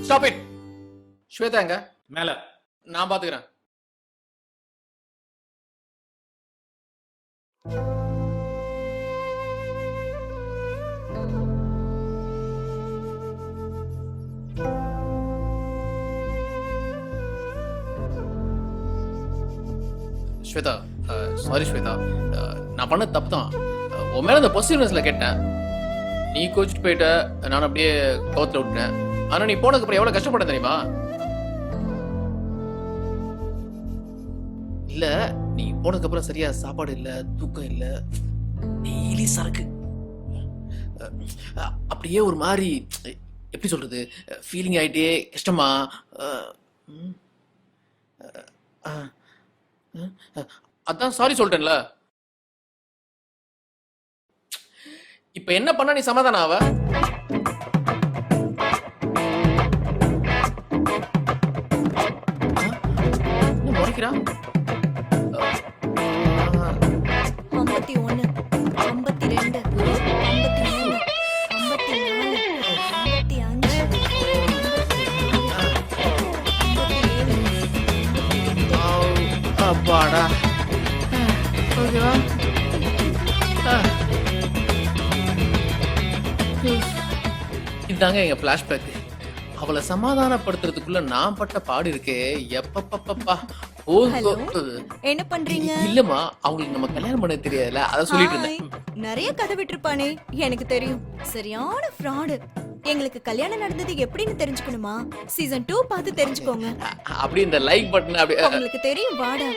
S2: Stop it. ஸ்வேதா எங்க?
S10: மேல.
S2: நான் பாத்துக்கிறேன். ஸ்வேதா, சாரி ஸ்வேதா, நான் பண்ண தப்பு தான். உன் மேல அந்த பொசிட்டிவ்னஸ்ல கேட்டேன். நீ கோச்சிட்டு போயிட்ட, நான் அப்படியே கோவத்துல விட்டேன். ஆனா நீ போனதுக்கு அப்புறம் எவ்வளவு கஷ்டப்பட்ட தெரியுமா? இல்ல, நீ போனதுக்கு அப்புறம் சரியா சாப்பாடு இல்ல, தூக்கம் இல்ல, டெய்லி சரக்கு, அப்படியே ஒரு மாதிரி எப்படி சொல்றது, ஃபீலிங் ஆயிட்டே கஷ்டமா. அதான் சாரி சொல்லிட்டேன்ல. இப்ப என்ன பண்ண நீ சமாதானம் ஆவ? முறைக்கிறா?
S1: 51, 52, 53, 54,
S2: அப்பாடா.
S5: ஓகேவா?
S2: இதாங்க எங்க பிளாஷ்பேக். அவளை சமாதானப்படுத்துறதுக்குள்ள நான் பட்ட பாடு இருக்கே, எப்பப்பப்பா.
S1: ஹலோ, என்ன பண்றீங்க?
S2: இல்லம்மா, அவங்களுக்கு நம்ம கல்யாணம் பண்ண தெரியாதுல, அத சொல்லிட்டு
S1: ஹாய்.
S2: இருந்தேன்.
S1: நிறைய கதை விட்டுருப்பானே, எனக்கு தெரியும். சரியான ஃப்ராடு. எங்களுக்கு கல்யாணம் நடந்தது எப்படின்னு தெரிஞ்சுக்கணுமா? சீசன் 2 பார்த்து தெரிஞ்சுக்கோங்க.
S2: அப்படி இந்த லைக் பட்டன் அப்படி
S1: உங்களுக்கு தெரியும் வாடா.